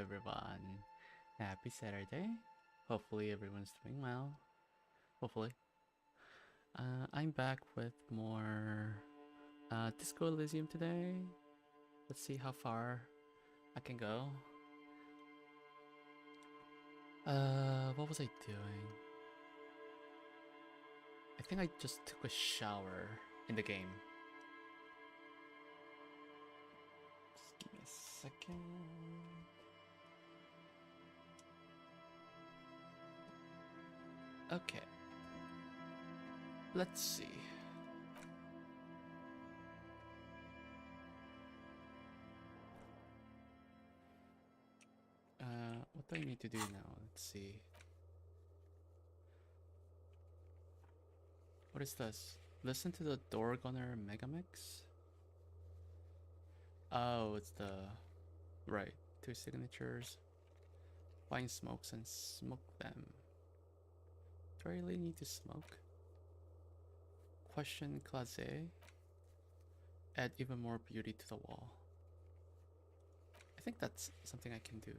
everyone. Happy Saturday. Hopefully everyone's doing well. Hopefully. I'm back with more Disco Elysium today. Let's see how far I can go. What was I doing? I think I just took a shower in the game. Just give me a second. Okay. Let's see. What do I need to do now? Let's see. What is this? Listen to the Door Gunner Megamix? Oh, it's the... Right. 2 signatures. Find smokes and smoke them. Do I really need to smoke? Question classe. Add even more beauty to the wall. I think that's something I can do.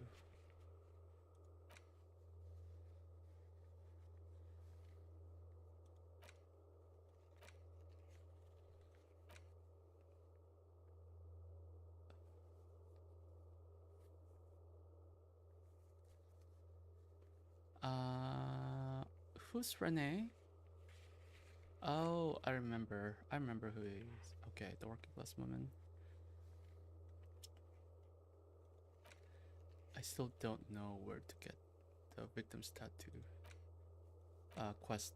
Who's Renee? Oh, I remember who he is. Okay, the working class woman. I still don't know where to get the victim's tattoo. Quest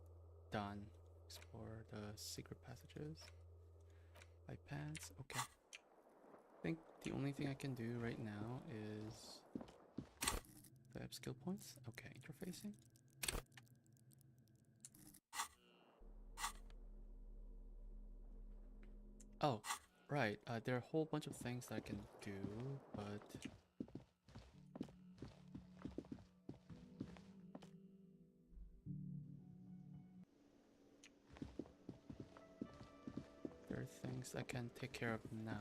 done. Explore the secret passages. By pants. Okay. I think the only thing I can do right now is... Do I have skill points? Okay, interfacing. Oh, right. There are a whole bunch of things that I can do, but... There are things I can take care of now.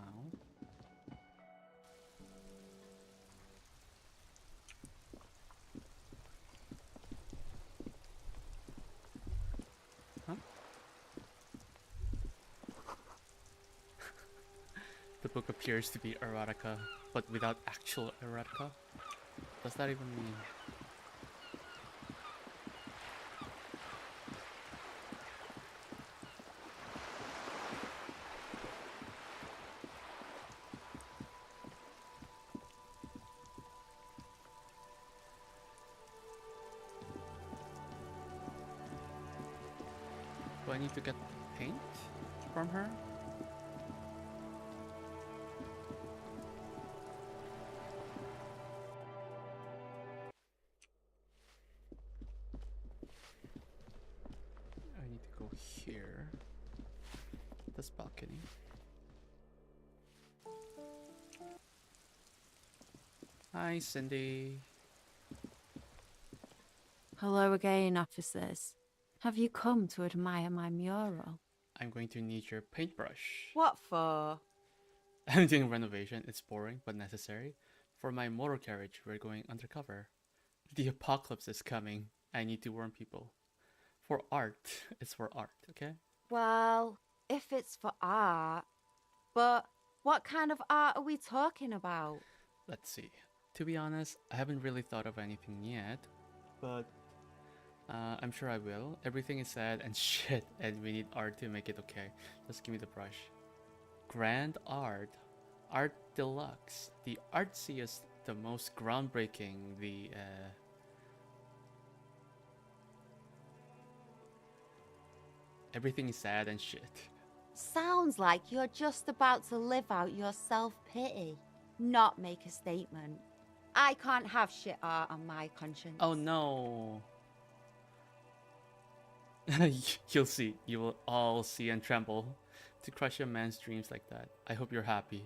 Huh? The book appears to be erotica, but without actual erotica. Does that even mean? Do I need to get paint from her? I need to go here. This balcony. Hi, Cindy. Hello again, officers. Have you come to admire my mural? I'm going to need your paintbrush. What for? I'm doing renovation. It's boring, but necessary. For my motor carriage, we're going undercover. The apocalypse is coming. I need to warn people. For art. It's for art, okay? Well, if it's for art. But what kind of art are we talking about? Let's see. To be honest, I haven't really thought of anything yet. But I'm sure I will. Everything is sad and shit, and we need art to make it okay. Just give me the brush. Grand art. Art deluxe. The artsiest, the most groundbreaking, the everything is sad and shit. Sounds like you're just about to live out your self-pity, not make a statement. I can't have shit art on my conscience. Oh no. You'll see. You will all see and tremble. To crush a man's dreams like that. I hope you're happy.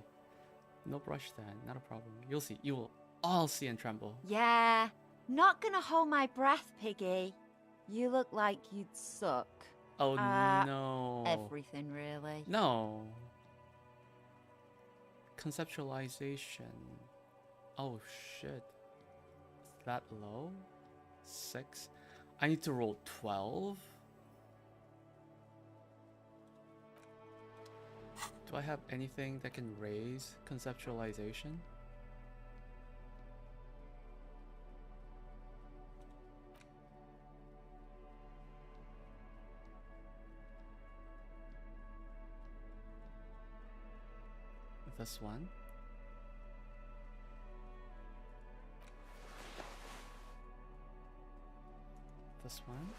No brush then, not a problem. You'll see. You will all see and tremble. Yeah, not gonna hold my breath, Piggy. You look like you'd suck. Oh no. Everything, really. No. Conceptualization. Oh shit. that low? 6. I need to roll 12. Do I have anything that can raise conceptualization? This one. This one.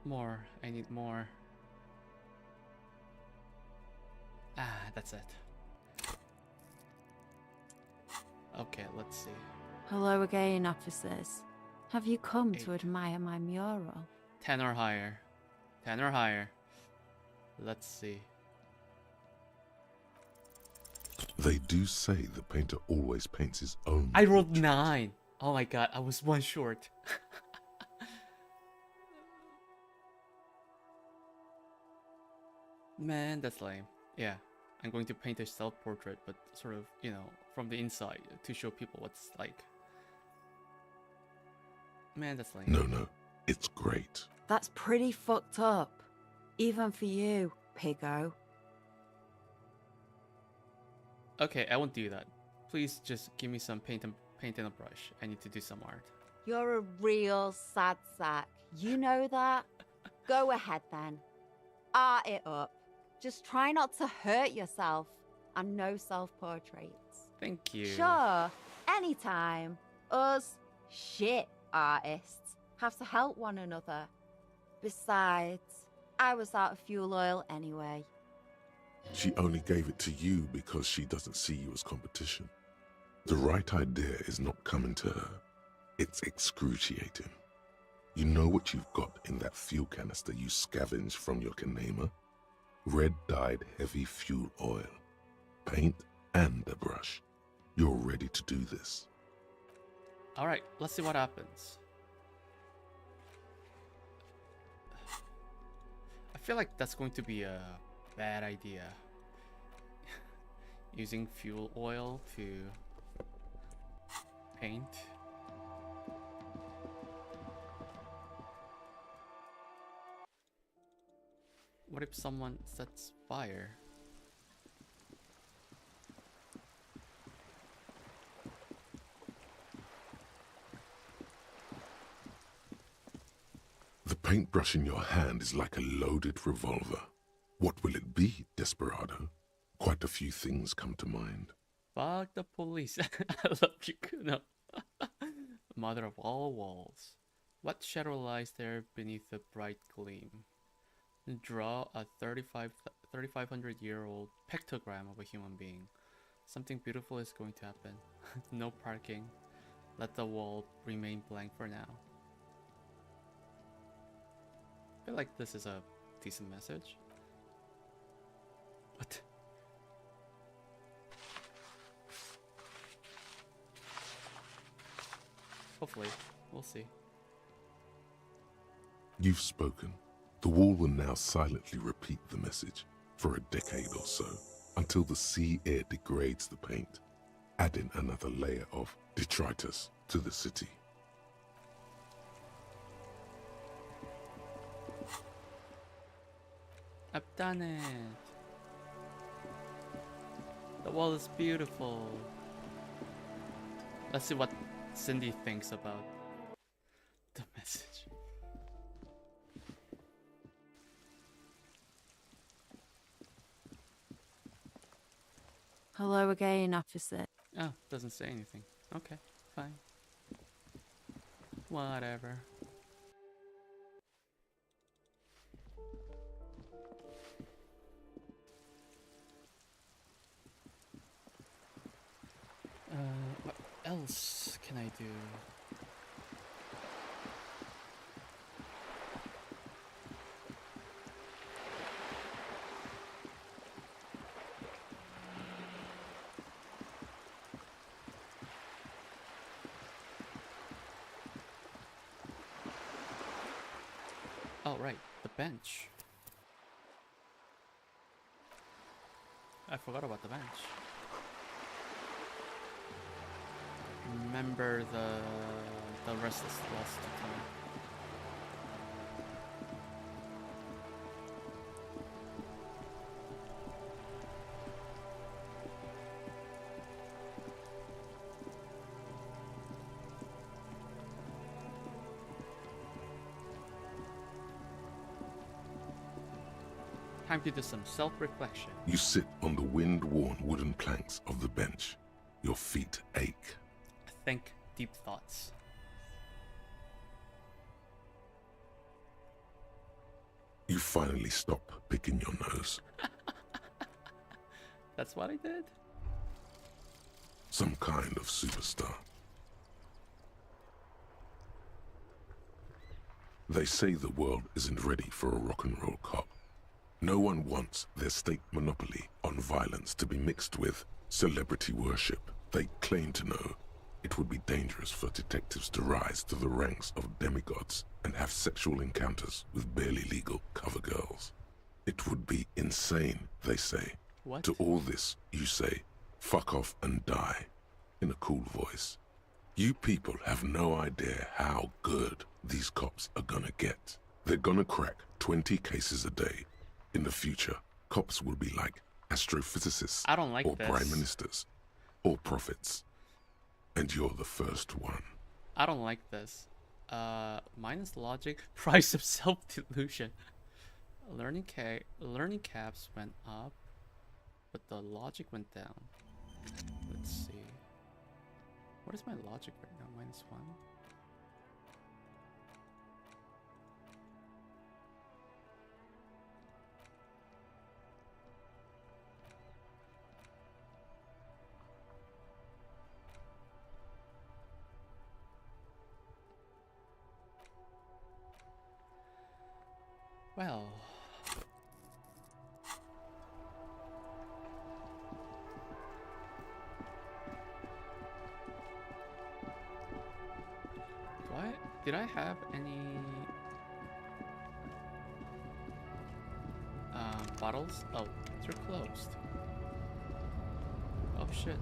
More. I need more. Ah, that's it. Okay, let's see. Hello again, officers. Have you come to admire my mural? 10 or higher. 10 or higher. Let's see. They do say the painter always paints his own. I rolled portrait. 9. Oh my god, I was one short. Man, that's lame. Yeah, I'm going to paint a self-portrait, but sort of, you know, from the inside to show people what's like. Man, that's lame. No, it's great. That's pretty fucked up. Even for you, piggo. Okay, I won't do that. Please just give me some paint and a brush. I need to do some art. You're a real sad sack. You know that? Go ahead then. Art it up. Just try not to hurt yourself. And no self-portraits. Thank you. Sure, anytime. Us shit artists have to help one another. Besides, I was out of fuel oil anyway. She only gave it to you because she doesn't see you as competition. The right idea is not coming to her. It's excruciating. You know what you've got in that fuel canister you scavenged from your Kanema? Red-dyed heavy fuel oil. Paint and a brush. You're ready to do this. Alright, let's see what happens. I feel like that's going to be a bad idea. Using fuel oil to paint. What if someone sets fire? The paintbrush in your hand is like a loaded revolver. What will it be, Desperado? Quite a few things come to mind. Fuck the police. I love you, Kuno. Mother of all walls. What shadow lies there beneath the bright gleam? Draw a 3,500-year-old pictogram of a human being. Something beautiful is going to happen. No parking. Let the wall remain blank for now. I feel like this is a decent message. What? Hopefully, we'll see. You've spoken. The wall will now silently repeat the message for a decade or so, until the sea air degrades the paint, adding another layer of detritus to the city. I've done it. The wall is beautiful. Let's see what Cindy thinks about the message. Hello again, officer. Oh, doesn't say anything. Okay, fine. Whatever. What else can I do? Oh, right, the bench. I forgot about the bench. remember the restless lost to time. Time to do some self-reflection. You sit on the wind-worn wooden planks of the bench. Your feet ache. Think deep thoughts. You finally stop picking your nose. That's what I did? Some kind of superstar. They say the world isn't ready for a rock and roll cop. No one wants their state monopoly on violence to be mixed with celebrity worship. They claim to know it would be dangerous for detectives to rise to the ranks of demigods and have sexual encounters with barely legal cover girls. It would be insane, they say. What? To all this, you say, fuck off and die, in a cool voice. You people have no idea how good these cops are gonna get. They're gonna crack 20 cases a day. In the future, cops will be like astrophysicists I don't like or this. prime ministers or prophets. And you're the first one. I don't like this. Minus logic, price of self-delusion. Learning caps went up, but the logic went down. Let's see. What is my logic right now? -1? Well, did I have any bottles? Oh, they're closed. Oh shit.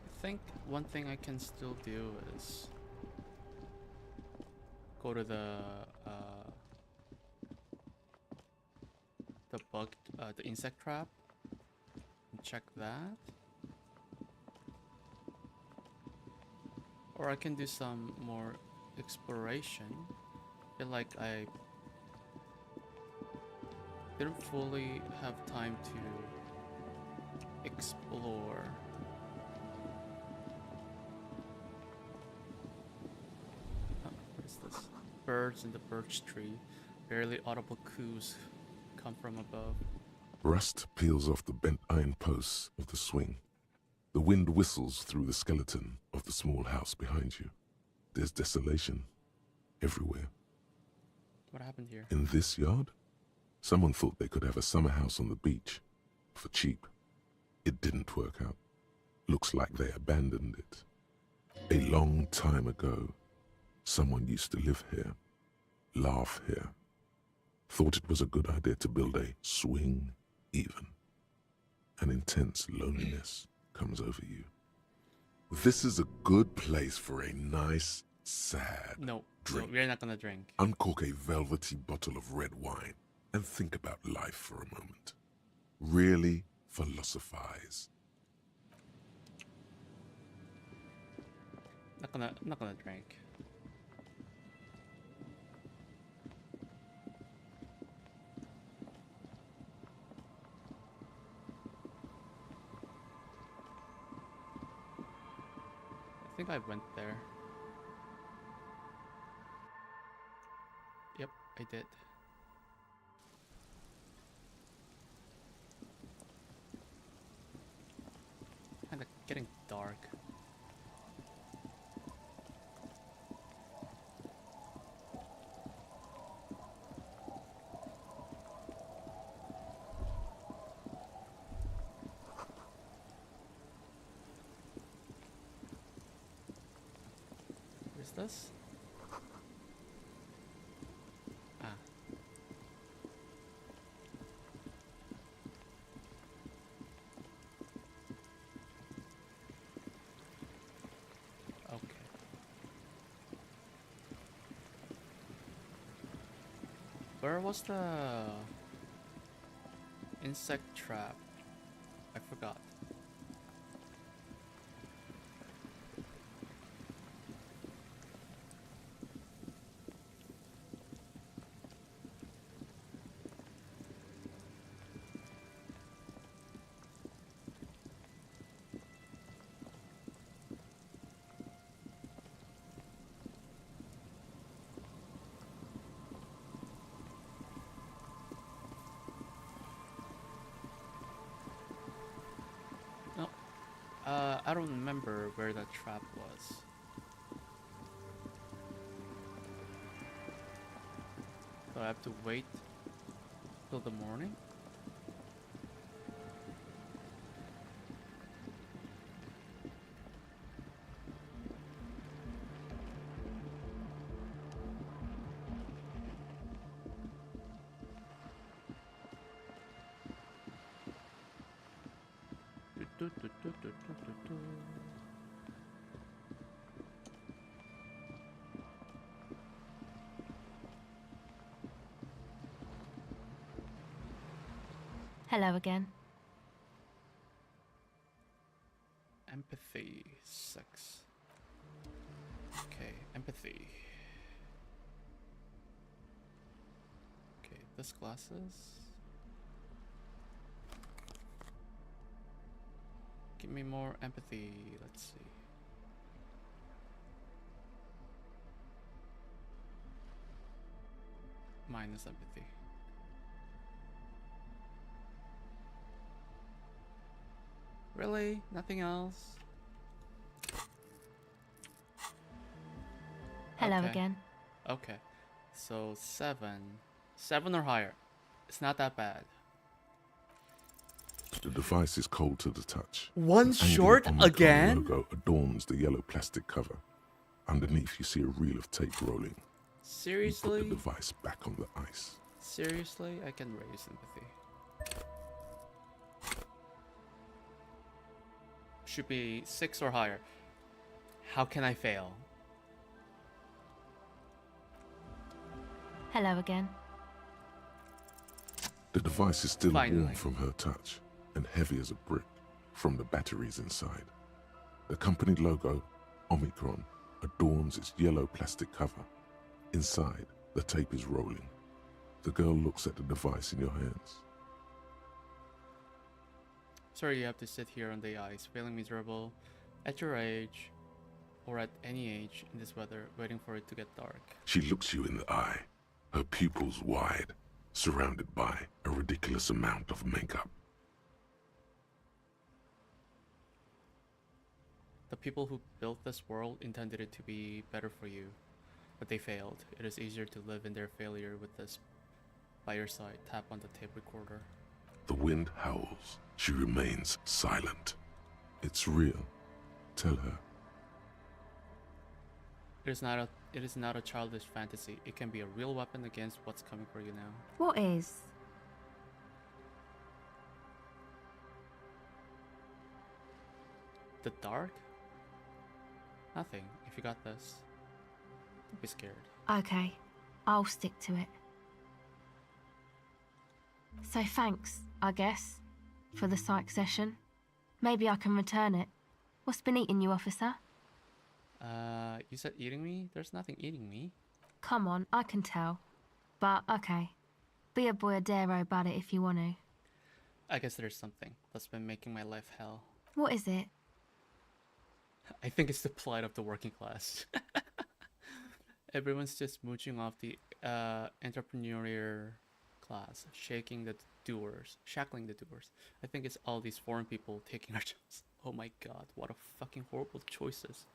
I think one thing I can still do is go to the the insect trap and check that, or I can do some more exploration. I feel like I didn't fully have time to explore. What is this? Birds in the birch tree. Barely audible coos come from above. Rust peels off the bent iron posts of the swing. The wind whistles through the skeleton of the small house behind you. There's desolation everywhere. What happened here? In this yard, someone thought they could have a summer house on the beach for cheap. It didn't work out. Looks like they abandoned it. A long time ago, someone used to live here, laugh here. Thought it was a good idea to build a swing even. An intense loneliness comes over you. This is a good place for a nice, sad drink. No, we're not gonna drink. Uncork a velvety bottle of red wine and think about life for a moment. Really philosophize. Not gonna drink. I think I went there. Yep, I did. Kinda getting dark. What's this? Ah. Okay. Where was the insect trap? I forgot. No. I don't remember where that trap was. So I have to wait till the morning? Hello again. Empathy, sex. Okay, empathy. Okay, this glasses. Give me more empathy. Let's see. Minus empathy. Really? Nothing else? Hello Okay. again. Okay. So 7. 7 or higher. It's not that bad. The device is cold to the touch. One An angular short Omicron again? logo adorns the yellow plastic cover. Underneath, you see a reel of tape rolling. You put the Seriously? device back on the ice. Seriously? I can raise empathy. Should be 6 or higher. How can I fail? Hello again. The device is still Finally. warm from her touch and heavy as a brick from the batteries inside. The company logo, Omicron, adorns its yellow plastic cover. Inside, the tape is rolling. The girl looks at the device in your hands. Sorry you have to sit here on the ice, feeling miserable at your age or at any age in this weather, waiting for it to get dark. She looks you in the eye, her pupils wide, surrounded by a ridiculous amount of makeup. The people who built this world intended it to be better for you, but they failed. It is easier to live in their failure with this by your side. Tap on the tape recorder. The wind howls. She remains silent. It's real. Tell her. It is not a childish fantasy. It can be a real weapon against what's coming for you now. What is? The dark? Nothing. If you got this, don't be scared. Okay, I'll stick to it. So thanks, I guess, for the psych session. Maybe I can return it. What's been eating you, officer? You said eating me? There's nothing eating me. Come on, I can tell. But okay, be a boyadero about it if you want to. I guess there's something that's been making my life hell. What is it? I think it's the plight of the working class. Everyone's just mooching off the entrepreneurial class, shackling the doers. I think it's all these foreign people taking our jobs. Oh my god, what a fucking horrible choices.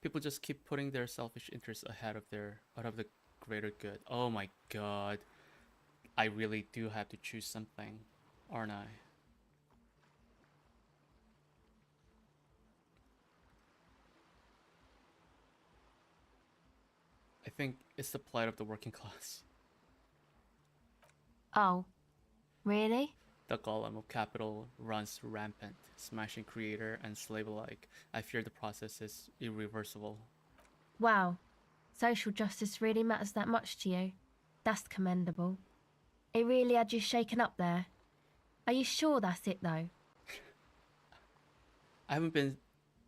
People just keep putting their selfish interests ahead of the greater good. Oh my god. I really do have to choose something, aren't I? think it's the plight of the working class. Oh, really? The golem of capital runs rampant, smashing creator and slave alike. I fear the process is irreversible. Wow. Social justice really matters that much to you. That's commendable. It really had you shaken up there. Are you sure that's it though? I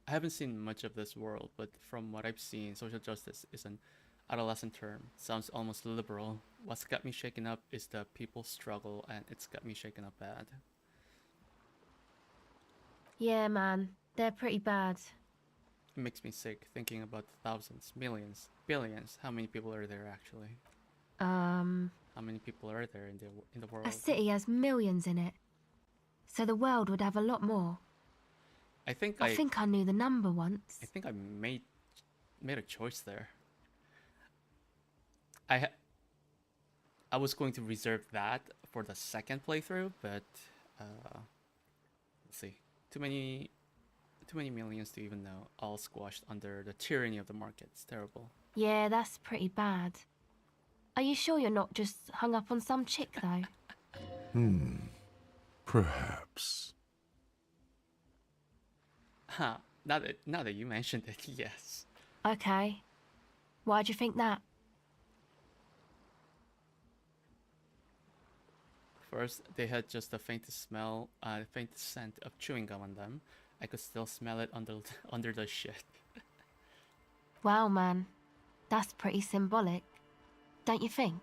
haven't seen much of this world, but from what I've seen, social justice is an adolescent term. Sounds almost liberal. What's got me shaken up is the people's struggle, and it's got me shaken up bad. Yeah, man. They're pretty bad. It makes me sick thinking about thousands, millions, billions. How many people are there actually? How many people are there in the world? A city has millions in it. So the world would have a lot more. I think I knew the number once. I think I made a choice there. I was going to reserve that for the second playthrough, but let's see. Too many millions to even know. All squashed under the tyranny of the market. It's terrible. Yeah, that's pretty bad. Are you sure you're not just hung up on some chick though? Perhaps. Huh. Now that you mentioned it, yes. Okay. Why'd you think that? First, they had just the faintest faintest scent of chewing gum on them. I could still smell it under the shit. Wow, man. That's pretty symbolic. Don't you think?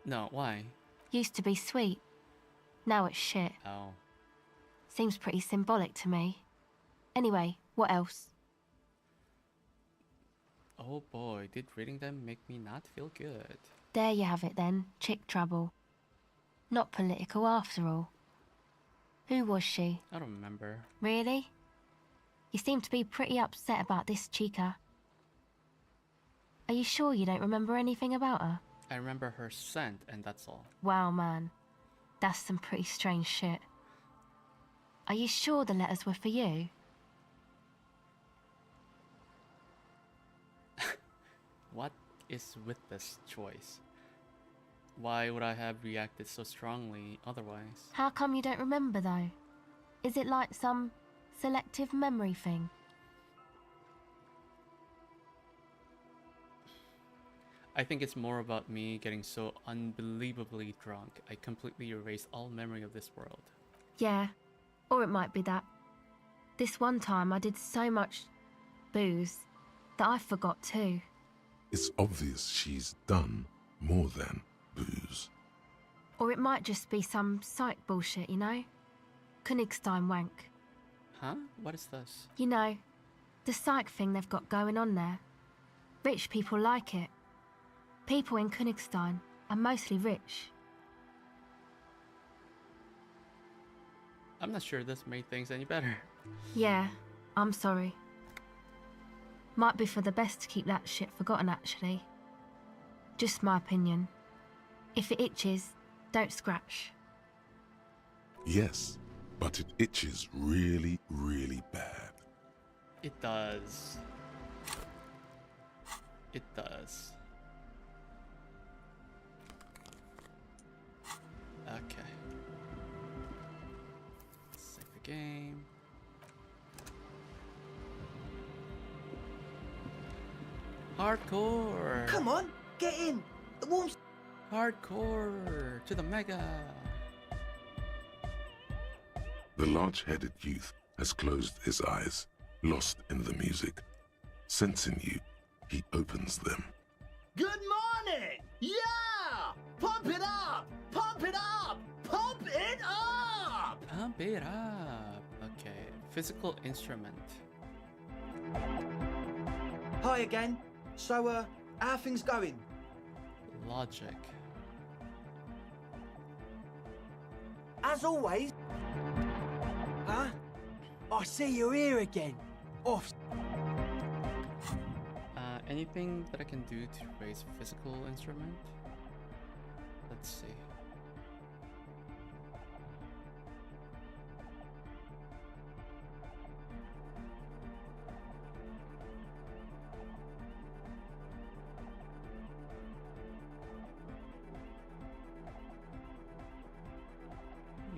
No, why? Used to be sweet. Now it's shit. Oh. Seems pretty symbolic to me. Anyway, what else? Oh boy, did reading them make me not feel good? There you have it then, chick trouble. Not political after all. Who was she? I don't remember. Really? You seem to be pretty upset about this chica. Are you sure you don't remember anything about her? I remember her scent, and that's all. Wow, man. That's some pretty strange shit. Are you sure the letters were for you? What is with this choice? Why would I have reacted so strongly otherwise? How come you don't remember, though? Is it like some selective memory thing? I think it's more about me getting so unbelievably drunk, I completely erased all memory of this world. Yeah, or it might be that. This one time I did so much booze that I forgot too. It's obvious she's done more than booze. Or it might just be some psych bullshit, you know? Königstein wank. Huh? What is this? You know, the psych thing they've got going on there. Rich people like it. People in Königstein are mostly rich. I'm not sure this made things any better. Yeah, I'm sorry. Might be for the best to keep that shit forgotten, actually. Just my opinion. If it itches, don't scratch. Yes, but it itches really, really bad. It does. It does. Okay. Save the game. Hardcore! Come on, get in. The warm's... Hardcore! To the mega! The large-headed youth has closed his eyes, lost in the music. Sensing you, he opens them. Good morning! Yeah! Pump it up! Pump it up! Pump it up! Pump it up! Okay, physical instrument. Hi again. So, how are things going? Logic. As always. Huh? I see you're here again. Off. Anything that I can do to raise physical instrument? Let's see.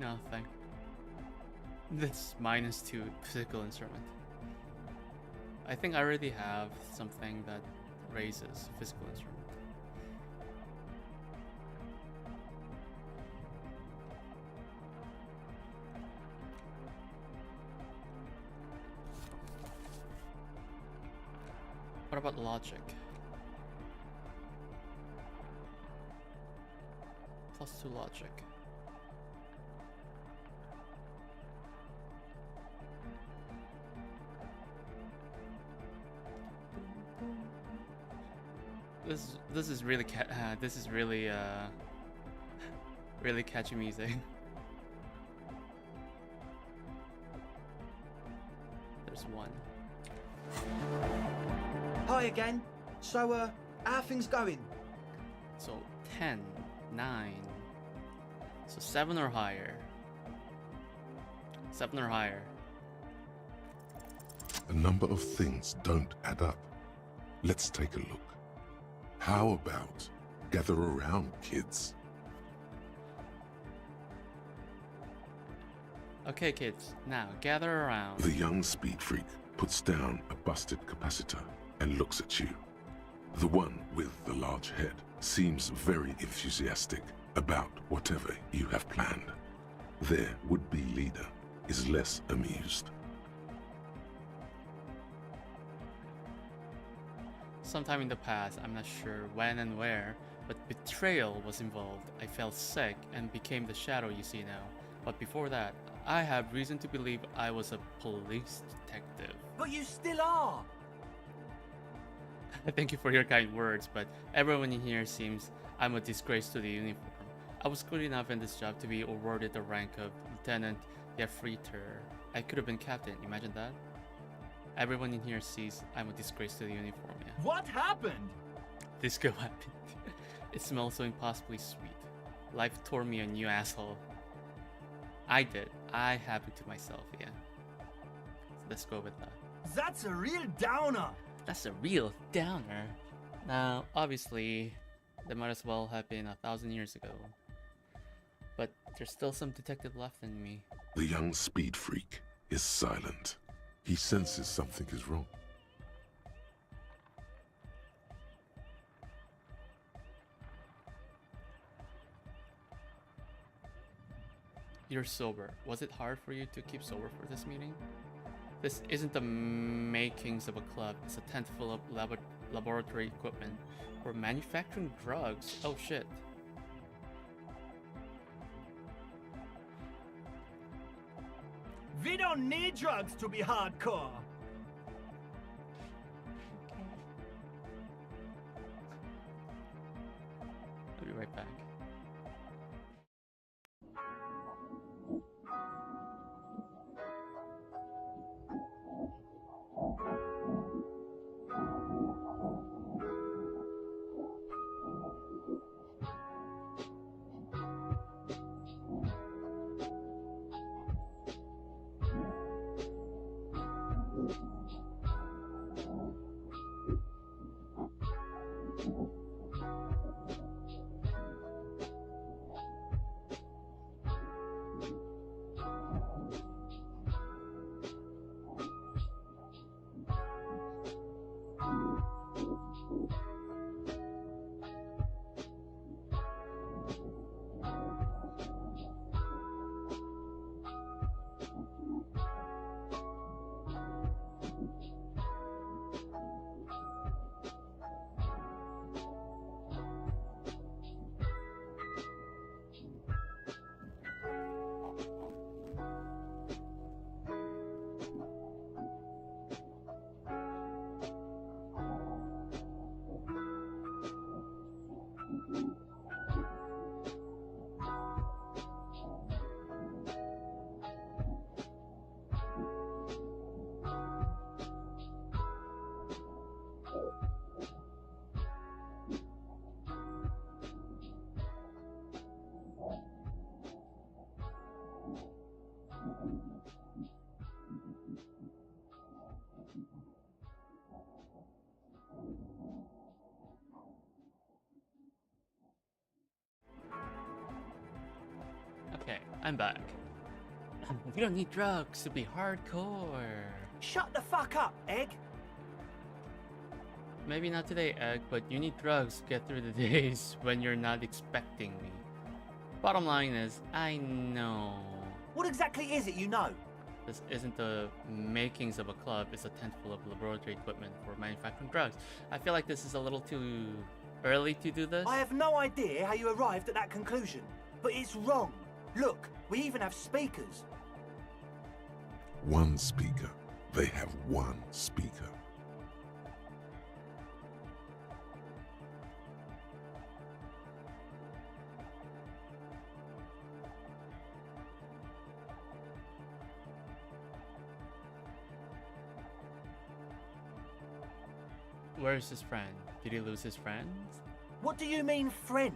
Nothing. This -2 physical instrument. I think I already have something that raises physical instrument. What about logic? +2 logic. This is really really catchy music. There's one. Hi again. So, how are things going? So 10, 9. So 7 or higher. 7 or higher. A number of things don't add up. Let's take a look. How about gather around, kids? Okay, kids, now gather around. The young speed freak puts down a busted capacitor and looks at you. The one with the large head seems very enthusiastic about whatever you have planned. Their would-be leader is less amused. Sometime in the past, I'm not sure when and where, but betrayal was involved. I felt sick and became the shadow you see now. But before that, I have reason to believe I was a police detective. But you still are. Thank you for your kind words, but everyone in here seems I'm a disgrace to the uniform. I was good enough in this job to be awarded the rank of lieutenant Jeffriter. I could have been captain, imagine that? Everyone in here sees I'm a disgrace to the uniform, yeah. What happened? Disco happened. It smells so impossibly sweet. Life tore me a new asshole. I did. I happened to myself, yeah. So let's go with that. That's a real downer. That's a real downer. Now, obviously, that might as well have been 1,000 years ago. But there's still some detective left in me. The young speed freak is silent. He senses something is wrong. You're sober. Was it hard for you to keep sober for this meeting? This isn't the makings of a club. It's a tent full of laboratory equipment. We're manufacturing drugs. Oh shit. We don't need drugs to be hardcore. I'll be right back. I'm back. We don't need drugs to be hardcore. Shut the fuck up, Egg. Maybe not today, Egg, but you need drugs to get through the days when you're not expecting me. Bottom line is, I know. What exactly is it you know? This isn't the makings of a club, it's a tent full of laboratory equipment for manufacturing drugs. I feel like this is a little too early to do this. I have no idea how you arrived at that conclusion, but it's wrong. Look, we even have speakers. One speaker. They have one speaker. Where's his friend? Did he lose his friends? What do you mean, friend?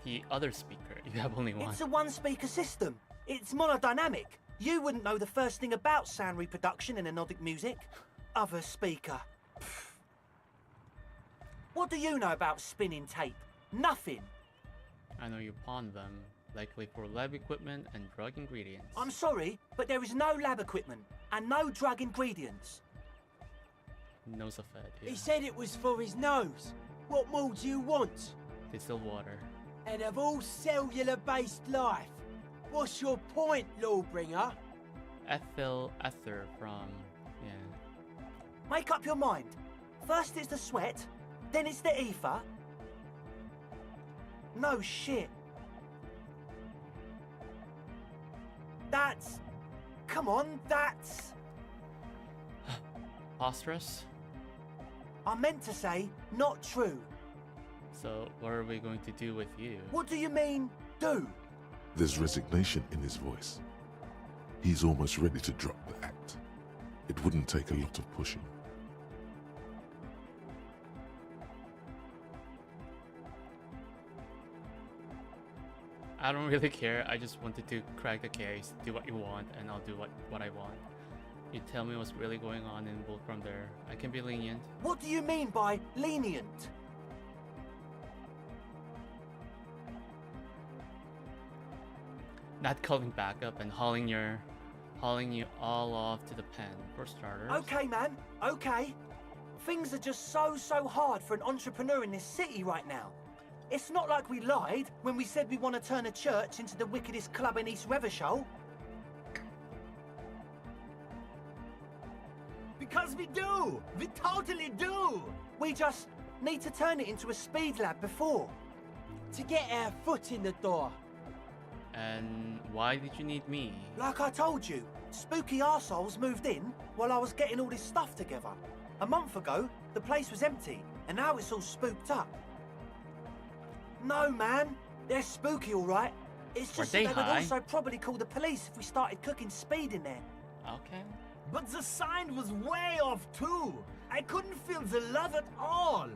The other speaker. You have only one. It's a one-speaker system. It's monodynamic. You wouldn't know the first thing about sound reproduction in anodic music. Other speaker. Pfft. What do you know about spinning tape? Nothing. I know you pawned them, likely for lab equipment and drug ingredients. I'm sorry, but there is no lab equipment and no drug ingredients. Nose of Fed, yeah. He said it was for his nose. What more do you want? Distilled water. And of all cellular-based life, what's your point, Lawbringer? Ethyl ether from, yeah. Make up your mind. First it's the sweat, then it's the ether. No shit. That's... Come on, that's... Phosphorus? I meant to say, not true. So, what are we going to do with you? What do you mean, do? There's resignation in his voice. He's almost ready to drop the act. It wouldn't take a lot of pushing. I don't really care. I just wanted to crack the case, do what you want, and I'll do what I want. You tell me what's really going on and we'll from there. I can be lenient. What do you mean by lenient? Not calling backup and hauling you all off to the pen, for starters. Okay, man, okay. Things are just so hard for an entrepreneur in this city right now. It's not like we lied when we said we want to turn a church into the wickedest club in East Revachol. Because we do! We totally do! We just need to turn it into a speed lab before. To get our foot in the door. And why did you need me? Like I told you, spooky arseholes moved in while I was getting all this stuff together. A month ago, the place was empty, and now it's all spooked up. No, man. They're spooky, all right. It's just that they would also probably call the police if we started cooking speed in there. Okay. But the sign was way off, too. I couldn't feel the love at all.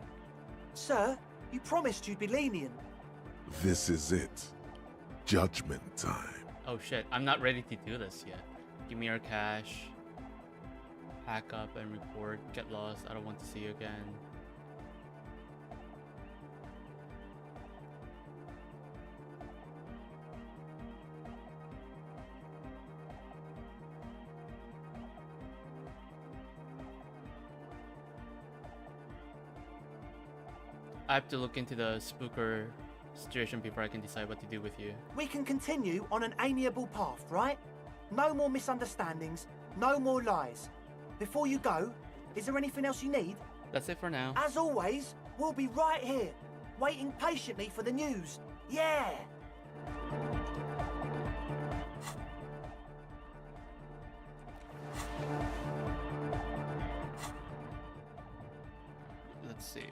Sir, you promised you'd be lenient. This is it. Judgment time. Oh shit, I'm not ready to do this yet. Give me your cash. Pack up and report. Get lost. I don't want to see you again. I have to look into the spooker situation before I can decide what to do with you. We can continue on an amiable path, right? No more misunderstandings, no more lies. Before you go, is there anything else you need? That's it for now. As always, we'll be right here, waiting patiently for the news. Yeah! Let's see.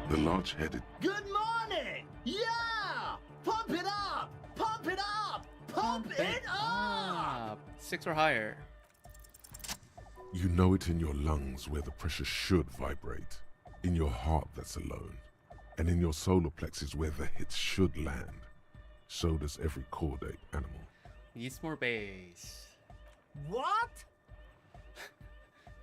The large-headed... Good morning! Yeah! Pump it up! Pump it up! Pump it up! 6 or higher. You know it in your lungs where the pressure should vibrate, in your heart that's alone, and in your solar plexus where the hits should land. So does every chordate animal. Needs more bass. What?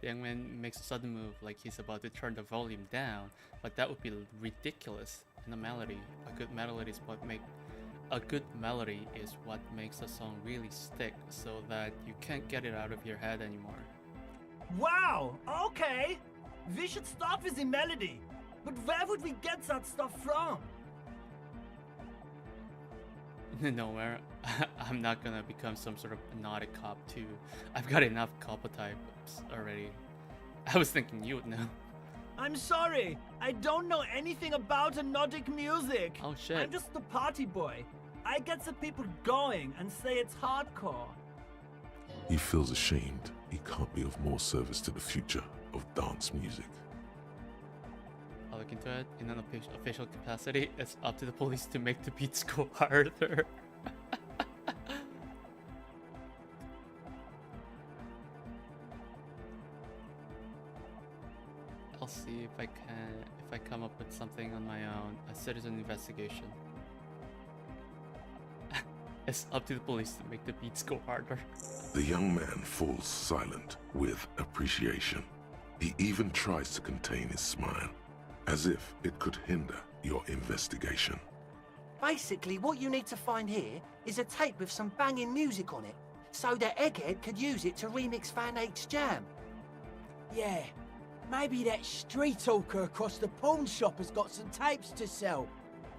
The young man makes a sudden move like he's about to turn the volume down, but that would be ridiculous. And a melody, a good melody is what make a good melody is what makes a song really stick, so that you can't get it out of your head anymore. Wow, okay. We should start with the melody. But where would we get that stuff from? Nowhere. I'm not gonna become some sort of nautic cop too. I've got enough copotypes already. I was thinking you would know. I'm sorry. I don't know anything about Nordic music. Oh shit. I'm just the party boy. I get the people going and say it's hardcore. He feels ashamed he can't be of more service to the future of dance music. I'll look into it. In an official capacity, it's up to the police to make the beats go harder. I'll see if I come up with something on my own. A citizen investigation. It's up to the police to make the beats go harder. The young man falls silent with appreciation. He even tries to contain his smile, as if it could hinder your investigation. Basically, what you need to find here is a tape with some banging music on it, so that Egghead could use it to remix Fan 8's jam. Yeah, maybe that street hawker across the pawn shop has got some tapes to sell.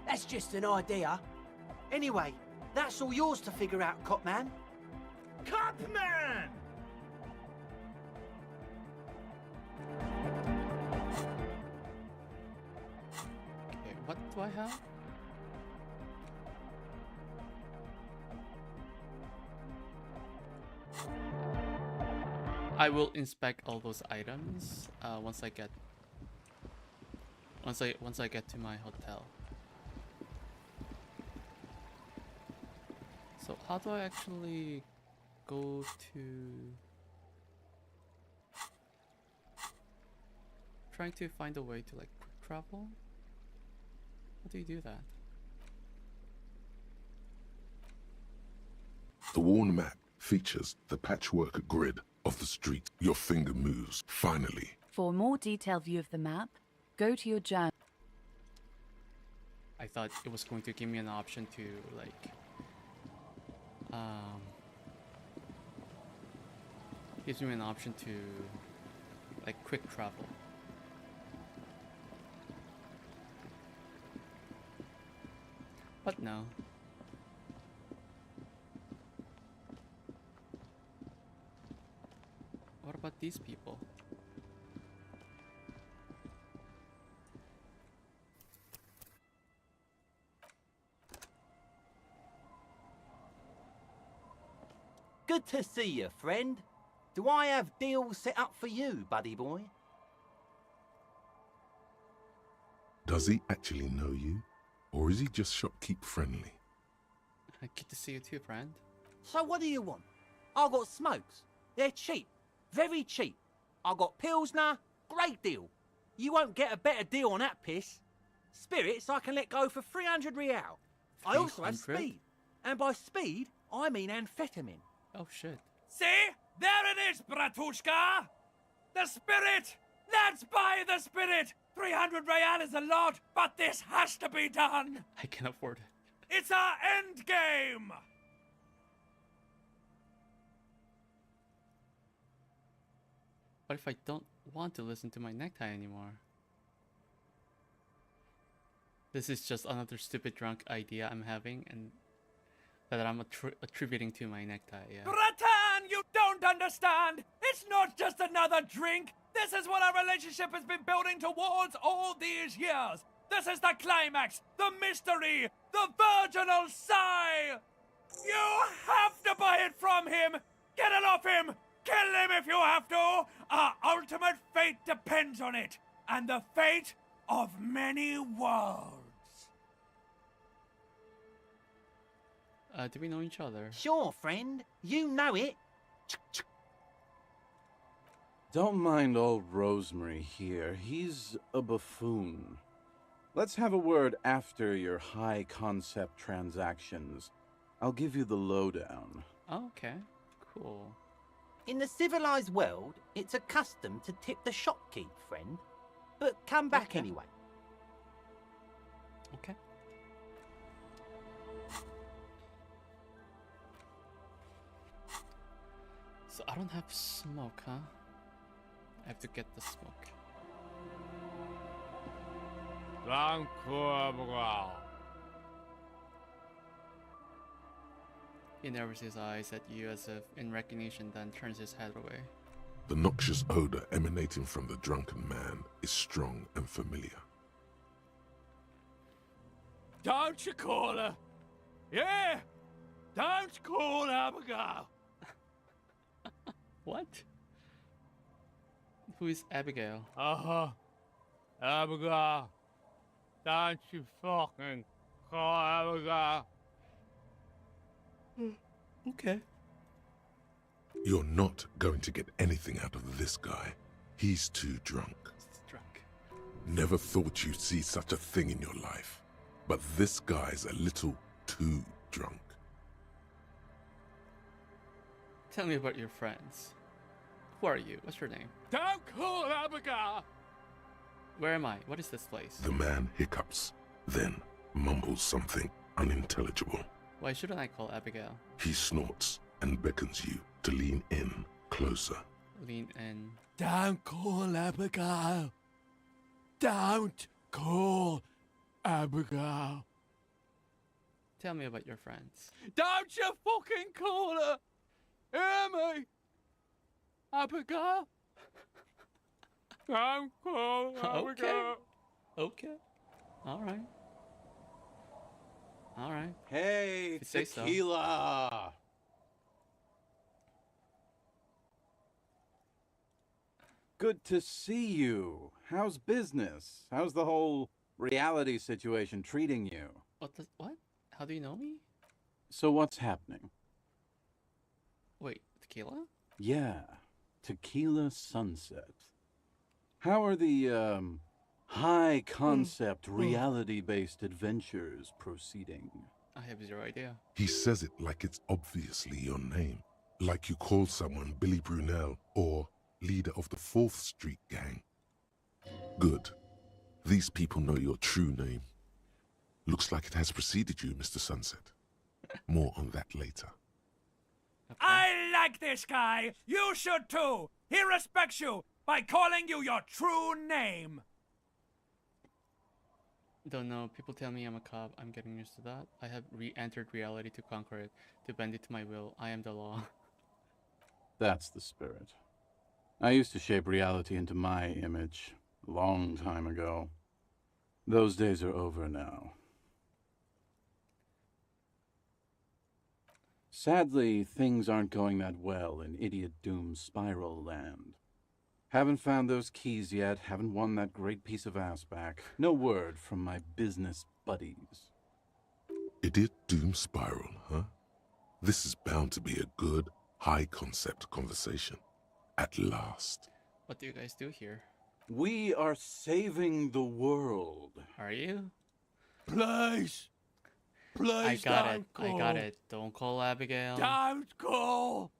That's just an idea. Anyway, that's all yours to figure out, Copman. Copman! Okay, what do I have? I will inspect all those items once I get to my hotel. So how do I actually go to... Trying to find a way to like quick travel? How do you do that? The worn map features the patchwork grid of the street your finger moves. Finally, For a more detailed view of the map, go to your journal. I thought it was going to give me an option to like gives me an option to like quick travel. But no. What about these people? Good to see you, friend. Do I have deals set up for you, buddy boy? does he actually know you? Or is he just shopkeep friendly? Good to see you too, friend. So what do you want? I got smokes. They're cheap. Very cheap. I got Pilsner. Great deal. You won't get a better deal on that piss. Spirits I can let go for 300 real. I also have 300? speed. And by speed, I mean amphetamine. Oh shit. See? There it is, Bratushka! The spirit! Let's buy the spirit! 300 real is a lot, but this has to be done! I can afford it. It's our end game! What if I don't want to listen to my necktie anymore? This is just another stupid drunk idea I'm having and that I'm attributing to my necktie, yeah. Bratan, you don't understand! It's not just another drink! This is what our relationship has been building towards all these years! This is the climax, the mystery, the virginal sigh! You have to buy it from him! Get it off him! Kill him if you have to! Our ultimate fate depends on it, and the fate of many worlds. Do we know each other? Sure, friend. You know it. Don't mind old Rosemary here. He's a buffoon. Let's have a word after your high-concept transactions. I'll give you the lowdown. Oh, okay. Cool. In the civilized world, it's a custom to tip the shopkeep, friend. But come back Okay. anyway. Okay. So I don't have smoke, huh? I have to get the smoke. He never sees eyes at you as if in recognition, then turns his head away. The noxious odor emanating from the drunken man is strong and familiar. Don't you call her? Yeah! Don't call Abigail! What? Who is Abigail? Abigail. Don't you fucking call Abigail. Okay. You're not going to get anything out of this guy. He's too drunk. He's drunk. Never thought you'd see such a thing in your life. But this guy's a little too drunk. Tell me about your friends. Who are you? What's your name? Don't call Abigail! Where am I? What is this place? The man hiccups, then mumbles something unintelligible. Why shouldn't I call Abigail? He snorts and beckons you to lean in closer. Lean in. Don't call Abigail. Don't call Abigail. Tell me about your friends. Don't you fucking call her. Hear me? Abigail? Don't call Abigail. Okay. Alright. Alright. Hey, you say so. tequila! Good to see you. How's business? How's the whole reality situation treating you? What? How do you know me? So what's happening? Wait, tequila? Yeah, Tequila Sunset. How are the, high concept reality-based adventures proceeding? I have zero idea. He says it like it's obviously your name. Like you call someone Billy Brunel or leader of the 4th Street Gang. Good. These people know your true name. Looks like it has preceded you, Mr. Sunset. More on that later. Okay. I like this guy. You should too. He respects you by calling you your true name. Don't know. People tell me I'm a cop. I'm getting used to that. I have re-entered reality to conquer it, to bend it to my will. I am the law. That's the spirit. I used to shape reality into my image a long time ago. Those days are over now. Sadly, things aren't going that well in Idiot Doom's spiral land. Haven't found those keys yet, haven't won that great piece of ass back. No word from my business buddies. Idiot Doom Spiral, huh? This is bound to be a good, high-concept conversation. At last. What do you guys do here? We are saving the world. Are you? Please. I Please got don't it. call. I got it. Don't call Abigail. Don't call.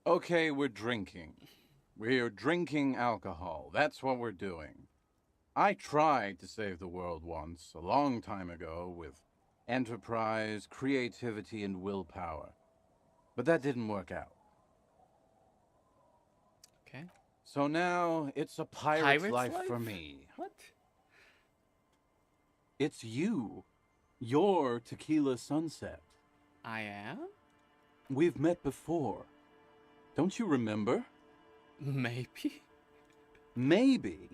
Okay, we're drinking. We're drinking alcohol. That's what we're doing. I tried to save the world once, a long time ago, with enterprise, creativity, and willpower. But that didn't work out. Okay. So now, it's a pirate's life for me. What? It's you. You're Tequila Sunset. I am? We've met before. Don't you remember? Maybe. Maybe.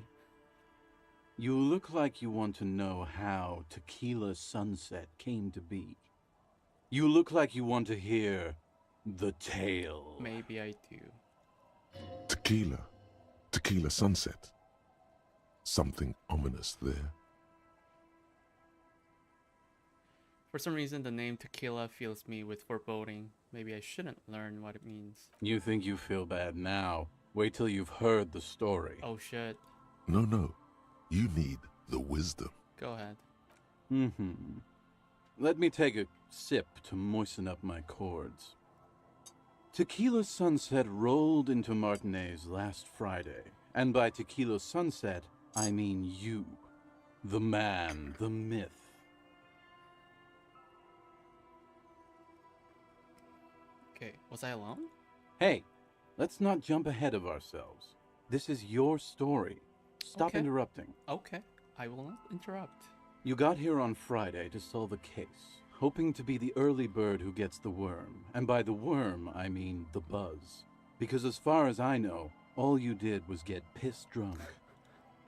You look like you want to know how Tequila Sunset came to be. You look like you want to hear the tale. Maybe I do. Tequila. Tequila Sunset. Something ominous there. For some reason, the name tequila fills me with foreboding. Maybe I shouldn't learn what it means. You think you feel bad now. Wait till you've heard the story. Oh shit. No. You need the wisdom. Go ahead. Let me take a sip to moisten up my chords. Tequila Sunset rolled into Martinez last Friday. And by Tequila Sunset, I mean you. The man, the myth. Okay, was I alone? Hey, Let's not jump ahead of ourselves. This is your story. Stop Okay. interrupting. Okay, I will not interrupt. You got here on Friday to solve a case, hoping to be the early bird who gets the worm. And by the worm, I mean the buzz. Because as far as I know, all you did was get piss drunk.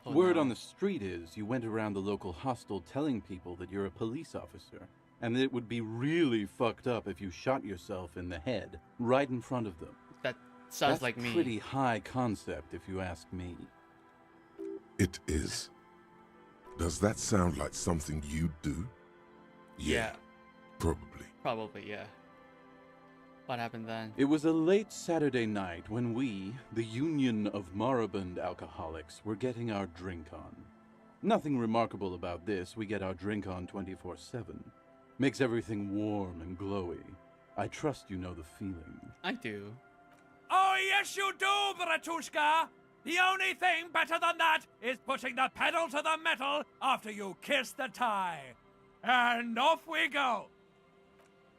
Oh, Word no. on the street is you went around the local hostel telling people that you're a police officer, and that it would be really fucked up if you shot yourself in the head right in front of them. That sounds That's like me. pretty high concept, if you ask me. It is. Does that sound like something you'd do? Yeah. Probably. Probably, yeah. What happened then? It was a late Saturday night when we, the Union of Moribund Alcoholics, were getting our drink on. Nothing remarkable about this. We get our drink on 24/7. Makes everything warm and glowy. I trust you know the feeling. I do. Oh, yes, you do, Bratushka! The only thing better than that is putting the pedal to the metal after you kiss the tie. And off we go!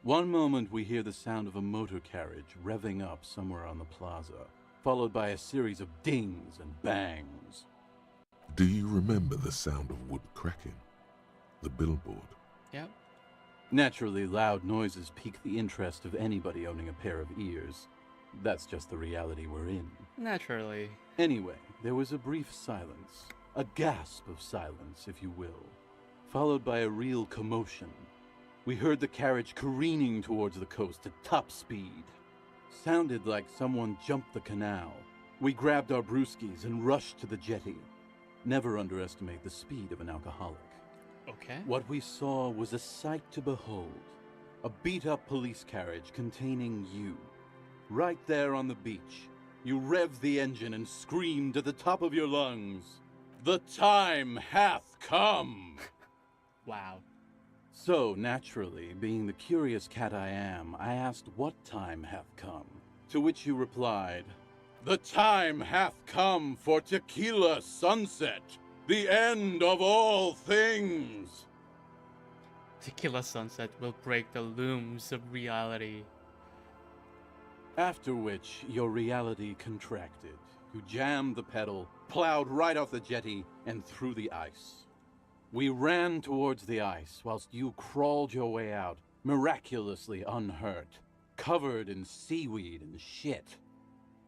One moment we hear the sound of a motor carriage revving up somewhere on the plaza, followed by a series of dings and bangs. Do you remember the sound of wood cracking? The billboard? Yep. Naturally, loud noises pique the interest of anybody owning a pair of ears. That's just the reality we're in. Naturally. Anyway, there was a brief silence, a gasp of silence, if you will, followed by a real commotion. We heard the carriage careening towards the coast at top speed. Sounded like someone jumped the canal. We grabbed our brewskis and rushed to the jetty. Never underestimate the speed of an alcoholic. Okay. What we saw was a sight to behold. A beat-up police carriage containing you. Right there on the beach, you revved the engine and screamed at the top of your lungs, "The time hath come!" Wow. So, naturally, being the curious cat I am, I asked what time hath come. To which you replied, "The time hath come for tequila sunset, the end of all things." Tequila sunset will break the looms of reality. After which, your reality contracted. You jammed the pedal, plowed right off the jetty, and through the ice. We ran towards the ice, whilst you crawled your way out, miraculously unhurt, covered in seaweed and shit,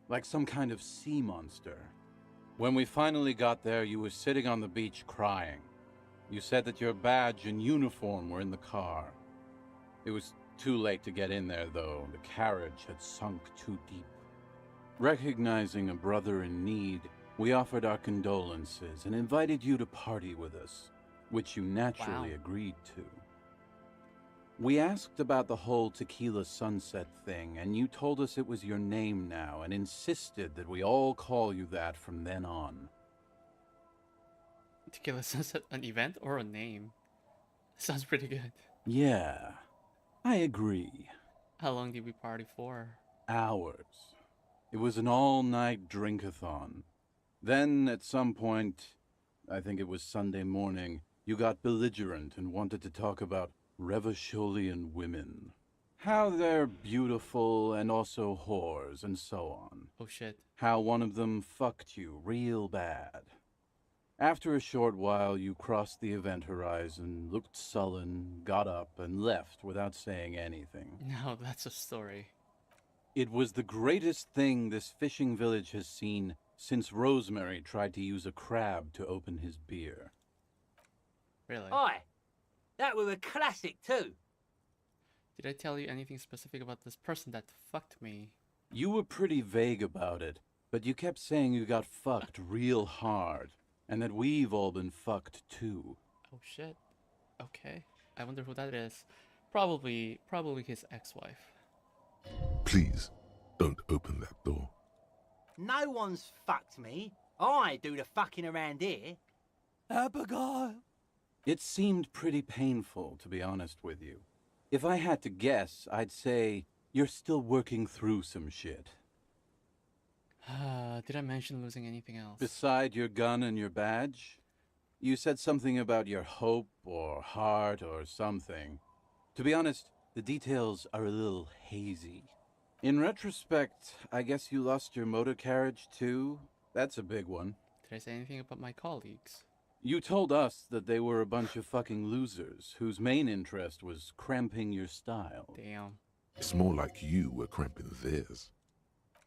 like some kind of sea monster. When we finally got there, you were sitting on the beach crying. You said that your badge and uniform were in the car. It was too late to get in there, though. The carriage had sunk too deep. Recognizing a brother in need, we offered our condolences and invited you to party with us, which you naturally agreed to. We asked about the whole tequila sunset thing, and you told us it was your name now and insisted that we all call you that from then on. Tequila sunset, an event or a name? Sounds pretty good. Yeah, I agree. How long did we party for? Hours. It was an all-night drink-a-thon. Then, at some point, I think it was Sunday morning, you got belligerent and wanted to talk about Revacholian women. How they're beautiful and also whores and so on. Oh shit. How one of them fucked you real bad. After a short while, you crossed the event horizon, looked sullen, got up, and left without saying anything. Now that's a story. It was the greatest thing this fishing village has seen since Rosemary tried to use a crab to open his beer. Really? Aye, that were a classic too. Did I tell you anything specific about this person that fucked me? You were pretty vague about it, but you kept saying you got fucked real hard, and that we've all been fucked too. Oh shit. Okay. I wonder who that is. Probably his ex-wife. Please, don't open that door. No one's fucked me. I do the fucking around here. Abigail! It seemed pretty painful, to be honest with you. If I had to guess, I'd say you're still working through some shit. Did I mention losing anything else? Beside your gun and your badge? You said something about your hope or heart or something. To be honest, the details are a little hazy. In retrospect, I guess you lost your motor carriage too? That's a big one. Did I say anything about my colleagues? You told us that they were a bunch of fucking losers whose main interest was cramping your style. Damn. It's more like you were cramping theirs.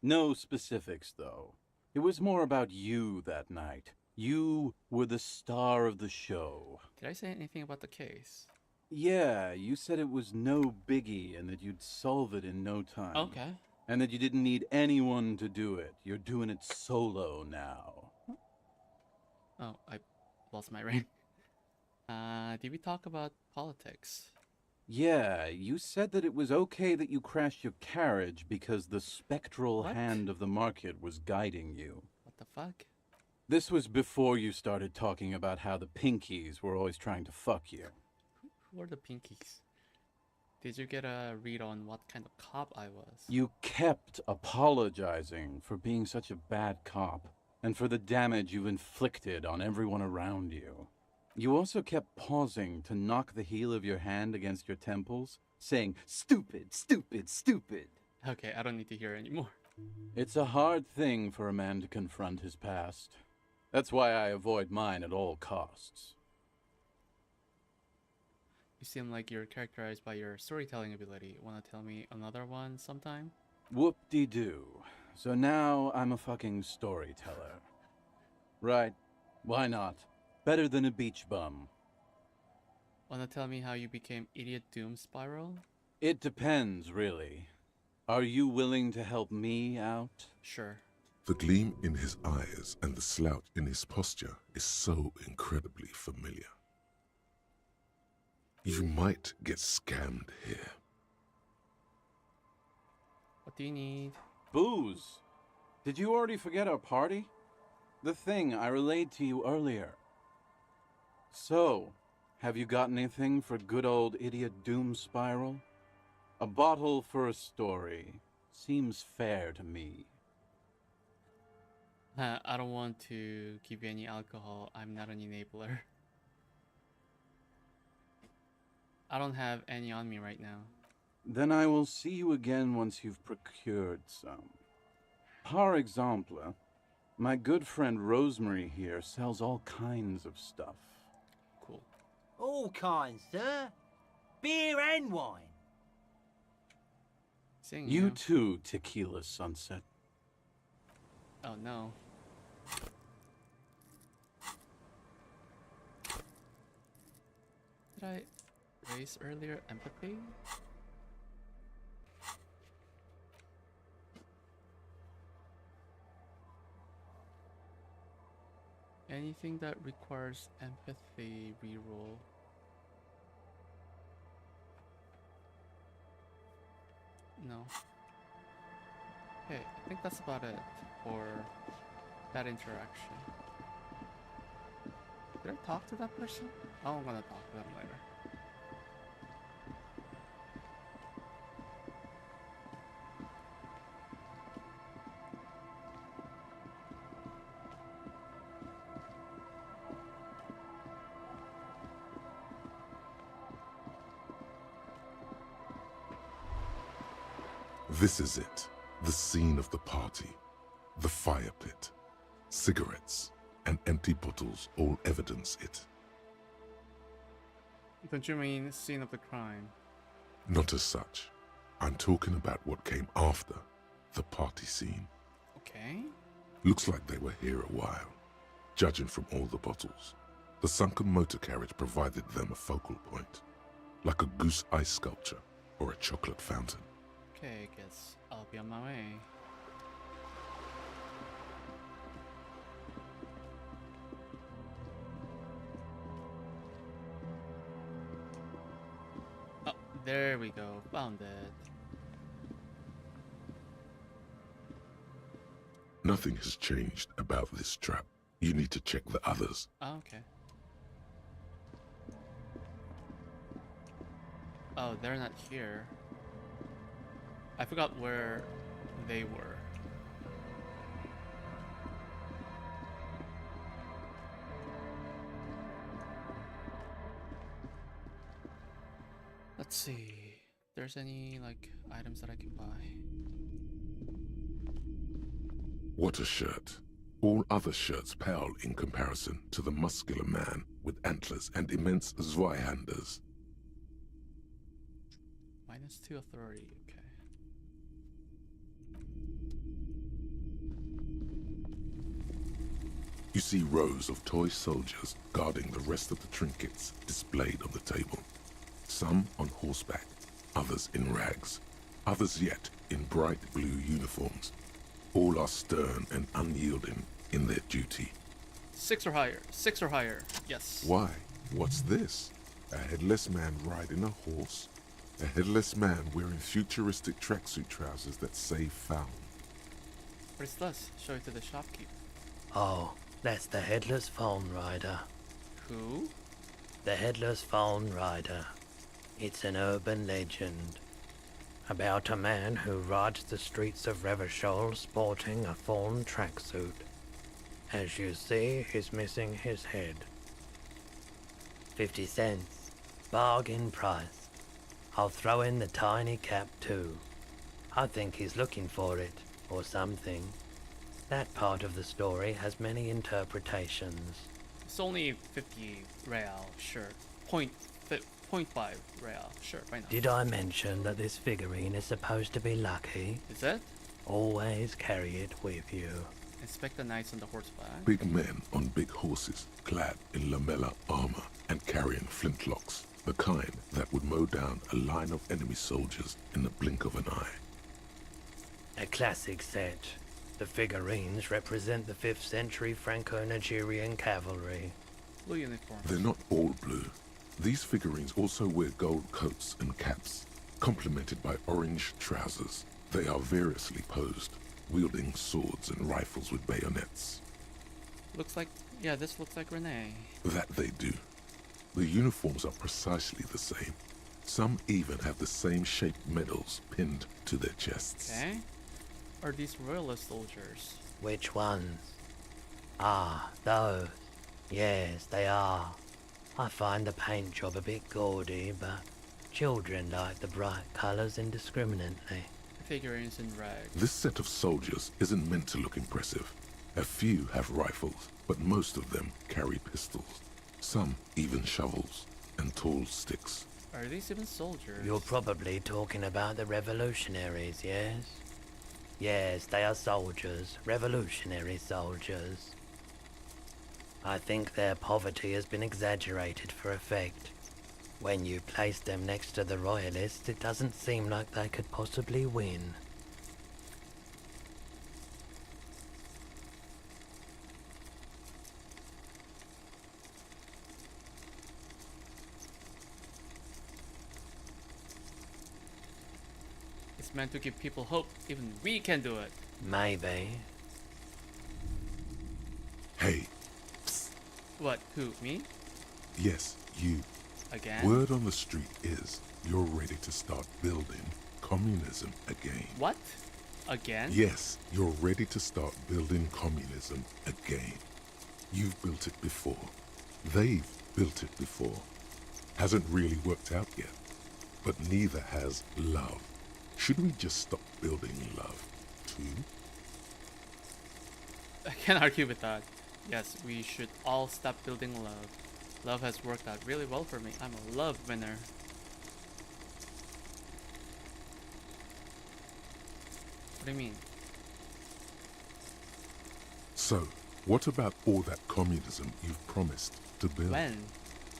No specifics, though. It was more about you that night. You were the star of the show. Did I say anything about the case? Yeah, you said it was no biggie and that you'd solve it in no time. Okay. And that you didn't need anyone to do it. You're doing it solo now. Oh, I lost my brain. Did we talk about politics? Yeah, you said that it was okay that you crashed your carriage because the spectral What? hand of the market was guiding you. What the fuck? This was before you started talking about how the Pinkies were always trying to fuck you. Who are the Pinkies? Did you get a read on what kind of cop I was? You kept apologizing for being such a bad cop and for the damage you've inflicted on everyone around you. You also kept pausing to knock the heel of your hand against your temples, saying, "Stupid, stupid, stupid." Okay, I don't need to hear anymore. It's a hard thing for a man to confront his past. That's why I avoid mine at all costs. You seem like you're characterized by your storytelling ability. Wanna tell me another one sometime? Whoop-de-doo. So now I'm a fucking storyteller. Right. Why not? Better than a beach bum. Wanna tell me how you became Idiot Doom Spiral? It depends, really. Are you willing to help me out? Sure. The gleam in his eyes and the slouch in his posture is so incredibly familiar. You might get scammed here. What do you need? Booze. Did you already forget our party? The thing I relayed to you earlier. So, have you got anything for good old Idiot Doom Spiral? A bottle for a story. Seems fair to me. I don't want to give you any alcohol. I'm not an enabler. I don't have any on me right now. Then I will see you again once you've procured some. Par exemple, my good friend Rosemary here sells all kinds of stuff. Cool. All kinds, sir. Beer and wine. Seeing You too, Tequila Sunset. Oh no. Did I raise earlier empathy? Anything that requires empathy reroll. No. Okay, I think that's about it for that interaction. Did I talk to that person? Oh, I'm gonna talk to them later. This is it, the scene of the party, the fire pit. Cigarettes and empty bottles all evidence it. Don't you mean scene of the crime? Not as such. I'm talking about what came after the party scene. Okay. Looks like they were here a while, judging from all the bottles. The sunken motor carriage provided them a focal point, like a goose ice sculpture or a chocolate fountain. Okay, I guess I'll be on my way. Oh, there we go. Found it. Nothing has changed about this trap. You need to check the others. Oh, okay. Oh, they're not here. I forgot where they were. Let's see if there's any like items that I can buy. What a shirt. All other shirts pale in comparison to the muscular man with antlers and immense Zweihanders. -2 authority, okay. You see rows of toy soldiers guarding the rest of the trinkets displayed on the table. Some on horseback, others in rags, others yet in bright blue uniforms. All are stern and unyielding in their duty. 6 or higher. 6 or higher. Yes. Why? What's this? A headless man riding a horse? A headless man wearing futuristic tracksuit trousers that say found. What is this? Show it to the shopkeep. Oh, that's the Headless Phone Rider. Who? The Headless Phone Rider. It's an urban legend about a man who rides the streets of Revachol sporting a fawn tracksuit. As you see, he's missing his head. 50 cents. Bargain price. I'll throw in the tiny cap too. I think he's looking for it, or something. That part of the story has many interpretations. It's only 50 real, sure. 0.5 real, sure, why not? Did I mention that this figurine is supposed to be lucky? Is it? Always carry it with you. Inspect the knights on the horseback. Big men on big horses, clad in lamella armor and carrying flintlocks, the kind that would mow down a line of enemy soldiers in the blink of an eye. A classic set. The figurines represent the 5th century Franco-Nigerian cavalry. Blue uniforms. They're not all blue. These figurines also wear gold coats and caps, complemented by orange trousers. They are variously posed, wielding swords and rifles with bayonets. Looks like, yeah, this looks like Renee. That they do. The uniforms are precisely the same. Some even have the same shaped medals pinned to their chests. Okay. Are these royalist soldiers? Which ones? Ah, those. Yes, they are. I find the paint job a bit gaudy, but children like the bright colours indiscriminately. Figurines in rags. This set of soldiers isn't meant to look impressive. A few have rifles, but most of them carry pistols. Some even shovels and tall sticks. Are these even soldiers? You're probably talking about the revolutionaries, yes? Yes, they are soldiers. Revolutionary soldiers. I think their poverty has been exaggerated for effect. When you place them next to the royalists, it doesn't seem like they could possibly win. It's meant to give people hope. Even we can do it. Maybe. Hey, What? Who? Me? yes, you. Again? Word on the street is you're ready to start building communism again. What? Again? Yes, you're ready to start building communism again. You've built it before. They've built it before. Hasn't really worked out yet. But neither has love. Should we just stop building love, too? I can't argue with that. Yes, we should all stop building love. Love has worked out really well for me. I'm a love winner. What do you mean? So, what about all that communism you've promised to build? When?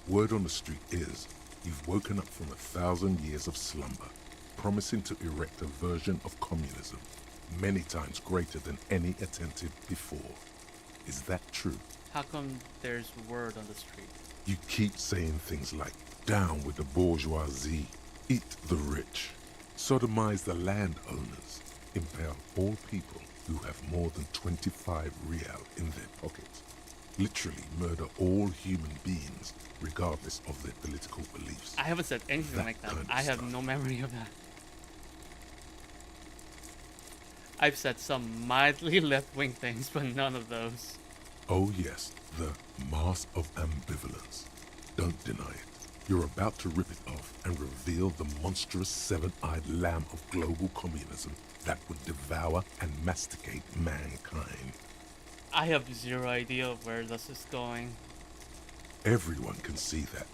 Word on the street is you've woken up from 1,000 years of slumber, promising to erect a version of communism many times greater than any attempted before. Is that true? How come there's word on the street? You keep saying things like, down with the bourgeoisie, eat the rich, sodomize the landowners, impale all people who have more than 25 real in their pockets, literally murder all human beings regardless of their political beliefs. I haven't said anything That like that. kind of I have stuff. no memory of that. I've said some mildly left-wing things, but none of those. Oh yes, the mass of ambivalence. Don't deny it. You're about to rip it off and reveal the monstrous seven-eyed lamb of global communism that would devour and masticate mankind. I have zero idea of where this is going. Everyone can see that.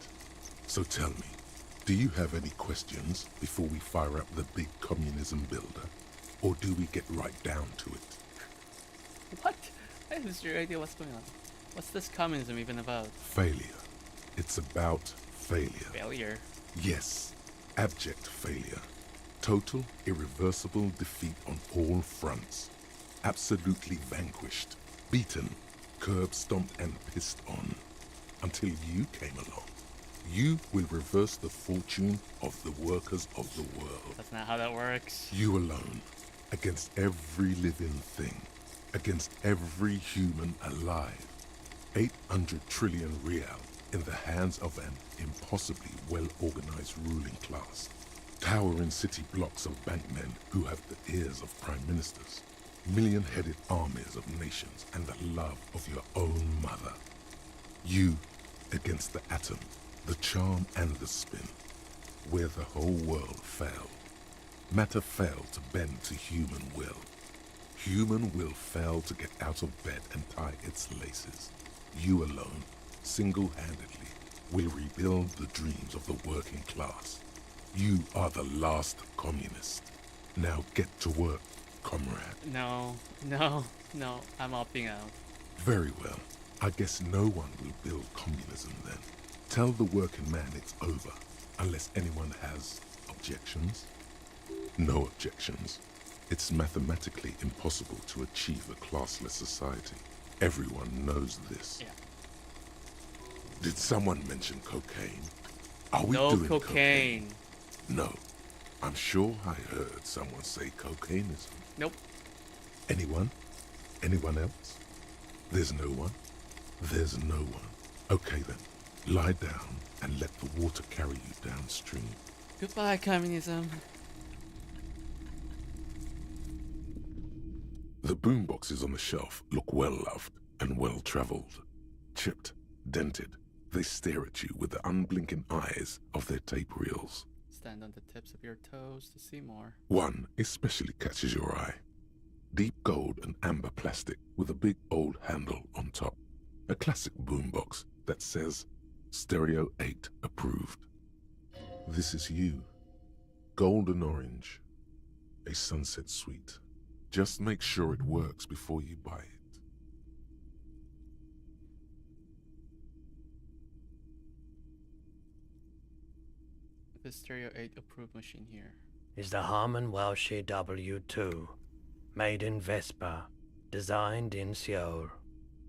So tell me, do you have any questions before we fire up the big communism builder? Or do we get right down to it? What? I have zero idea what's going on. What's this communism even about? Failure. It's about failure. Failure? Yes, abject failure. Total, irreversible defeat on all fronts. Absolutely vanquished, beaten, curb-stomped and pissed on. Until you came along. You will reverse the fortune of the workers of the world. That's not how that works. You alone, against every living thing, against every human alive. 800 trillion real in the hands of an impossibly well-organized ruling class. Towering city blocks of bankmen who have the ears of prime ministers. Million-headed armies of nations and the love of your own mother. You against the atom, the charm and the spin, where the whole world fell. Matter failed to bend to human will. Human will failed to get out of bed and tie its laces. You alone, single-handedly, will rebuild the dreams of the working class. You are the last communist. Now get to work, comrade. No, I'm opting out. Very well. I guess no one will build communism then. Tell the working man it's over, unless anyone has objections. No objections. It's mathematically impossible to achieve a classless society. Everyone knows this. Yeah. Did someone mention cocaine? Are we No doing cocaine. No. I'm sure I heard someone say cocaineism. Nope. Anyone? Anyone else? There's no one? There's no one. Okay then. Lie down and let the water carry you downstream. Goodbye, communism. The boomboxes on the shelf look well-loved and well-traveled. Chipped, dented, they stare at you with the unblinking eyes of their tape reels. Stand on the tips of your toes to see more. One especially catches your eye. Deep gold and amber plastic with a big old handle on top. A classic boombox that says Stereo 8 approved. This is you. Golden orange. A sunset suite. Just make sure it works before you buy it. The Stereo 8 approved machine here. Is the Harman Welsh W2. Made in Vespa. Designed in Seoul.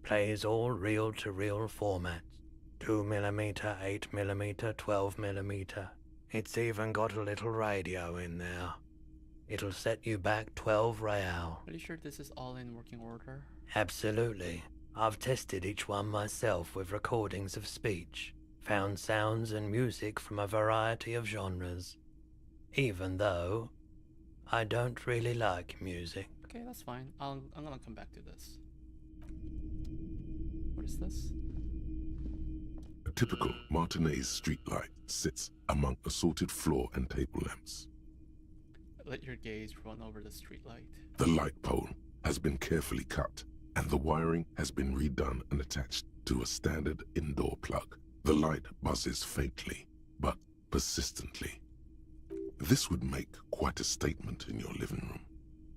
Plays all reel-to-reel formats. 2mm, 8mm, 12mm. It's even got a little radio in there. It'll set you back 12 real. Are you sure this is all in working order? Absolutely. I've tested each one myself with recordings of speech. Found sounds and music from a variety of genres. Even though I don't really like music. Okay, that's fine. I'm gonna come back to this. What is this? A typical Martinez streetlight sits among assorted floor and table lamps. Let your gaze run over the streetlight. The light pole has been carefully cut, and the wiring has been redone and attached to a standard indoor plug. The light buzzes faintly, but persistently. This would make quite a statement in your living room.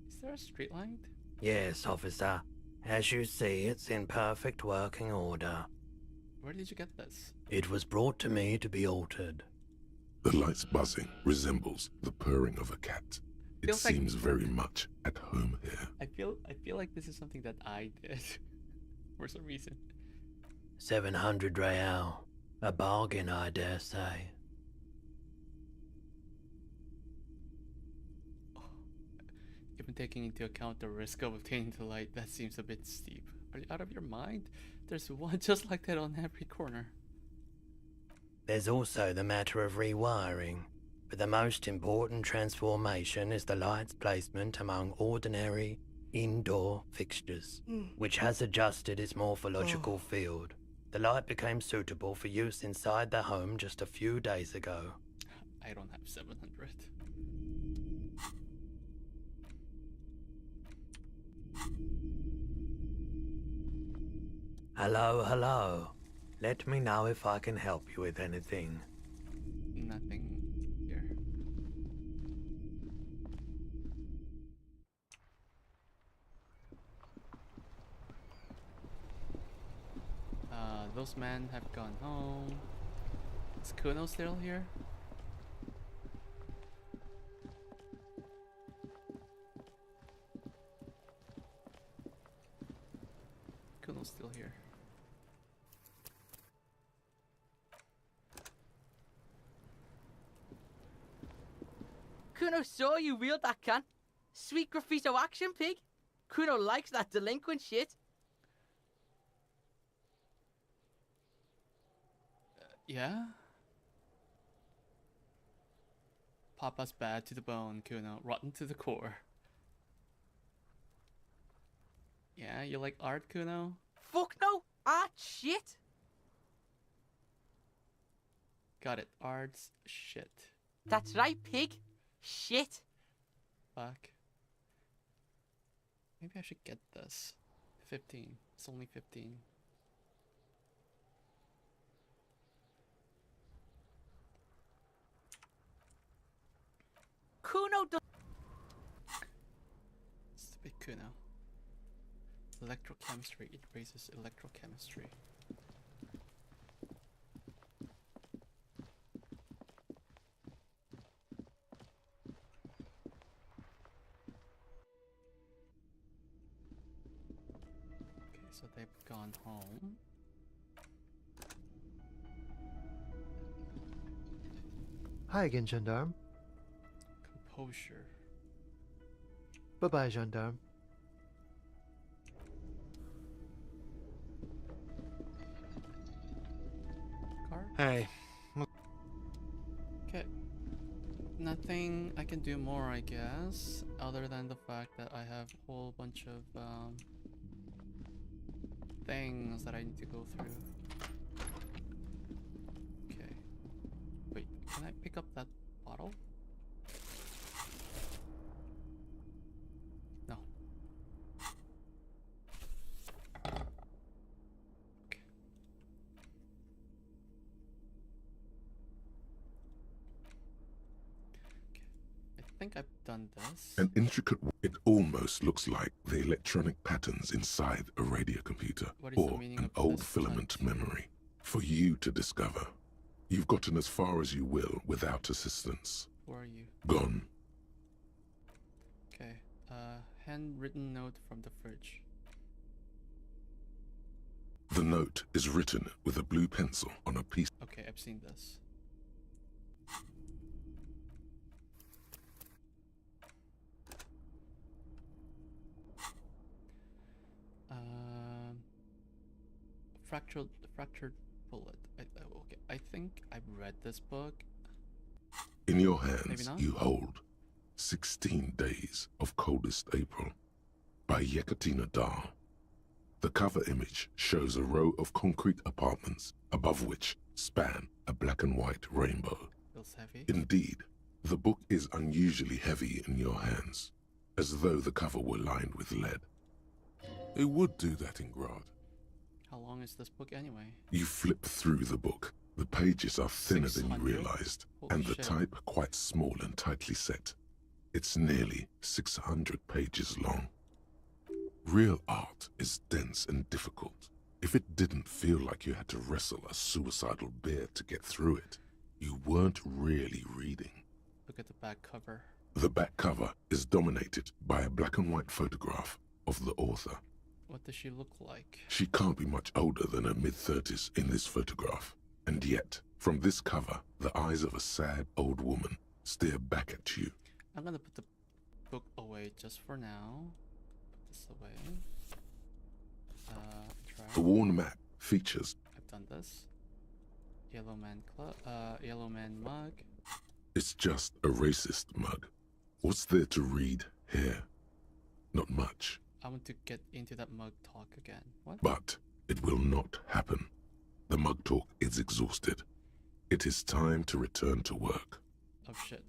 Is there a streetlight? Yes, officer. As you see, it's in perfect working order. Where did you get this? It was brought to me to be altered. The light's buzzing resembles the purring of a cat. It Feels like- seems very much at home here. I feel like this is something that I did for some reason. 700 real. A bargain, I dare say. Even taking into account the risk of obtaining the light, that seems a bit steep. Are you out of your mind? There's one just like that on every corner. There's also the matter of rewiring, but the most important transformation is the light's placement among ordinary indoor fixtures, which has adjusted its morphological field. The light became suitable for use inside the home just a few days ago. I don't have 700. Hello, hello. Let me know if I can help you with anything. Nothing here. Those men have gone home. Is Kuno still here? Kuno's still here. Kuno saw you wield that can. Sweet graffito action, pig. Kuno likes that delinquent shit. Yeah? Papa's bad to the bone, Kuno. Rotten to the core. Yeah, you like art, Kuno? Fuck no! Art shit! Got it. Art's shit. That's right, pig. Shit. Fuck. Maybe I should get this. 15. It's only 15. Kuno does. Stupid Kuno. Electrochemistry. It raises electrochemistry. Okay, so they've gone home. Hi again, gendarme. Composure. Bye-bye, gendarme. Card? Hey. Okay. Nothing I can do more, I guess, other than the fact that I have a whole bunch of things that I need to go through. Okay. Wait, can I pick up that bottle? No. Okay. I think I've done this. An intricate, it almost looks like the electronic patterns inside a radio computer What is the or meaning an of old this filament text? memory for you to discover. You've gotten as far as you will without assistance. Who are you? Gone. Okay. Handwritten note from the fridge. The note is written with a blue pencil on a piece. Okay, I've seen this. Fractured bullet. Okay, I think I've read this book. In your Maybe hands, not? you hold 16 Days of Coldest April by Yekaterina Dahl. The cover image shows a row of concrete apartments above which span a black and white rainbow. Feels heavy. Indeed, the book is unusually heavy in your hands, as though the cover were lined with lead. It would do that in Grad. How long is this book anyway? You flip through the book. The pages are thinner than you 600? realized, Holy and the shit. type quite small and tightly set. It's nearly 600 pages long. Real art is dense and difficult. If it didn't feel like you had to wrestle a suicidal bear to get through it, you weren't really reading. Look at the back cover. The back cover is dominated by a black and white photograph of the author. What does she look like? She can't be much older than her mid-30s in this photograph. And yet, from this cover, the eyes of a sad old woman stare back at you. I'm gonna put the book away just for now. Put this away. Try. The worn map features. I've done this. Yellow man yellow man mug. It's just a racist mug. What's there to read here? Not much. I want to get into that mug talk again. What? But it will not happen. The mug talk is exhausted. It is time to return to work. Oh shit.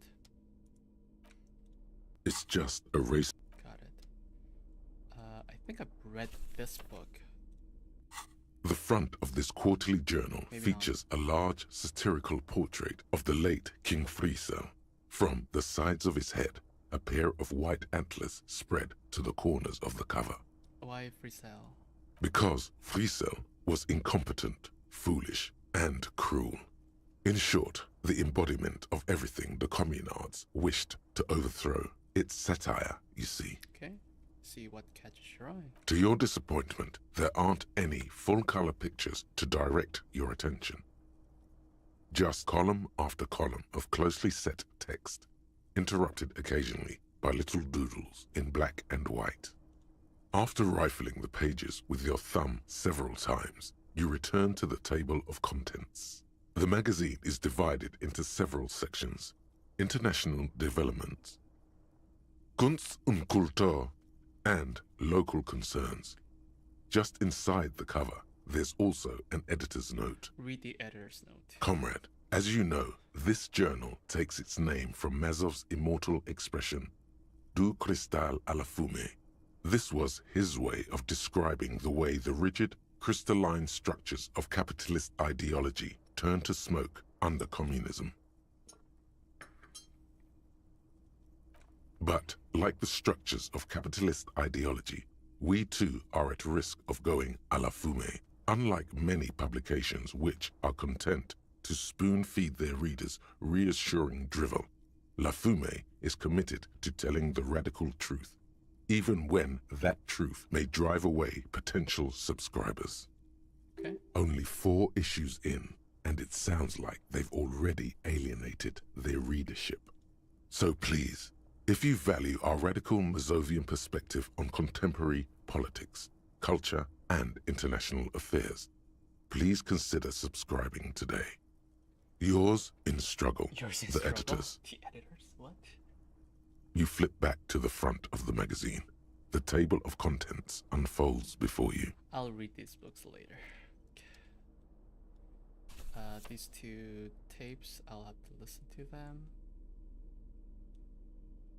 It's just a race. Got it. I think I've read this book. The front of this quarterly journal Maybe features a large satirical portrait of the late King Friesel. From the sides of his head, a pair of white antlers spread to the corners of the cover. Why Friesel? Because Friesel was incompetent, foolish, and cruel. In short, the embodiment of everything the communards wished to overthrow. It's satire, you see. Okay. See what catches your eye. To your disappointment, there aren't any full-color pictures to direct your attention. Just column after column of closely set text, interrupted occasionally by little doodles in black and white. After rifling the pages with your thumb several times, you return to the table of contents. The magazine is divided into several sections: international developments, Kunst und Kultur, and local concerns. Just inside the cover, there's also an editor's note. Read the editor's note. Comrade, as you know, this journal takes its name from Mazov's immortal expression, Du cristal à la fumée. This was his way of describing the way the rigid, crystalline structures of capitalist ideology turned to smoke under communism. But, like the structures of capitalist ideology, we too are at risk of going à la fumée, unlike many publications which are content to spoon-feed their readers reassuring drivel. La Fumée is committed to telling the radical truth, even when that truth may drive away potential subscribers. Okay. Only 4 issues in, and it sounds like they've already alienated their readership. So please, if you value our radical Mazovian perspective on contemporary politics, culture, and international affairs, please consider subscribing today. Yours in struggle, Yours in the struggle? editors. The editors? What? You flip back to the front of the magazine. The table of contents unfolds before you. I'll read these books later. These 2 tapes, I'll have to listen to them.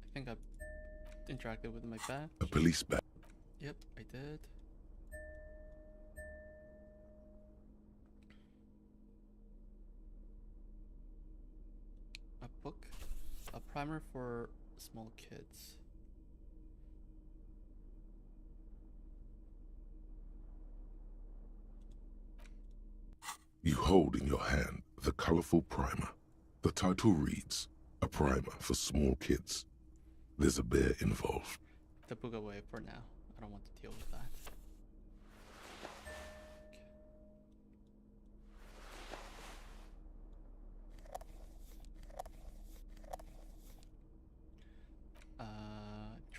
I think I've interacted with my badge. A police badge. Yep, I did. A book. A primer for small kids. You hold in your hand the colorful primer. The title reads, A Primer for Small Kids. There's a bear involved. Put the book away for now. I don't want to deal with that.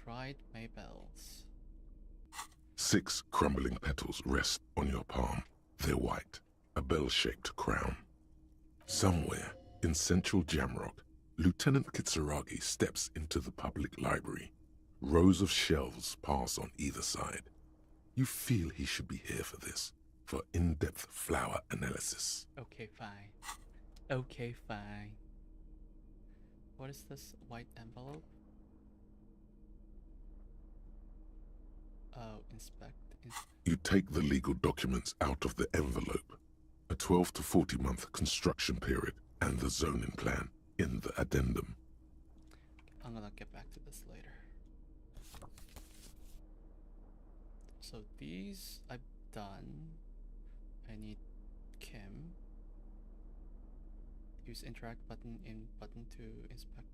Dried Maybells. 6 crumbling petals rest on your palm. They're white, a bell-shaped crown. Somewhere in central Jamrock, Lieutenant Kitsuragi steps into the public library. Rows of shelves pass on either side. You feel he should be here for this, for in-depth flower analysis. Okay, fine. Okay, fine. What is this white envelope? Oh, inspect. You take the legal documents out of the envelope. A 12 to 40 month construction period and the zoning plan in the addendum. I'm gonna get back to this later. So these I've done. I need Kim. Use interact button in button to inspect.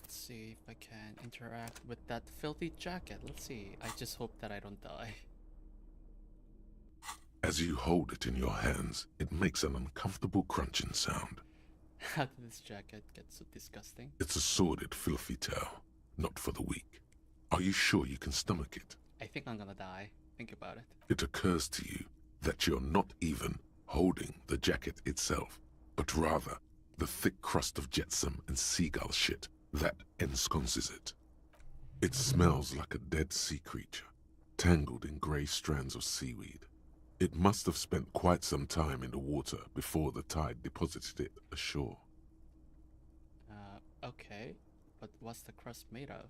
Let's see if I can interact with that filthy jacket. Let's see. I just hope that I don't die. As you hold it in your hands, it makes an uncomfortable crunching sound. How did this jacket get so disgusting? It's a sordid, filthy tale, not for the weak. Are you sure you can stomach it? I think I'm gonna die. Think about it. It occurs to you that you're not even holding the jacket itself, but rather the thick crust of jetsam and seagull shit that ensconces it. It smells like a dead sea creature, tangled in grey strands of seaweed. It must have spent quite some time in the water before the tide deposited it ashore. Okay, but what's the crust made of?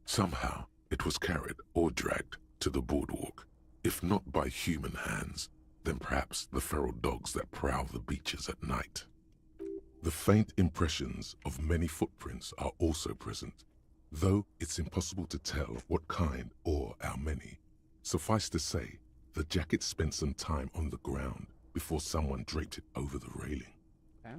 Somehow, it was carried or dragged to the boardwalk. If not by human hands, then perhaps the feral dogs that prowl the beaches at night. The faint impressions of many footprints are also present, though it's impossible to tell what kind or how many. Suffice to say, the jacket spent some time on the ground before someone draped it over the railing. Okay.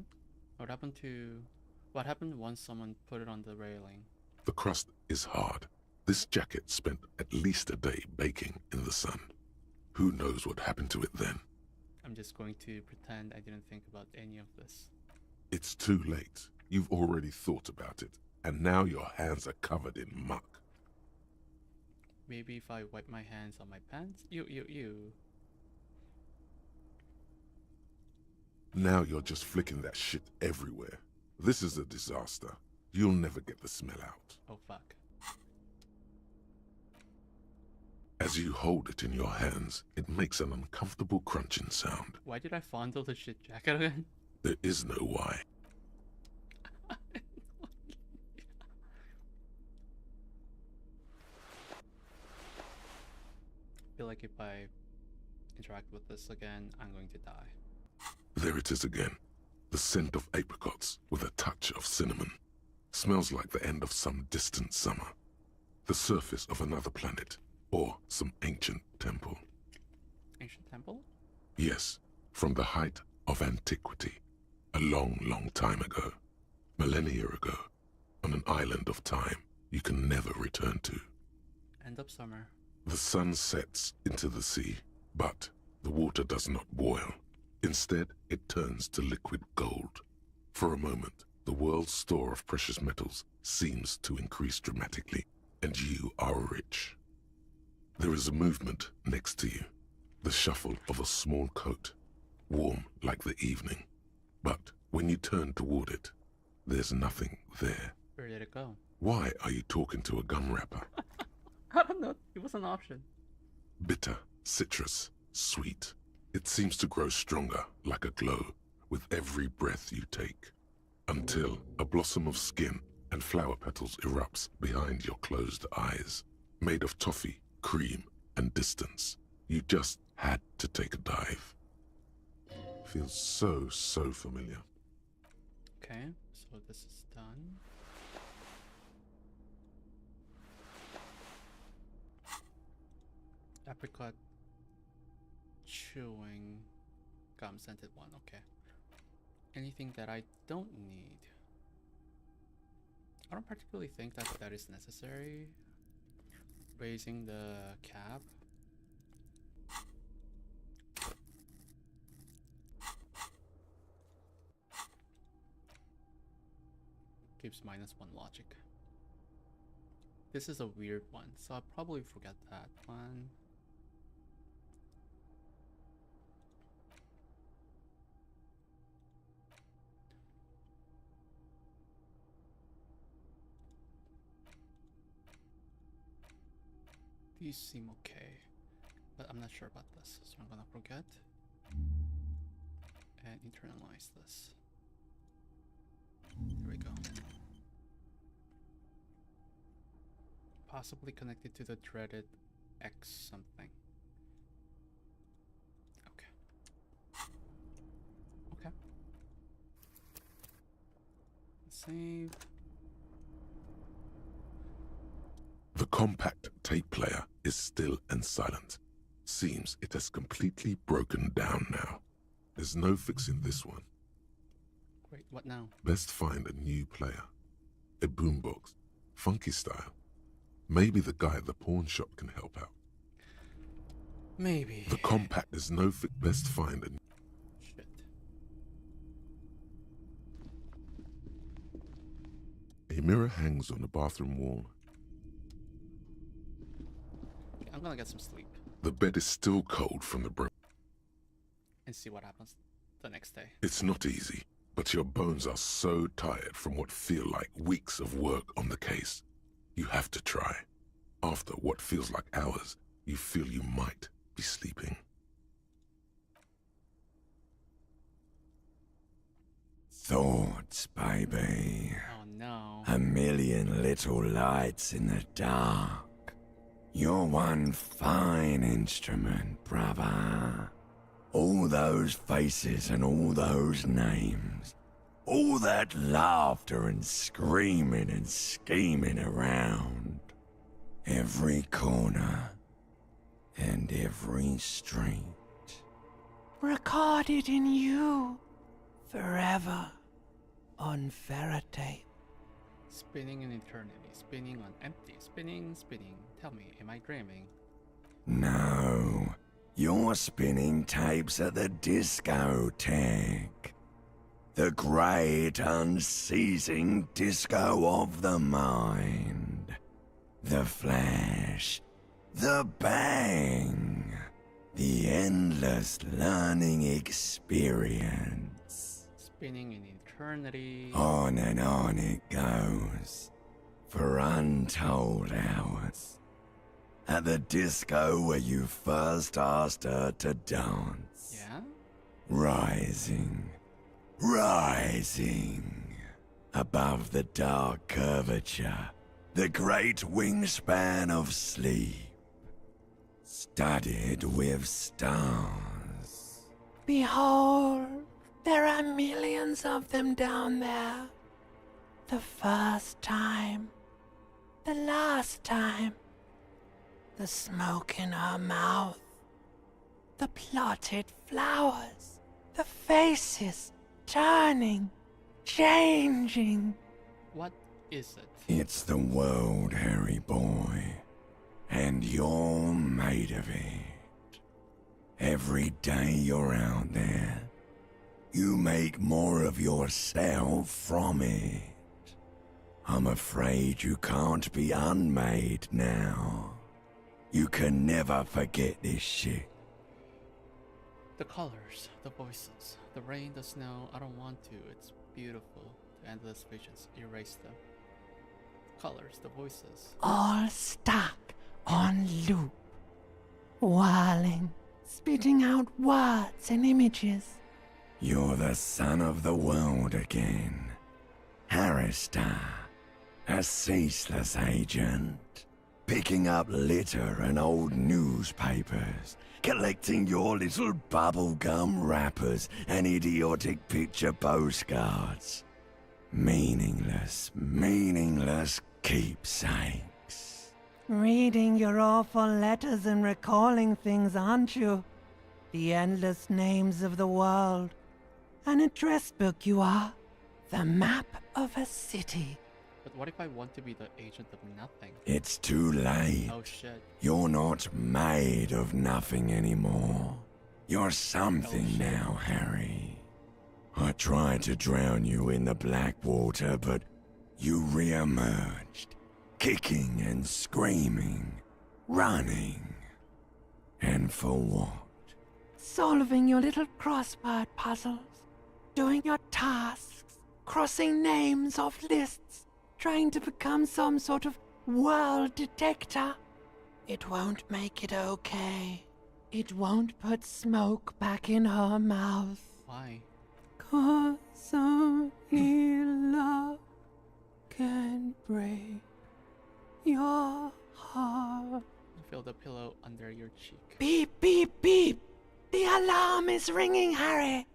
What happened once someone put it on the railing? The crust is hard. This jacket spent at least a day baking in the sun. Who knows what happened to it then? I'm just going to pretend I didn't think about any of this. It's too late. You've already thought about it, and now your hands are covered in muck. Maybe if I wipe my hands on my pants? You. Now you're just flicking that shit everywhere. This is a disaster. You'll never get the smell out. Oh fuck. As you hold it in your hands, it makes an uncomfortable crunching sound. Why did I fondle the shit jacket again? There is no why. I feel like if I interact with this again, I'm going to die. There it is again. The scent of apricots with a touch of cinnamon. Smells like the end of some distant summer. The surface of another planet, or some ancient temple. Ancient temple? Yes, from the height of antiquity. A long, long time ago. Millennia ago. On an island of time you can never return to. End of summer. The sun sets into the sea, but the water does not boil. Instead, it turns to liquid gold. For a moment, the world's store of precious metals seems to increase dramatically, and you are rich. There is a movement next to you, the shuffle of a small coat, warm like the evening. But when you turn toward it, there's nothing there. Where did it go? Why are you talking to a gum wrapper? I don't know. It was an option. Bitter, citrus, sweet. It seems to grow stronger, like a glow, with every breath you take, until a blossom of skin and flower petals erupts behind your closed eyes, made of toffee, cream, and distance. You just had to take a dive. Feels so familiar. Okay, so this is done. Apricot chewing gum scented one, okay. Anything that I don't need. I don't particularly think that is necessary. Raising the cap. Gives -1 logic. This is a weird one, so I'll probably forget that one. These seem okay, but I'm not sure about this, so I'm gonna forget and internalize this. There we go. Possibly connected to the dreaded X something. Okay. Okay. Save. The compact tape player is still and silent. Seems it has completely broken down now. There's no fixing this one. Wait, what now? Best find a new player. A boombox. Funky style. Maybe the guy at the pawn shop can help out. Maybe. The compact is no fix. Best find a... Shit. A mirror hangs on the bathroom wall. Okay, I'm gonna get some sleep. The bed is still cold from the and see what happens the next day. It's not easy, but your bones are so tired from what feel like weeks of work on the case. You have to try. After what feels like hours, You feel you might be sleeping. Thoughts, baby. Oh no. A million little lights in the dark. You're one fine instrument, brother. All those faces and all those names. All that laughter and screaming and scheming around. Every corner and every street. Recorded in you. Forever. On ferrotape. Spinning in eternity, spinning on empty, spinning, spinning. Tell me, am I dreaming? No, you're spinning tapes at the discotheque. The great unceasing disco of the mind. The flash, the bang, the endless learning experience. Spinning in eternity. On and on it goes, for untold hours. At the disco where you first asked her to dance. Yeah? Rising, rising, above the dark curvature, the great wingspan of sleep, studded with stars. Behold, there are millions of them down there. The first time. The last time. The smoke in her mouth. The plotted flowers. The faces turning, changing. What is it? It's the world, Harry boy. And you're made of it. Every day you're out there, you make more of yourself from it. I'm afraid you can't be unmade now. You can never forget this shit. The colors, the voices, the rain, the snow. I don't want to. It's beautiful. The endless visions. Erase them. The colors, the voices. All stuck on loop. Whirling, spitting out words and images. You're the son of the world again. Harrister, a ceaseless agent, picking up litter and old newspapers, collecting your little bubblegum wrappers and idiotic picture postcards. Meaningless, meaningless keepsakes. Reading your awful letters and recalling things, aren't you? The endless names of the world. An address book you are. The map of a city. But what if I want to be the agent of nothing? It's too late. Oh shit. You're not made of nothing anymore. You're something now, Harry. I tried to drown you in the black water, but you re-emerged, kicking and screaming, running. And for what? Solving your little crossword puzzles. Doing your tasks. Crossing names off lists. Trying to become some sort of world detector. It won't make it okay. It won't put smoke back in her mouth. Why? 'Cause only love can break your heart. Feel the pillow under your cheek. Beep, beep, beep. The alarm is ringing, Harry.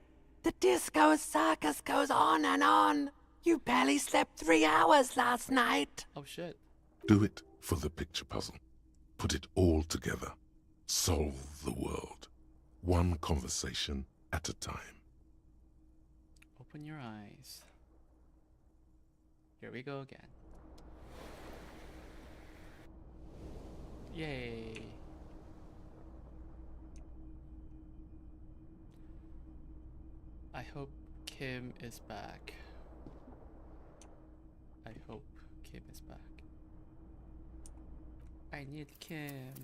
The disco circus goes on and on. You barely slept 3 hours last night. Oh shit. Do it for the picture puzzle. Put it all together. Solve the world. One conversation at a time. Open your eyes. Here we go again. Yay. I hope Kim is back. I hope Kim is back. I need Kim.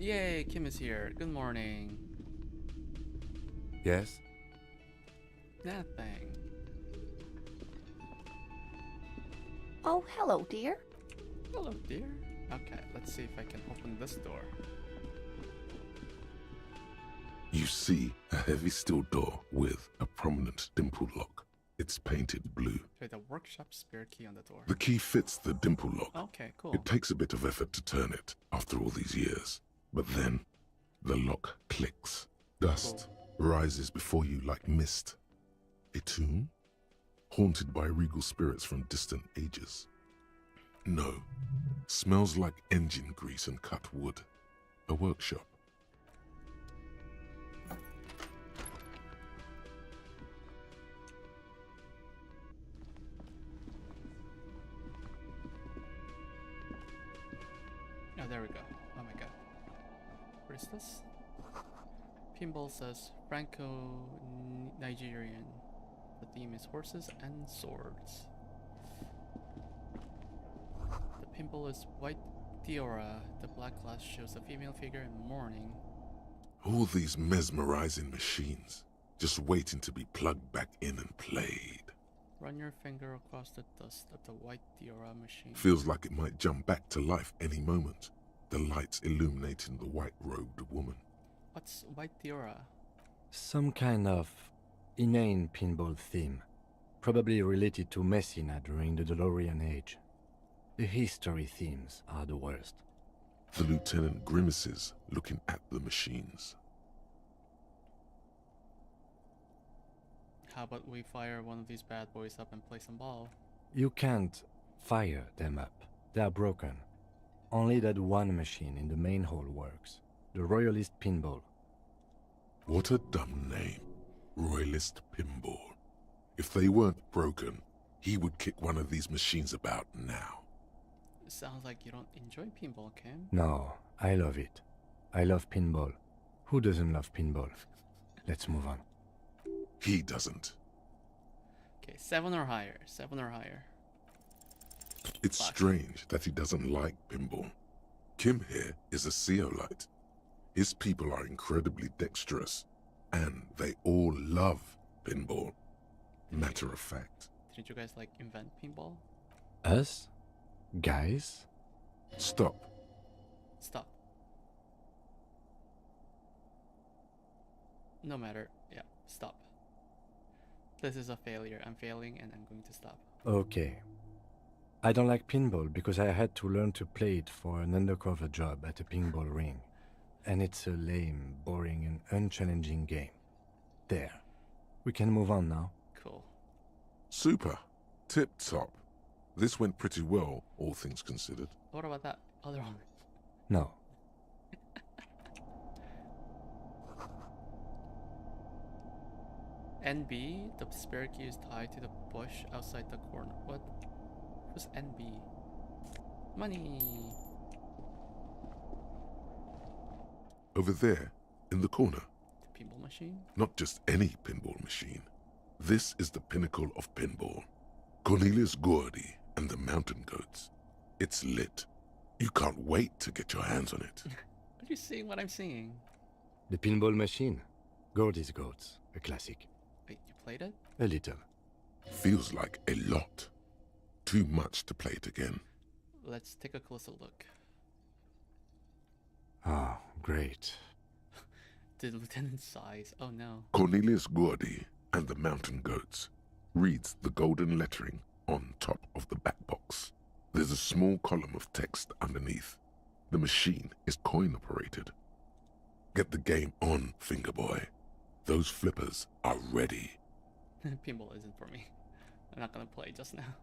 Yay, Kim is here. Good morning. Yes? Nothing. Oh, hello, dear. Hello, dear. Okay, let's see if I can open this door. You see a heavy steel door with a prominent dimple lock. It's painted blue. Try the workshop spare key on the door. The key fits the dimple lock. Okay, cool. It takes a bit of effort to turn it after all these years. But then, the lock clicks. Dust rises before you like mist. A tomb? Haunted by regal spirits from distant ages. No. Smells like engine grease and cut wood. A workshop. Oh, there we go. Oh my god. What is this? Pinball says Franco-Nigerian. The theme is horses and swords. The pinball is white Diora. The black glass shows a female figure in mourning. All these mesmerizing machines, just waiting to be plugged back in and played. Run your finger across the dust of the white Diora machine. Feels like it might jump back to life any moment. The lights illuminating the white-robed woman. What's white Diora? Some kind of inane pinball theme, probably related to Messina during the DeLorean age. The history themes are the worst. The lieutenant grimaces, looking at the machines. How about we fire one of these bad boys up and play some ball? You can't fire them up. They are broken. Only that one machine in the main hall works. The Royalist Pinball. What a dumb name. Royalist Pinball. If they weren't broken, he would kick one of these machines about now. Sounds like you don't enjoy pinball, Kim. No, I love it. I love pinball. Who doesn't love pinball? Let's move on. He doesn't. Okay, 7 or higher. 7 or higher. It's strange that he doesn't like pinball. Kim here is a Zeolite. His people are incredibly dexterous, and they all love pinball. Matter of fact. Didn't you guys, like, invent pinball? Us? Guys? Stop. Stop. No matter. Yeah, stop. This is a failure. I'm failing and I'm going to stop. Okay. I don't like pinball because I had to learn to play it for an undercover job at a pinball ring. And it's a lame, boring, and unchallenging game. There. We can move on now. Cool. Super. Tip-top. This went pretty well, all things considered. What about that other one? No. NB, the spare key is tied to the bush outside the corner. What? Who's NB? Money! Over there, in the corner. The pinball machine? Not just any pinball machine. This is the pinnacle of pinball. Cornelius Gordy and the Mountain Goats. It's lit. You can't wait to get your hands on it. Are you seeing what I'm seeing? The pinball machine. Gordy's Goats. A classic. Wait, you played it? A little. Feels like a lot. Too much to play it again. Let's take a closer look. Ah, great. The lieutenant's size. Oh no. Cornelius Gordy and the Mountain Goats reads the golden lettering on top of the back box. There's a small column of text underneath. The machine is coin operated. Get the game on, Fingerboy. Those flippers are ready. Pinball isn't for me. I'm not gonna play just now.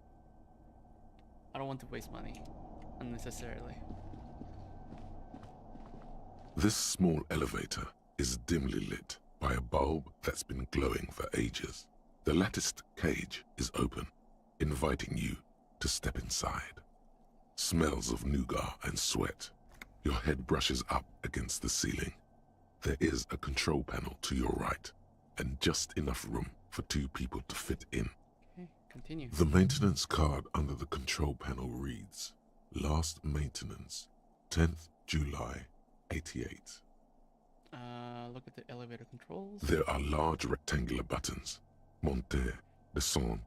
I don't want to waste money unnecessarily. This small elevator is dimly lit by a bulb that's been glowing for ages. The latticed cage is open, inviting you to step inside. Smells of nougat and sweat. Your head brushes up against the ceiling. There is a control panel to your right, and just enough room for 2 people to fit in. Okay, continue. The maintenance card under the control panel reads, Last maintenance, 10th July, 88. Look at the elevator controls. There are large rectangular buttons, monter, descend,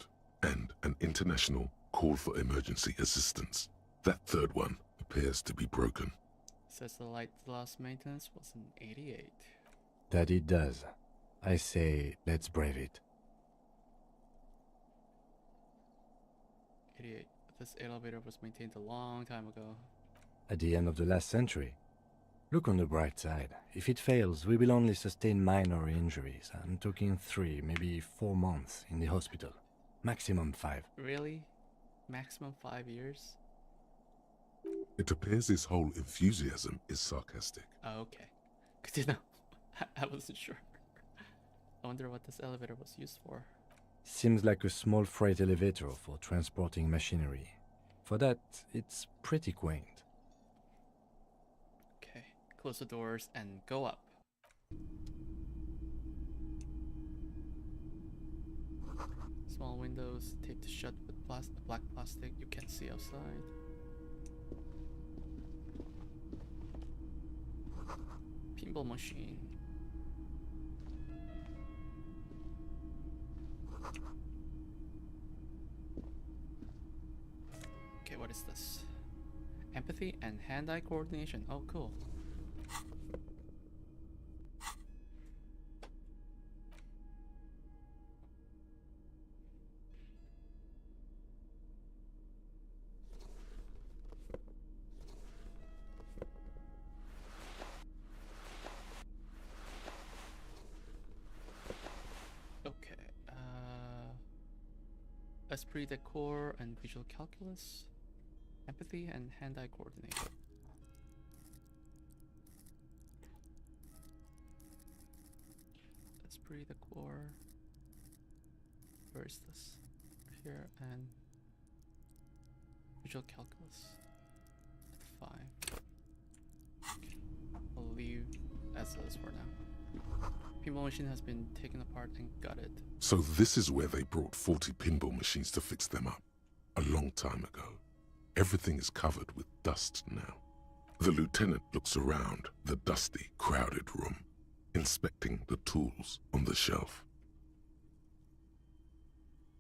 and an international call for emergency assistance. That third one appears to be broken. Says the last maintenance was in 88. That it does. I say, let's brave it. 88. This elevator was maintained a long time ago. At the end of the last century. Look on the bright side. If it fails, we will only sustain minor injuries. I'm talking 3, maybe 4 months in the hospital. Maximum 5. Really? Maximum 5 years? It appears his whole enthusiasm is sarcastic. Oh, okay. Good to know. I wasn't sure. I wonder what this elevator was used for. Seems like a small freight elevator for transporting machinery. For that, it's pretty quaint. Okay, close the doors and go up. Small windows taped shut with black plastic you can't see outside. Pinball machine. Okay, what is this? Empathy and hand-eye coordination. Oh, cool. Esprit de corps and visual calculus, empathy and hand-eye coordination. Esprit de corps. Where is this? Here and visual calculus. 5. Okay. I'll leave as is for now. Pinball machine has been taken apart and gutted. So this is where they brought 40 pinball machines to fix them up. A long time ago. Everything is covered with dust now. The lieutenant looks around the dusty, crowded room, inspecting the tools on the shelf.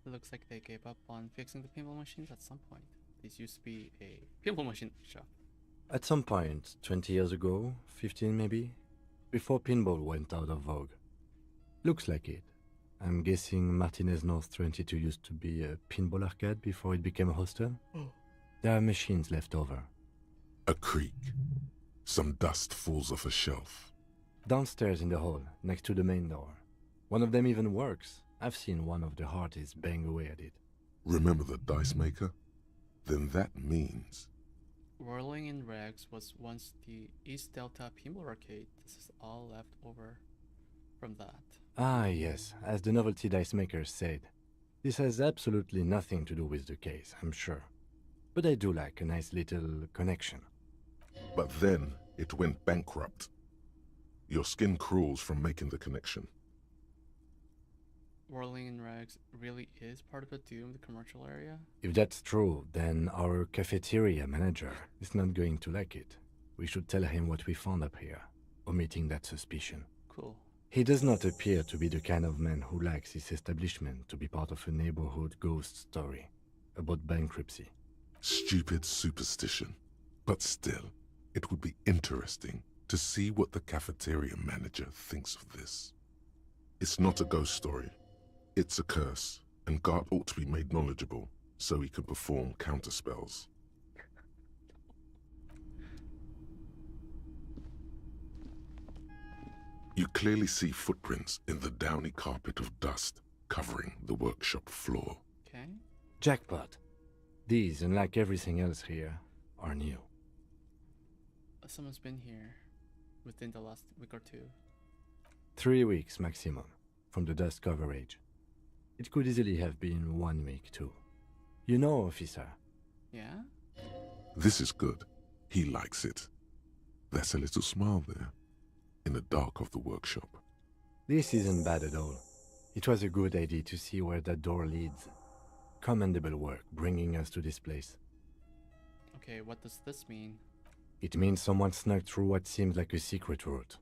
It looks like they gave up on fixing the pinball machines at some point. This used to be a pinball machine shop. At some point, 20 years ago, 15 maybe, before pinball went out of vogue. Looks like it. I'm guessing Martinez North 22 used to be a pinball arcade before it became a hostel. There are machines left over. A creak. Some dust falls off a shelf. Downstairs in the hall, next to the main door. One of them even works. I've seen one of the hearties bang away at it. Remember the dice maker? Then that means... Whirling in Rags was once the East Delta Pinball Arcade. This is all left over from that. Ah, yes, as the novelty dice makers said. This has absolutely nothing to do with the case, I'm sure. But I do like a nice little connection. But then it went bankrupt. Your skin crawls from making the connection. Whirling in Rags really is part of the doomed commercial area? If that's true, then our cafeteria manager is not going to like it. We should tell him what we found up here, omitting that suspicion. Cool. He does not appear to be the kind of man who likes his establishment to be part of a neighborhood ghost story about bankruptcy. Stupid superstition. But still, it would be interesting to see what the cafeteria manager thinks of this. It's not a ghost story. It's a curse, and Gart ought to be made knowledgeable so he can perform counterspells. You clearly see footprints in the downy carpet of dust covering the workshop floor. Okay. Jackpot. These, unlike everything else here, are new. Someone's been here within the last week or 2. 3 weeks maximum, from the dust coverage. It could easily have been 1 week too. You know, officer. Yeah? This is good. He likes it. There's a little smile there, in the dark of the workshop. This isn't bad at all. It was a good idea to see where that door leads. Commendable work bringing us to this place. Okay, what does this mean? It means someone snuck through what seems like a secret route,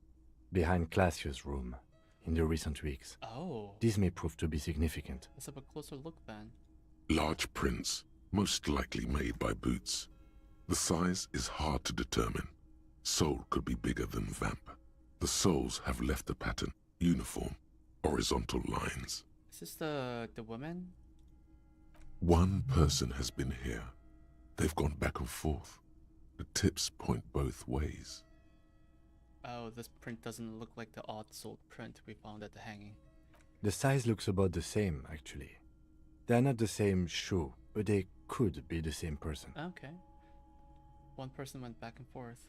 behind Classius' room, in the recent weeks. Oh. This may prove to be significant. Let's have a closer look then. Large prints, most likely made by Boots. The size is hard to determine. Sole could be bigger than Vamp. The soles have left a pattern, uniform, horizontal lines. Is this the woman? One person has been here. They've gone back and forth. The tips point both ways. Oh, this print doesn't look like the odd soled print we found at the hanging. The size looks about the same, actually. They're not the same shoe, but they could be the same person. Okay. One person went back and forth.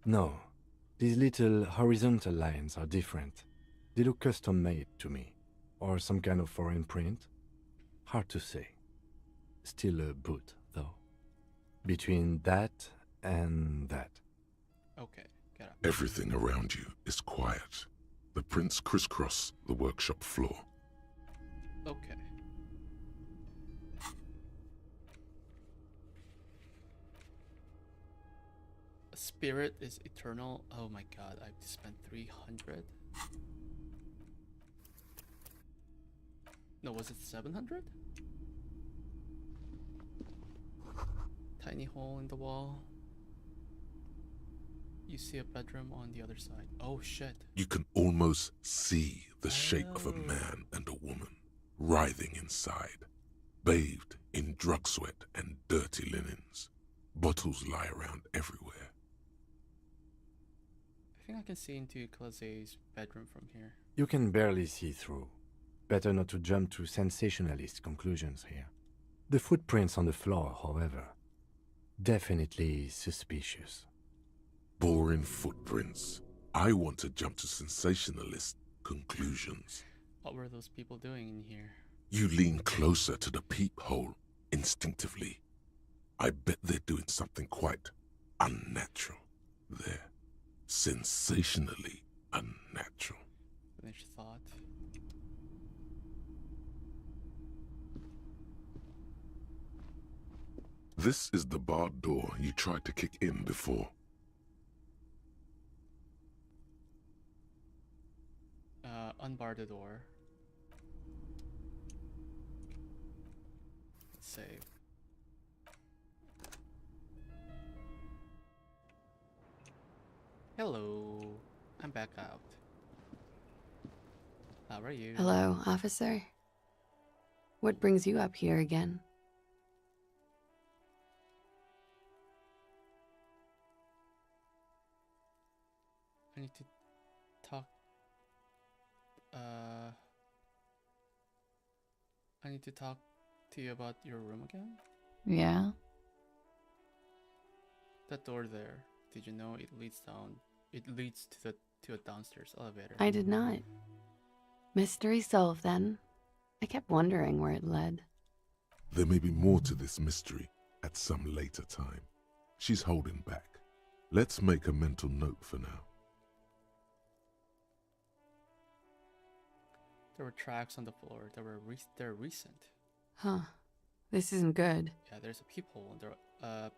No, these little horizontal lines are different. They look custom-made to me. Or some kind of foreign print. Hard to say. Still a boot, though. Between that and that. Okay, get up. Everything around you is quiet. The prints crisscross the workshop floor. Okay. A spirit is eternal. Oh my god, I've spent 300. No, was it 700? Tiny hole in the wall. You see a bedroom on the other side. Oh shit. You can almost see the shape of a man and a woman writhing inside, bathed in drug sweat and dirty linens. Bottles lie around everywhere. I think I can see into Claze's bedroom from here. You can barely see through. Better not to jump to sensationalist conclusions here. The footprints on the floor, however, definitely suspicious. Boring footprints. I want to jump to sensationalist conclusions. What were those people doing in here? You lean closer to the peephole instinctively. I bet they're doing something quite unnatural there. Sensationally unnatural. Finished thought. This is the barred door you tried to kick in before. Unbar the door. Save. Hello. I'm back out. How are you? Hello, officer. What brings you up here again? I need to talk. I need to talk to you about your room again. Yeah? That door there. Did you know it leads down? It leads to a downstairs elevator. I did not. Mystery solved then. I kept wondering where it led. There may be more to this mystery at some later time. She's holding back. Let's make a mental note for now. There were tracks on the floor. They're recent. Huh. This isn't good. Yeah, there's a peephole.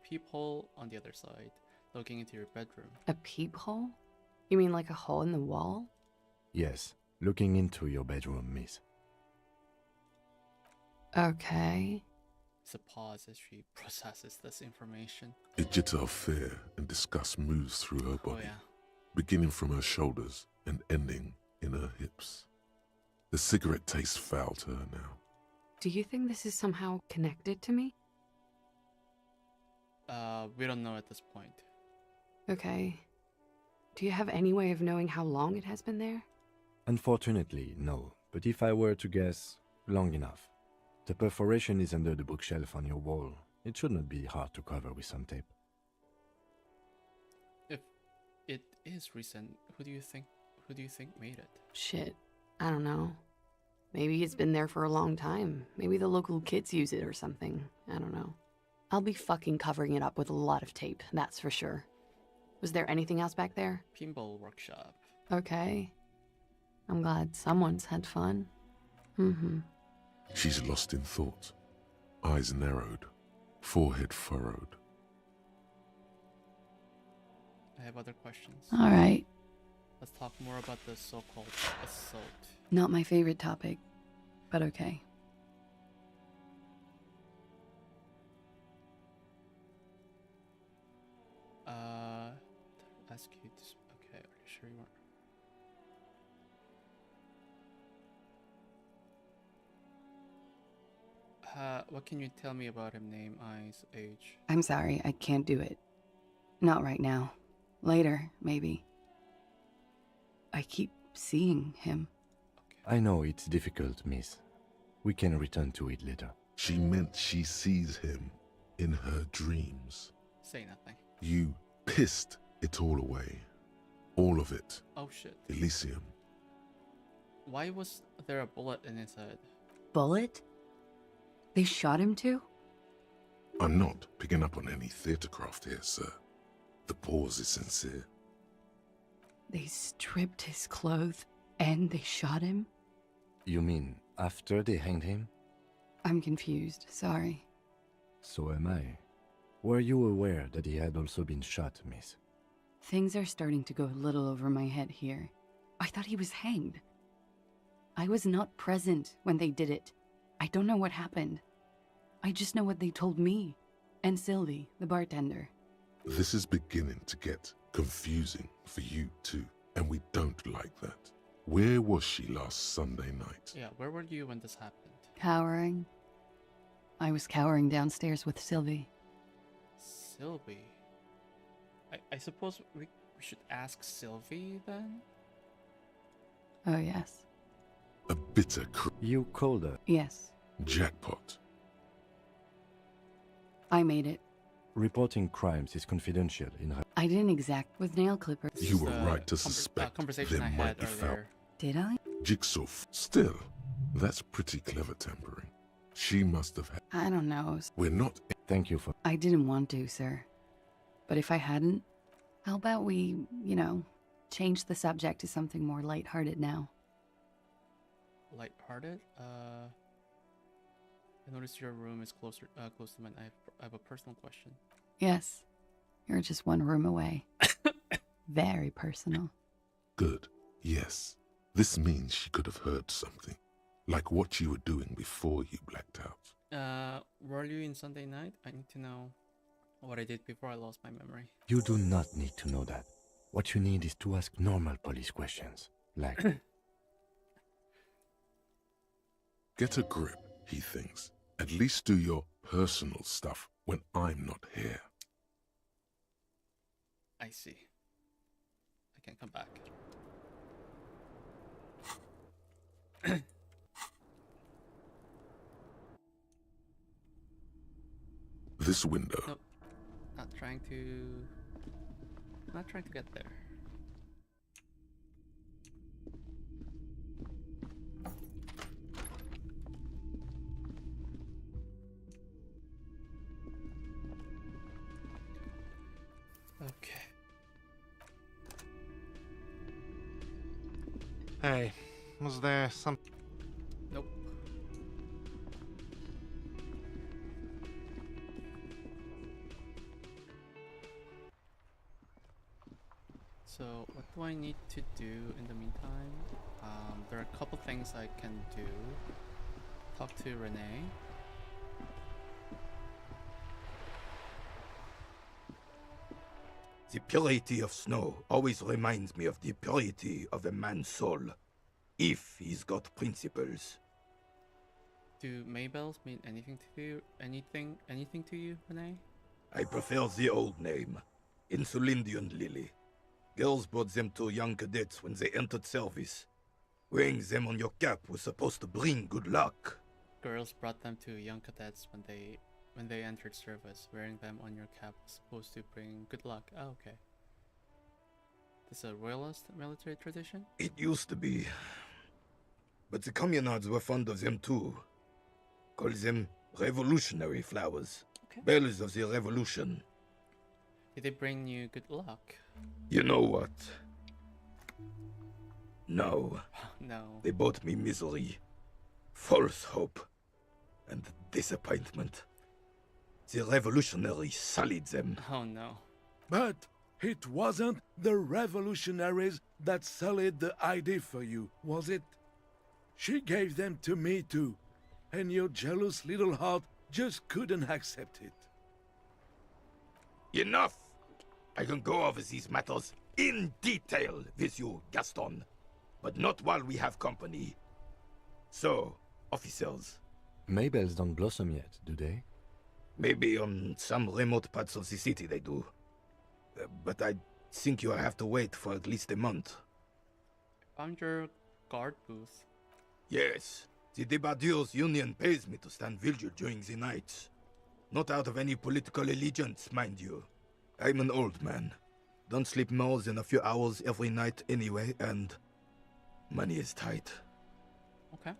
Peephole on the other side, looking into your bedroom. A peephole? You mean like a hole in the wall? Yes, looking into your bedroom, miss. Okay. It's a pause as she processes this information. A jitter of fear and disgust moves through her body, Oh yeah. beginning from her shoulders and ending in her hips. The cigarette tastes foul to her now. Do you think this is somehow connected to me? We don't know at this point. Okay. Do you have any way of knowing how long it has been there? Unfortunately, no. But if I were to guess, long enough. The perforation is under the bookshelf on your wall. It should not be hard to cover with some tape. If it is recent, who do you think made it? Shit. I don't know. Maybe it's been there for a long time. Maybe the local kids use it or something. I don't know. I'll be fucking covering it up with a lot of tape, that's for sure. Was there anything else back there? Pinball workshop. Okay. I'm glad someone's had fun. She's lost in thought, eyes narrowed, forehead furrowed. I have other questions. All right. Let's talk more about the so-called assault. Not my favorite topic, but okay. Ask you to. Okay, are you sure you weren't? What can you tell me about him? Name, eyes, age? I'm sorry, I can't do it. Not right now. Later, maybe. I keep seeing him. I know it's difficult, miss. We can return to it later. She meant she sees him in her dreams. Say nothing. You pissed it all away. All of it. Oh shit. Elysium. Why was there a bullet in his head? Bullet? They shot him too? I'm not picking up on any theatre craft here, sir. The pause is sincere. They stripped his clothes and they shot him? You mean after they hanged him? I'm confused, sorry. So am I. Were you aware that he had also been shot, miss? Things are starting to go a little over my head here. I thought he was hanged. I was not present when they did it. I don't know what happened. I just know what they told me. And Sylvie, the bartender. This is beginning to get confusing for you too, and we don't like that. Where was she last Sunday night? Yeah, where were you when this happened? Cowering. I was cowering downstairs with Sylvie. Sylvie? I suppose we should ask Sylvie then? Oh, yes. A bitter You called her? Yes. Jackpot. I made it. Reporting crimes is confidential in her. I didn't exact with nail clippers. You were right to suspect conversation there I might had be foul. earlier. Did I? Jigsaw. Still, that's pretty clever tampering. She must have had. I don't know. We're not. Thank you for. I didn't want to, sir. But if I hadn't, how about we, change the subject to something more lighthearted now? Lighthearted? I noticed your room is close to mine. I have a personal question. Yes. You're just one room away. Very personal. Good. Yes. This means she could have heard something. Like what you were doing before you blacked out. Were you in Sunday night? I need to know what I did before I lost my memory. You do not need to know that. What you need is to ask normal police questions. Like... Get a grip, he thinks. At least do your personal stuff when I'm not here. I see. I can come back. This window. Nope. Not trying to get there. Okay. Hey, was there some... Nope. So, what do I need to do in the meantime? There are a couple things I can do. Talk to Renee. The purity of snow always reminds me of the purity of a man's soul, if he's got principles. Do Maybells mean anything to you? Anything to you, Renee? I prefer the old name, Insulindian Lily. Girls brought them to young cadets when they entered service. Wearing them on your cap was supposed to bring good luck. Girls brought them to young cadets when they entered service. Wearing them on your cap was supposed to bring good luck. Oh, okay. This is a royalist military tradition? It used to be. But the communards were fond of them too. Call them revolutionary flowers. Okay. Bells of the revolution. Did they bring you good luck? You know what? No. No. They brought me misery, false hope, and disappointment. The revolutionaries sullied them. Oh no. But it wasn't the revolutionaries that sullied the ID for you, was it? She gave them to me too, and your jealous little heart just couldn't accept it. Enough! I can go over these matters in detail with you, Gaston, but not while we have company. So, officers. Maybells don't blossom yet, do they? Maybe on some remote parts of the city they do. But I think you'll have to wait for at least a month. Found your guard booth. Yes, the Debardeurs Union pays me to stand vigil during the nights. Not out of any political allegiance, mind you. I'm an old man. Don't sleep more than a few hours every night anyway, and money is tight. Okay.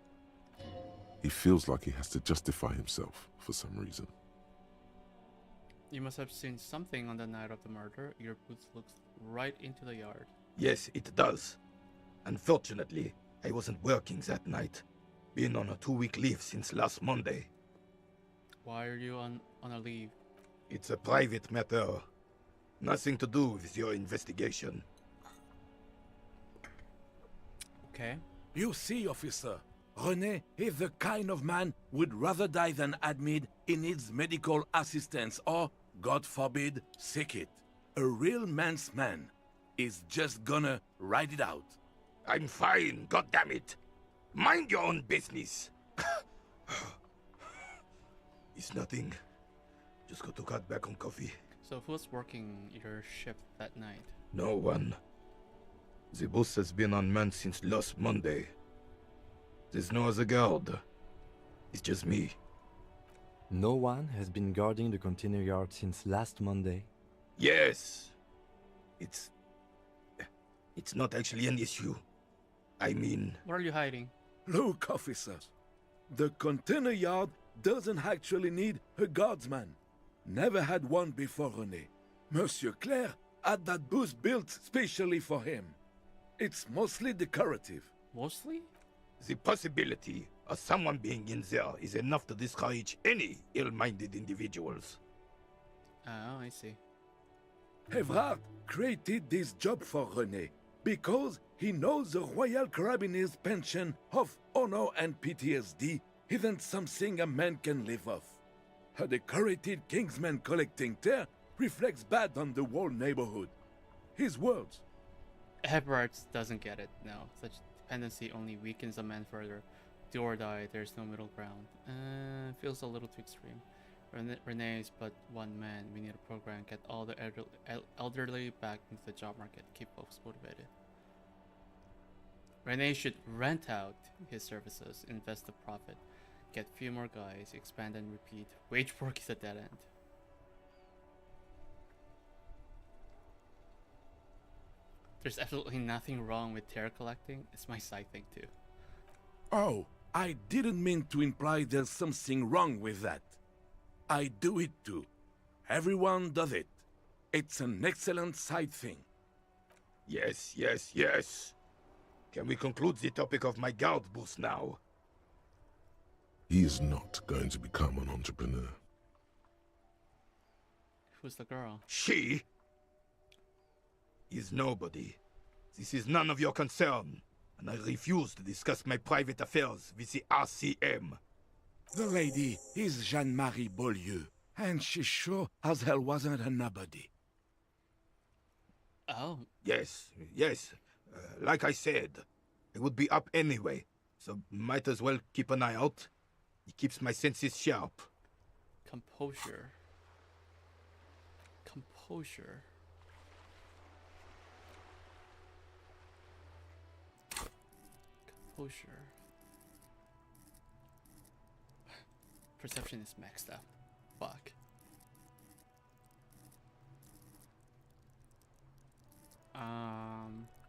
He feels like he has to justify himself for some reason. You must have seen something on the night of the murder. Your booth looks right into the yard. Yes, it does. Unfortunately, I wasn't working that night. Been on a 2-week leave since last Monday. Why are you on a leave? It's a private matter. Nothing to do with your investigation. Okay. You see, officer, René is the kind of man would rather die than admit he needs medical assistance or, God forbid, sick it. A real man's man is just gonna ride it out. I'm fine, goddammit. Mind your own business. It's nothing. Just got to cut back on coffee. So who's working your shift that night? No one. The bus has been unmanned since last Monday. There's no other guard. It's just me. No one has been guarding the container yard since last Monday? Yes. It's not actually an issue. I mean... What are you hiding? Look, officers. The container yard doesn't actually need a guardsman. Never had one before René. Monsieur Claire had that booth built specially for him. It's mostly decorative. Mostly? The possibility of someone being in there is enough to discourage any ill-minded individuals. Oh, I see. Evrard created this job for René because he knows the Royal Carabiniers' pension of honor and PTSD isn't something a man can live off. A decorated Kingsman collecting tear reflects bad on the whole neighborhood. His words. Evrard doesn't get it, no. Such dependency only weakens a man further. Do or die, there's no middle ground. Feels a little too extreme. René is but one man. We need a program, get all the elderly back into the job market, keep folks motivated. René should rent out his services, invest the profit, get few more guys, expand and repeat. Wage work is a dead end. There's absolutely nothing wrong with tear collecting. It's my side thing too. Oh, I didn't mean to imply there's something wrong with that. I do it too. Everyone does it. It's an excellent side thing. Yes, yes, yes. Can we conclude the topic of my guard booth now? He is not going to become an entrepreneur. Who's the girl? She is nobody. This is none of your concern, and I refuse to discuss my private affairs with the RCM. The lady is Jeanne-Marie Beaulieu, and she sure as hell wasn't a nobody. Oh. Yes, yes. Like I said, I would be up anyway, so might as well keep an eye out. It keeps my senses sharp. Composure. Composure. Composure. Perception is maxed out. Fuck.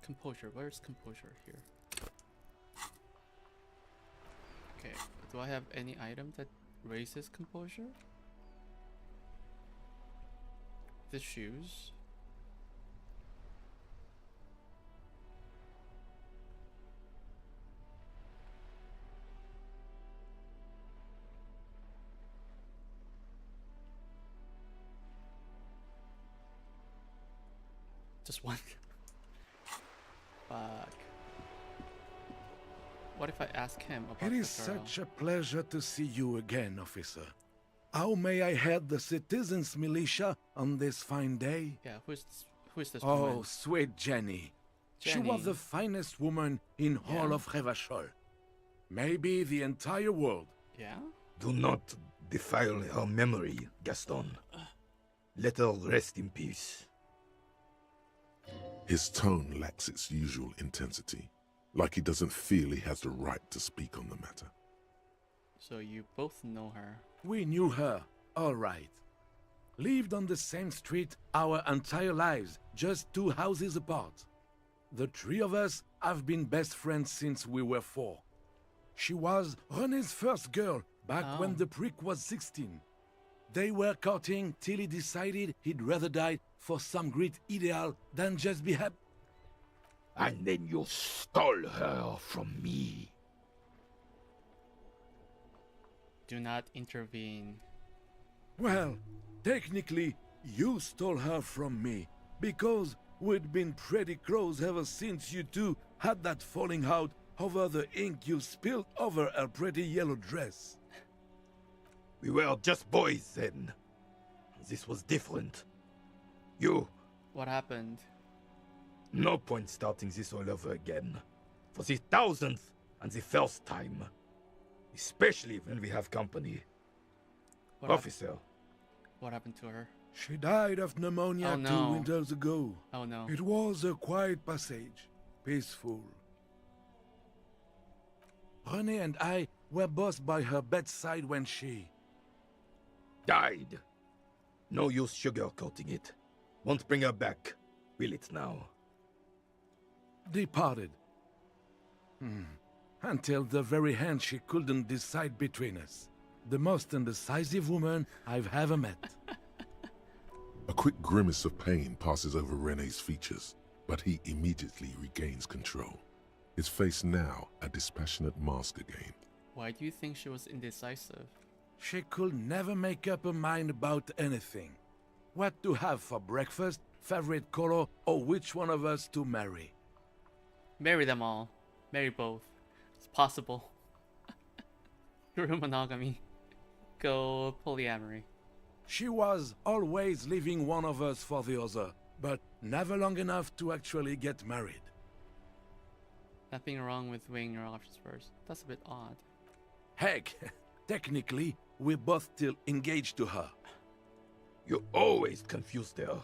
Composure. Where's composure here? Okay. Do I have any item that raises composure? The shoes. Just one. Fuck. What if I ask him about It the is girl? such a pleasure to see you again, officer. How may I head the citizens' militia on this fine day? Yeah, who's this Oh, woman? sweet Jenny. She was Jenny. the finest woman in all Yeah. of Revachol. Maybe the entire world. Yeah? Do not defile her memory, Gaston. Let her rest in peace. His tone lacks its usual intensity, like he doesn't feel he has the right to speak on the matter. So you both know her. We knew her, all right. Lived on the same street our entire lives, just 2 houses apart. The 3 of us have been best friends since we were 4. She was René's first girl back when the prick was 16. They were courting till he decided he'd rather die for some great ideal than just be happy. And then you stole her from me. Do not intervene. Well, technically, you stole her from me, because we'd been pretty close ever since you two had that falling out over the ink you spilled over her pretty yellow dress. We were just boys then. This was different. You... What happened? No point starting this all over again. For the 1000th and the first time. Especially when we have company. What Officer. What happened to her? She died of pneumonia Oh, no. 2 winters ago. Oh no. It was a quiet passage, peaceful. René and I were both by her bedside when she... Died. No use sugarcoating it. Won't bring her back. Will it now? departed. Until the very hand she couldn't decide between us. The most indecisive woman I've ever met. A quick grimace of pain passes over René's features, but he immediately regains control. His face now a dispassionate mask again. Why do you think she was indecisive? She could never make up her mind about anything. What to have for breakfast, favorite color, or which one of us to marry. Marry them all. Marry both. It's possible. Screw monogamy. Go polyamory. She was always leaving one of us for the other, but never long enough to actually get married. Nothing wrong with weighing your options first. That's a bit odd. Heck, technically, we're both still engaged to her. You always confused her.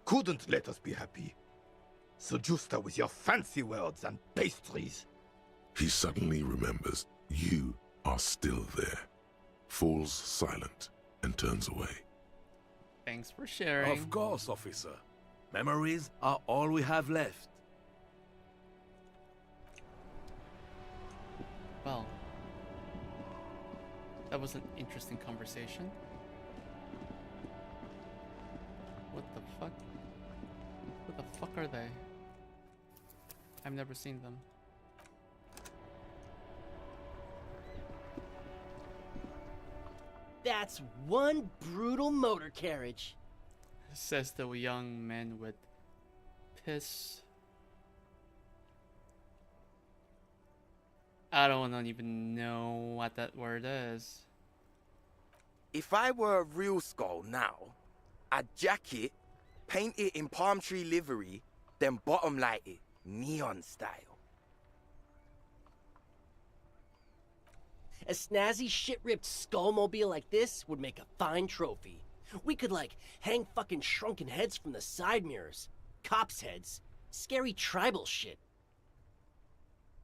Couldn't let us be happy. Seduced her with your fancy words and pastries. He suddenly remembers you are still there, falls silent, and turns away. Thanks for sharing. Of course, officer. Memories are all we have left. Well, that was an interesting conversation. What the fuck? What the fuck are they? I've never seen them. That's one brutal motor carriage. Says the young man with piss. I don't even know what that word is. If I were a real skull now, I'd jack it, paint it in palm tree livery, then bottom light it, neon style. A snazzy shit-ripped skullmobile like this would make a fine trophy. We could, like, hang fucking shrunken heads from the side mirrors. Cops' heads. Scary tribal shit.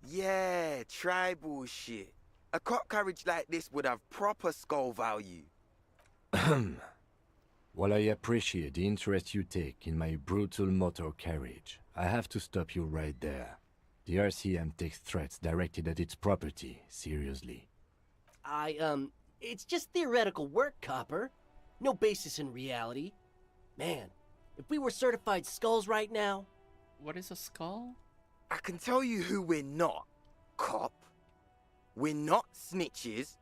Yeah, tribal shit. A cop carriage like this would have proper skull value. While I appreciate the interest you take in my brutal motor carriage, I have to stop you right there. The RCM takes threats directed at its property seriously. It's just theoretical work, Copper. No basis in reality. Man, if we were certified skulls right now... What is a skull? I can tell you who we're not, cop. We're not snitches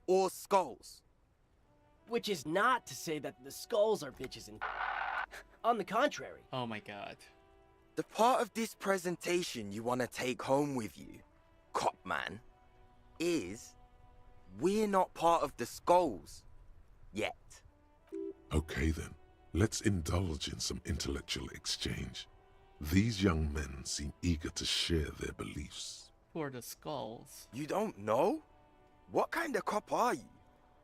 or skulls. Which is not to say that the skulls are bitches and on the contrary. Oh my god. The part of this presentation you want to take home with you, cop man, is we're not part of the skulls yet. Okay then, let's indulge in some intellectual exchange. These young men seem eager to share their beliefs. Who are the skulls? You don't know? What kind of cop are you?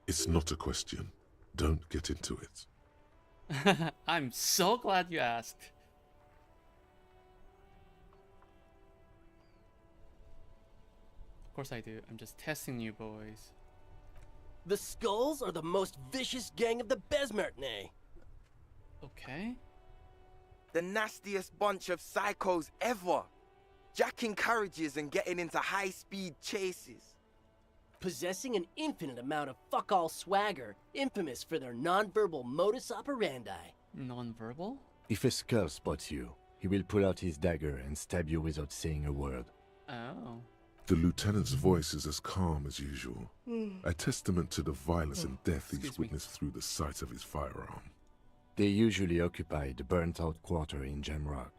It's not a question. Don't get into it. I'm so glad you asked. Of course I do. I'm just testing you boys. The skulls are the most vicious gang of the Besmertnay. Okay. The nastiest bunch of psychos ever. Jacking carriages and getting into high-speed chases. Possessing an infinite amount of fuck-all swagger, infamous for their non-verbal modus operandi. Non-verbal? If a skull spots you, he will pull out his dagger and stab you without saying a word. Oh. The lieutenant's voice is as calm as usual, a testament to the violence and death he's witnessed through the sight of his firearm. They usually occupy the burnt-out quarter in Jamrock,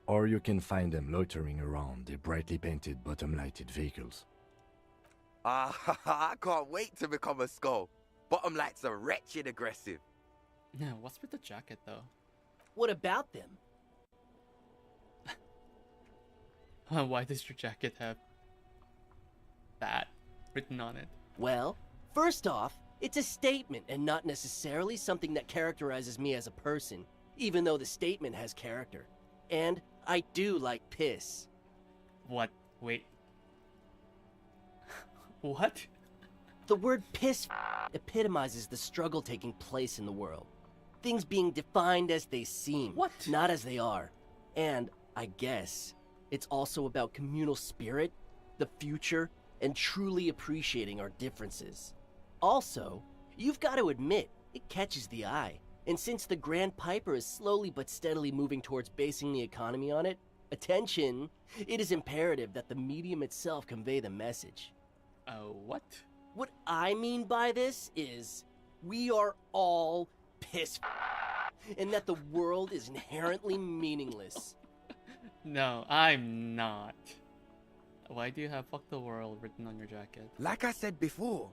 or you can find them loitering around the brightly painted bottom-lighted vehicles. I can't wait to become a skull. Bottom lights are wretched aggressive. Yeah, what's with the jacket though? What about them? Why does your jacket have that written on it? Well, first off, it's a statement and not necessarily something that characterizes me as a person, even though the statement has character. And I do like piss. What? Wait. What? The word piss epitomizes the struggle taking place in the world. Things being defined as they seem, what? Not as they are. And I guess it's also about communal spirit, the future, and truly appreciating our differences. Also, you've got to admit, it catches the eye. And since the Grand Piper is slowly but steadily moving towards basing the economy on it, attention, it is imperative that the medium itself convey the message. What? What I mean by this is, we are all piss and that the world is inherently meaningless. No, I'm not. Why do you have "fuck the world" written on your jacket? Like I said before,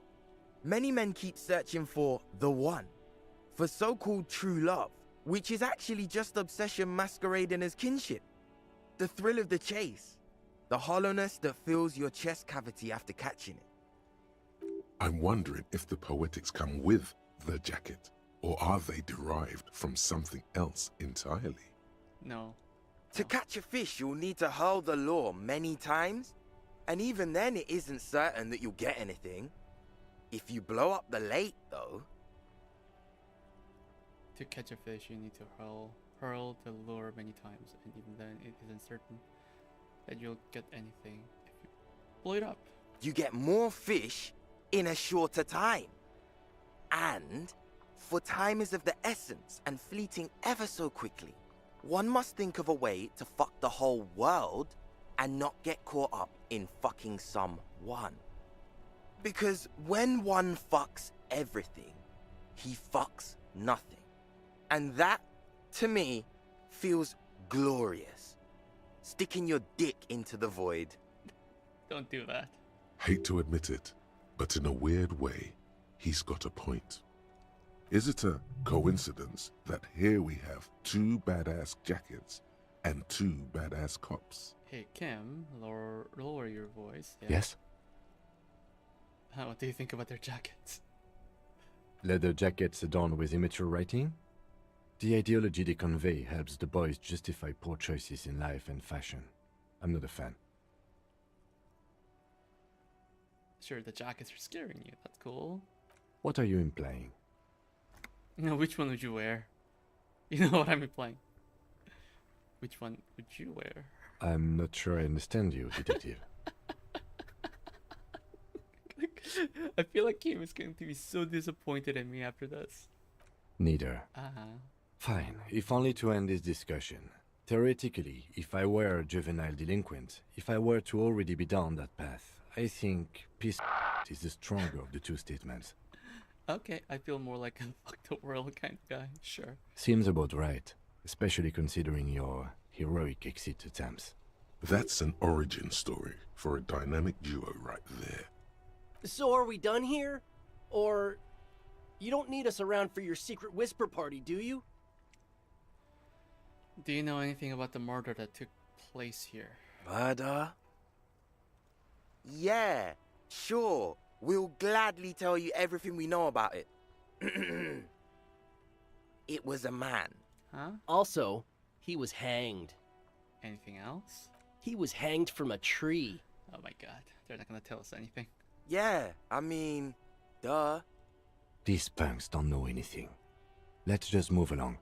many men keep searching for the one, for so-called true love, which is actually just obsession masquerading as kinship. The thrill of the chase, the hollowness that fills your chest cavity after catching it. I'm wondering if the poetics come with the jacket, or are they derived from something else entirely? No. To catch a fish, you'll need to hurl the lure many times, and even then it isn't certain that you'll get anything. If you blow up the lake, though... To catch a fish, you need to hurl the lure many times, and even then it isn't certain that you'll get anything if you blow it up. You get more fish in a shorter time. And, for time is of the essence and fleeting ever so quickly, one must think of a way to fuck the whole world and not get caught up in fucking someone. Because when one fucks everything, he fucks nothing. And that, to me, feels glorious. Sticking your dick into the void. Don't do that. Hate to admit it, but in a weird way, he's got a point. Is it a coincidence that here we have two badass jackets and two badass cops? Hey, Kim, lower your voice. Yeah. Yes? What do you think about their jackets? Leather jackets adorned with immature writing? The ideology they convey helps the boys justify poor choices in life and fashion. I'm not a fan. Sure, the jackets are scaring you. That's cool. What are you implying? You know, which one would you wear? You know what I'm implying. Which one would you wear? I'm not sure I understand you, detective. I feel like Kim is going to be so disappointed in me after this. Neither. Fine, if only to end this discussion. Theoretically, if I were a juvenile delinquent, if I were to already be down that path, I think peace is the stronger of the two statements. Okay, I feel more like a fuck the world kind of guy. Sure. Seems about right, especially considering your heroic exit attempts. That's an origin story for a dynamic duo right there. So are we done here? Or you don't need us around for your secret whisper party, do you? Do you know anything about the murder that took place here? Murder? Yeah, sure. We'll gladly tell you everything we know about it. It was a man. Huh? Also, he was hanged. Anything else? He was hanged from a tree. Oh my god, they're not gonna tell us anything. Yeah, I mean, duh. These punks don't know anything. Let's just move along.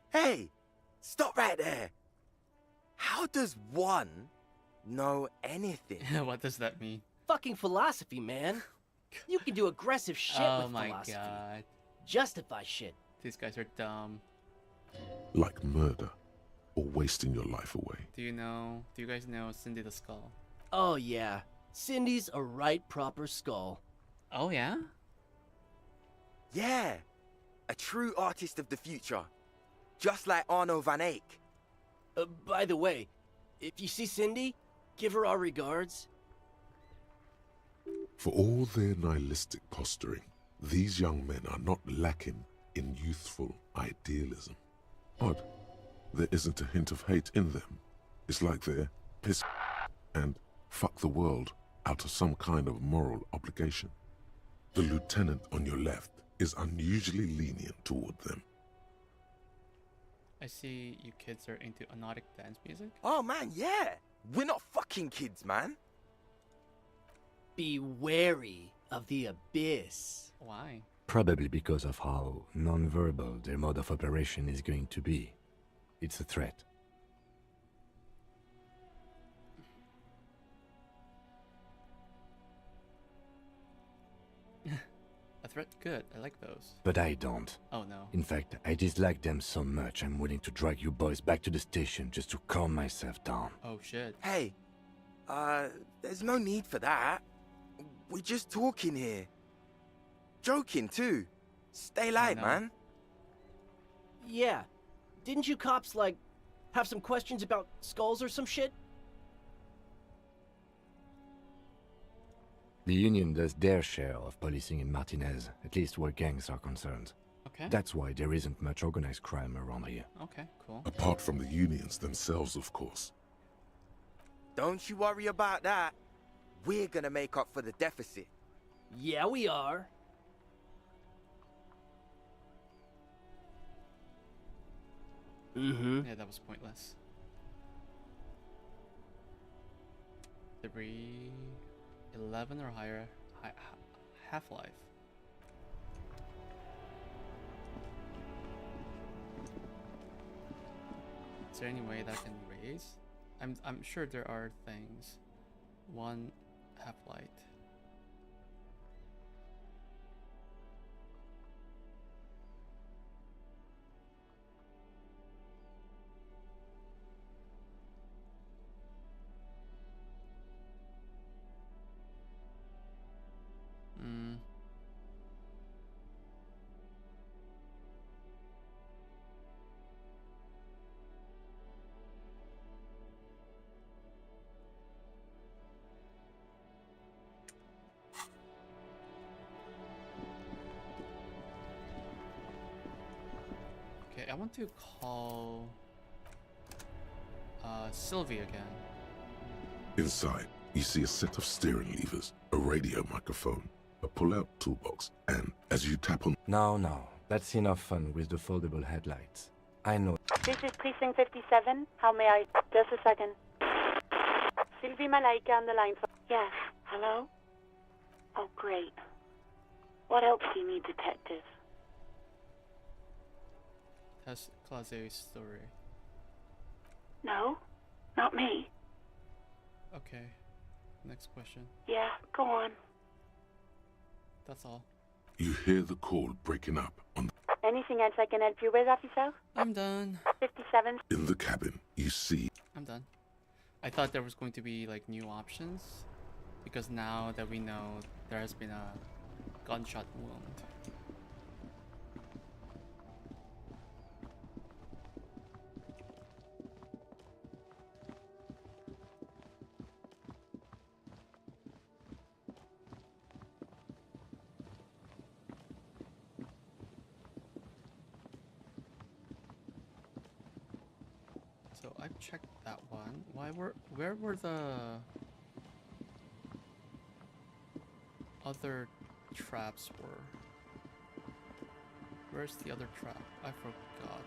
Hey, stop right there. How does one know anything? What does that mean? Fucking philosophy, man. You can do aggressive shit Oh with my philosophy. god. Justify shit. These guys are dumb. Like murder or wasting your life away. Do you guys know Cindy the Skull? Oh yeah. Cindy's a right proper skull. Oh yeah? Yeah, a true artist of the future. Just like Arno van Eyck. By the way, if you see Cindy, give her our regards. For all their nihilistic posturing, these young men are not lacking in youthful idealism. Odd, there isn't a hint of hate in them. It's like they're piss and fuck the world out of some kind of moral obligation. The lieutenant on your left is unusually lenient toward them. I see you kids are into anodic dance music. Oh man, yeah. We're not fucking kids, man. Be wary of the abyss. Why? Probably because of how non-verbal their mode of operation is going to be. It's a threat. A threat? Good. I like those. But I don't. Oh no. In fact, I dislike them so much I'm willing to drag you boys back to the station just to calm myself down. Oh shit. Hey, there's no need for that. We're just talking here. Joking too. Stay light, man. Yeah. Didn't you cops, like, have some questions about skulls or some shit? The Union does their share of policing in Martinez, at least where gangs are concerned. Okay. That's why there isn't much organized crime around here. Okay, cool. Apart from the unions themselves, of course. Don't you worry about that. We're gonna make up for the deficit. Yeah, we are. Mm-hmm. Yeah, that was pointless. 311 or higher half-life. Is there any way that I can raise? I'm sure there are things. 1 half-light. Okay, I want to call Sylvie again. Inside, you see a set of steering levers, a radio microphone, a pull-out toolbox, and as you tap on... No, that's enough fun with the foldable headlights. I know. This is Precinct 57. How may I... Just a second. Sylvie Malaika on the line. Yes. Hello? Oh, great. What else do you need, Detective? Tess Clause's story. No, not me. Okay. Next question. Yeah, go on. That's all. You hear the call breaking up on... Anything else I can help you with, officer? I'm done. 57. In the cabin, you see... I'm done. I thought there was going to be like new options, because now that we know there has been a gunshot wound. So I've checked that one. Where were the other traps were? Where's the other trap? I forgot.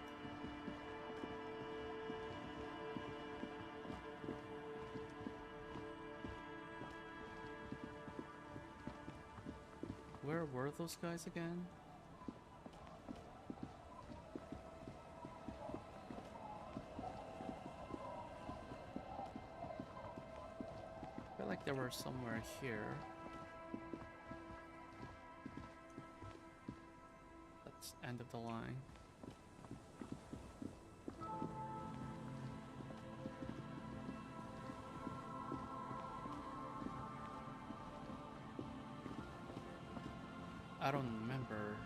Where were those guys again? I feel like they were somewhere here. That's end of the line. I don't remember.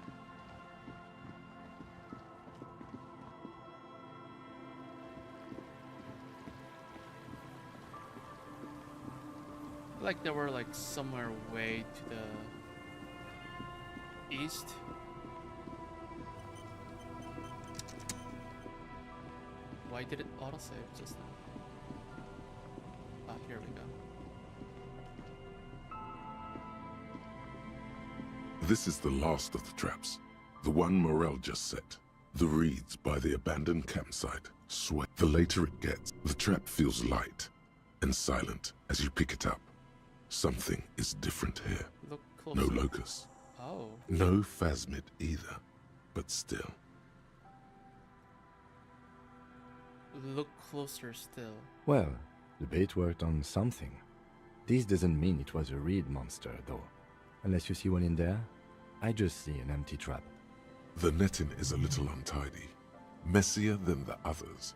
Like they were like somewhere way to the east. Why did it autosave just now? Ah, here we go. This is the last of the traps. The one Morel just set. The reeds by the abandoned campsite sway. The later it gets, the trap feels light and silent as you pick it up. Something is different here. Look No closer. locust. Oh. No phasmid either. But still. Look closer still. Well, the bait worked on something. This doesn't mean it was a reed monster, though. Unless you see one in there, I just see an empty trap. The netting is a little untidy. Messier than the others.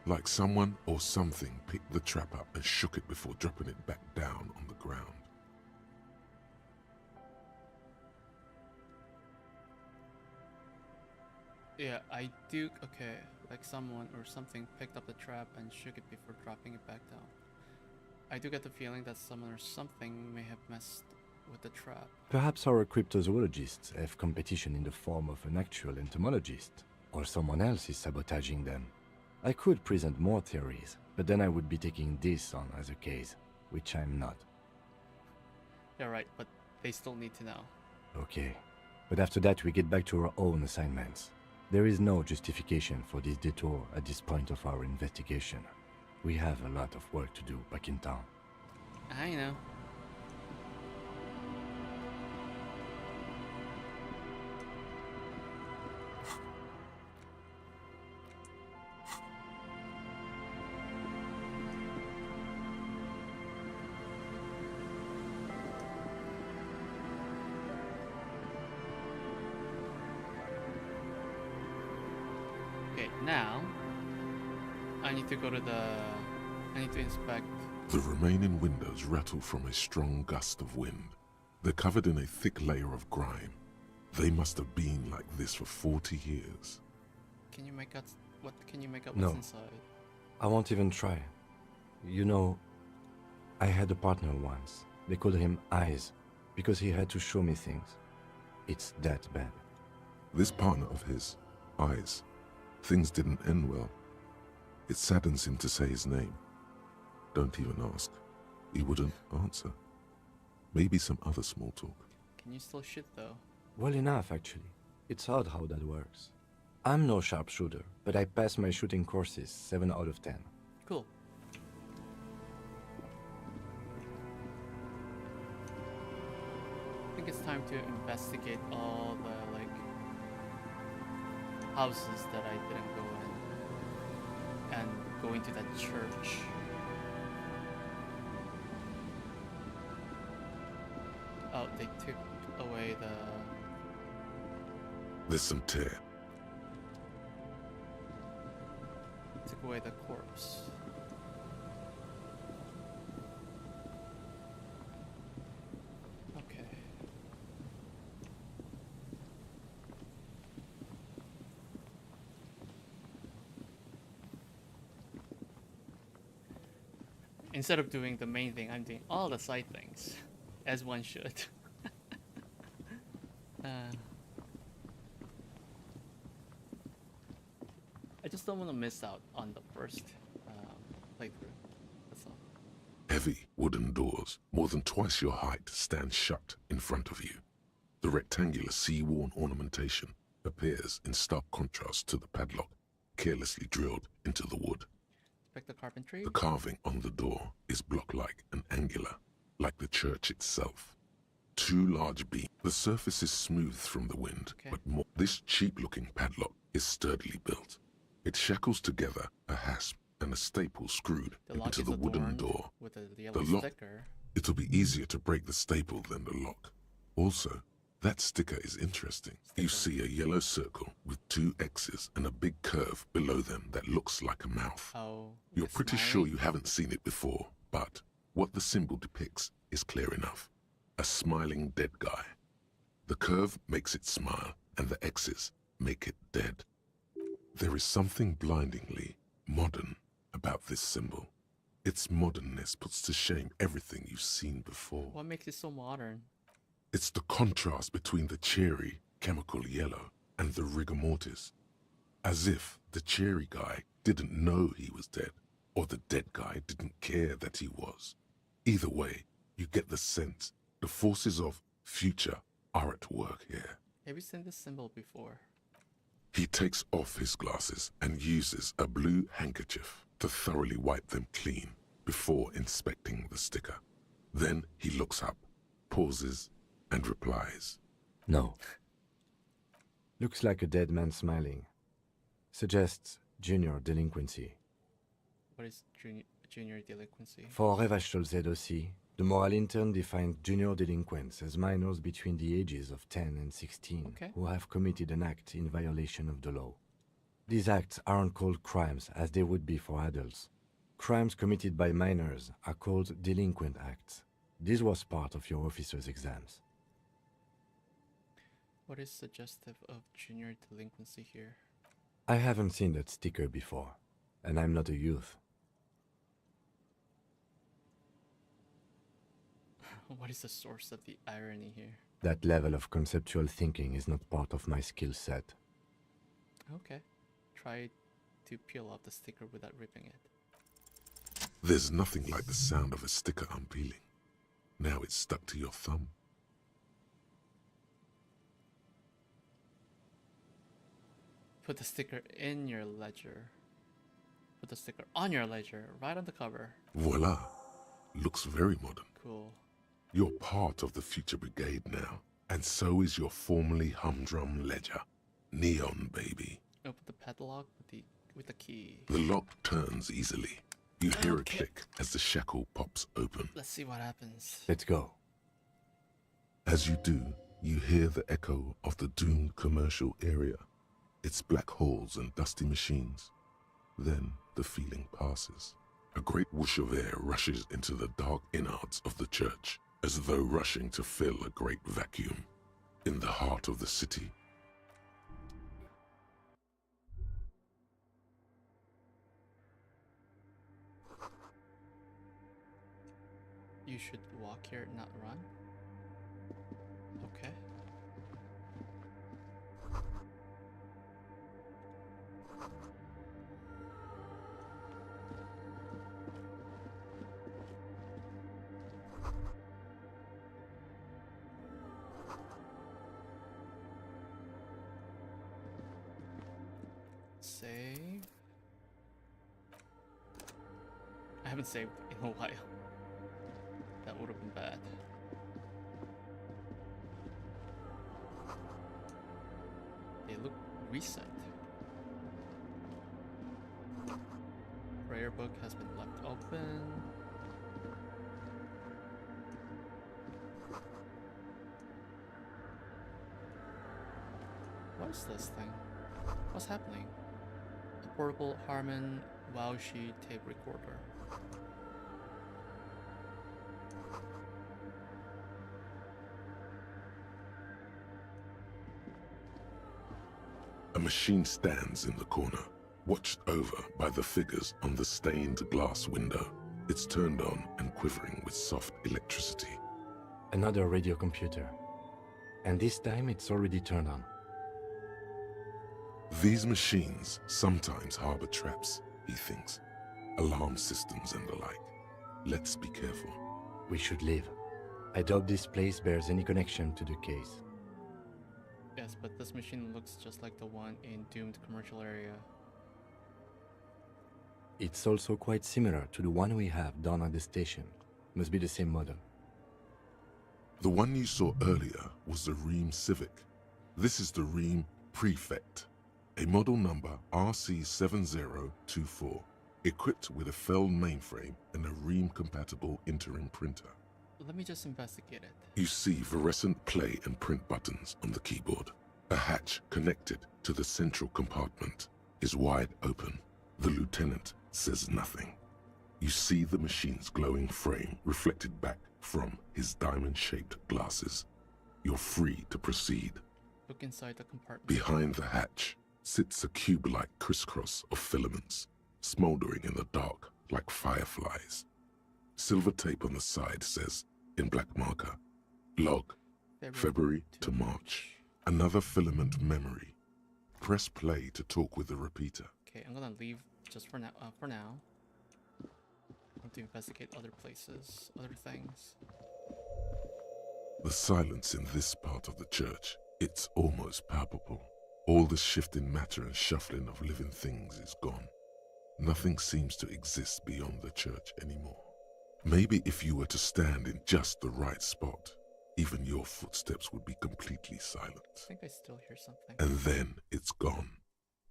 Like someone or something picked the trap up and shook it before dropping it back down on the ground. Yeah, I do. Okay, like someone or something picked up the trap and shook it before dropping it back down. I do get the feeling that someone or something may have messed with the trap. Perhaps our cryptozoologists have competition in the form of an actual entomologist, or someone else is sabotaging them. I could present more theories, but then I would be taking this on as a case, which I'm not. Yeah, right, but they still need to know. Okay, but after that we get back to our own assignments. There is no justification for this detour at this point of our investigation. We have a lot of work to do back in town. I know. Okay, now I need to go to I need to inspect. The remaining windows rattle from a strong gust of wind. They're covered in a thick layer of grime. They must have been like this for 40 years. Can you make out what? Can you make out No. what's inside? I won't even try. You know, I had a partner once. They called him Eyes, because he had to show me things. It's that bad. This partner of his, Eyes, things didn't end well. It saddens him to say his name. Don't even ask. He wouldn't answer. Maybe some other small talk. Can you still shoot though? Well enough, actually. It's odd how that works. I'm no sharpshooter, but I passed my shooting courses 7 out of 10. Cool. I think it's time to investigate all the houses that I didn't go in, and go into that church. Oh, they took away There's some tear. took away the corpse. Okay. Instead of doing the main thing, I'm doing all the side things, as one should. I just don't want to miss out on the first playthrough. That's all. Heavy wooden doors, more than twice your height, stand shut in front of you. The rectangular sea-worn ornamentation appears in stark contrast to the padlock, carelessly drilled into the wood. Respect the carpentry. The carving on the door is block-like and angular, like the church itself. Two large beams. The surface is smooth from the wind, but more. This cheap-looking padlock is sturdily built. It shackles together a hasp and a staple screwed into the wooden door. With a yellow The lock. sticker. It'll be easier to break the staple than the lock. Also, that sticker is interesting. You see a yellow circle with two X's and a big curve below them that looks like a mouth. Oh, You're pretty sure you haven't seen it before, but what the symbol depicts is clear enough. A smiling dead guy. The curve makes it smile, and the X's make it dead. There is something blindingly modern about this symbol. Its modernness puts to shame everything you've seen before. What makes it so modern? It's the contrast between the cheery, chemical yellow and the rigor mortis. As if the cheery guy didn't know he was dead, or the dead guy didn't care that he was. Either way, you get the sense the forces of future are at work here. Have you seen this symbol before? He takes off his glasses and uses a blue handkerchief to thoroughly wipe them clean before inspecting the sticker. Then he looks up, pauses, and replies. No. Looks like a dead man smiling. Suggests junior delinquency. What is junior delinquency? For Revachol ZOC, the moral intern defined junior delinquents as minors between the ages of 10 and 16 who have committed an act in violation of the law. These acts aren't called crimes as they would be for adults. Crimes committed by minors are called delinquent acts. This was part of your officer's exams. What is suggestive of junior delinquency here? I haven't seen that sticker before, and I'm not a youth. What is the source of the irony here? That level of conceptual thinking is not part of my skill set. Okay. Try to peel off the sticker without ripping it. There's nothing like the sound of a sticker unpeeling. Now it's stuck to your thumb. Put the sticker in your ledger. Put the sticker on your ledger, right on the cover. Voila. Looks very modern. Cool. You're part of the future brigade now, and so is your formerly humdrum ledger. Neon, baby. Open the padlock with the key. The lock turns easily. You hear a click as the shackle pops open. Let's see what happens. Let's go. As you do, you hear the echo of the doomed commercial area. Its black holes and dusty machines. Then the feeling passes. A great whoosh of air rushes into the dark innards of the church, as though rushing to fill a great vacuum. In the heart of the city, You should walk here, not run. Okay. Save. I haven't saved in a while. That would have been bad. They look recent. Prayer book has been left open. What is this thing? What's happening? A portable Harman Wowshi tape recorder. a machine stands in the corner, watched over by the figures on the stained glass window. It's turned on and quivering with soft electricity. Another radio computer. And this time it's already turned on. These machines sometimes harbor traps, he thinks. alarm systems and the like. Let's be careful. We should leave. I doubt this place bears any connection to the case. Yes, but this machine looks just like the one in doomed commercial area. It's also quite similar to the one we have down at the station. Must be the same model. The one you saw earlier was the Ream Civic. This is the Ream Prefect, a model number RC7024, equipped with a Feld mainframe and a Ream-compatible interim printer. Let me just investigate it. You see fluorescent play and print buttons on the keyboard. A hatch connected to the central compartment is wide open. The lieutenant says nothing. You see the machine's glowing frame reflected back from his diamond-shaped glasses. You're free to proceed. Look inside the compartment. Behind the hatch sits a cube-like crisscross of filaments, smoldering in the dark like fireflies. Silver tape on the side says, in black marker, log, February to March. Another filament memory. Press play to talk with the repeater. Okay, I'm gonna leave just for now. I want to investigate other places, other things. The silence in this part of the church, it's almost palpable. All the shifting matter and shuffling of living things is gone. Nothing seems to exist beyond the church anymore. Maybe if you were to stand in just the right spot, even your footsteps would be completely silent. I think I still hear something. And then it's gone.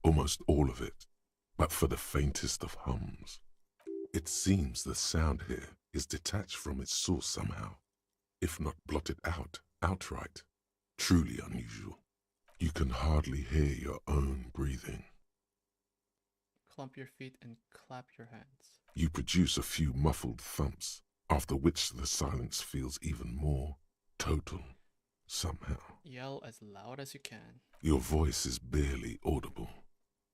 Almost all of it, but for the faintest of hums. It seems the sound here is detached from its source somehow, if not blotted out outright. Truly unusual. You can hardly hear your own breathing. Clump your feet and clap your hands. You produce a few muffled thumps, after which the silence feels even more total, somehow. Yell as loud as you can. Your voice is barely audible.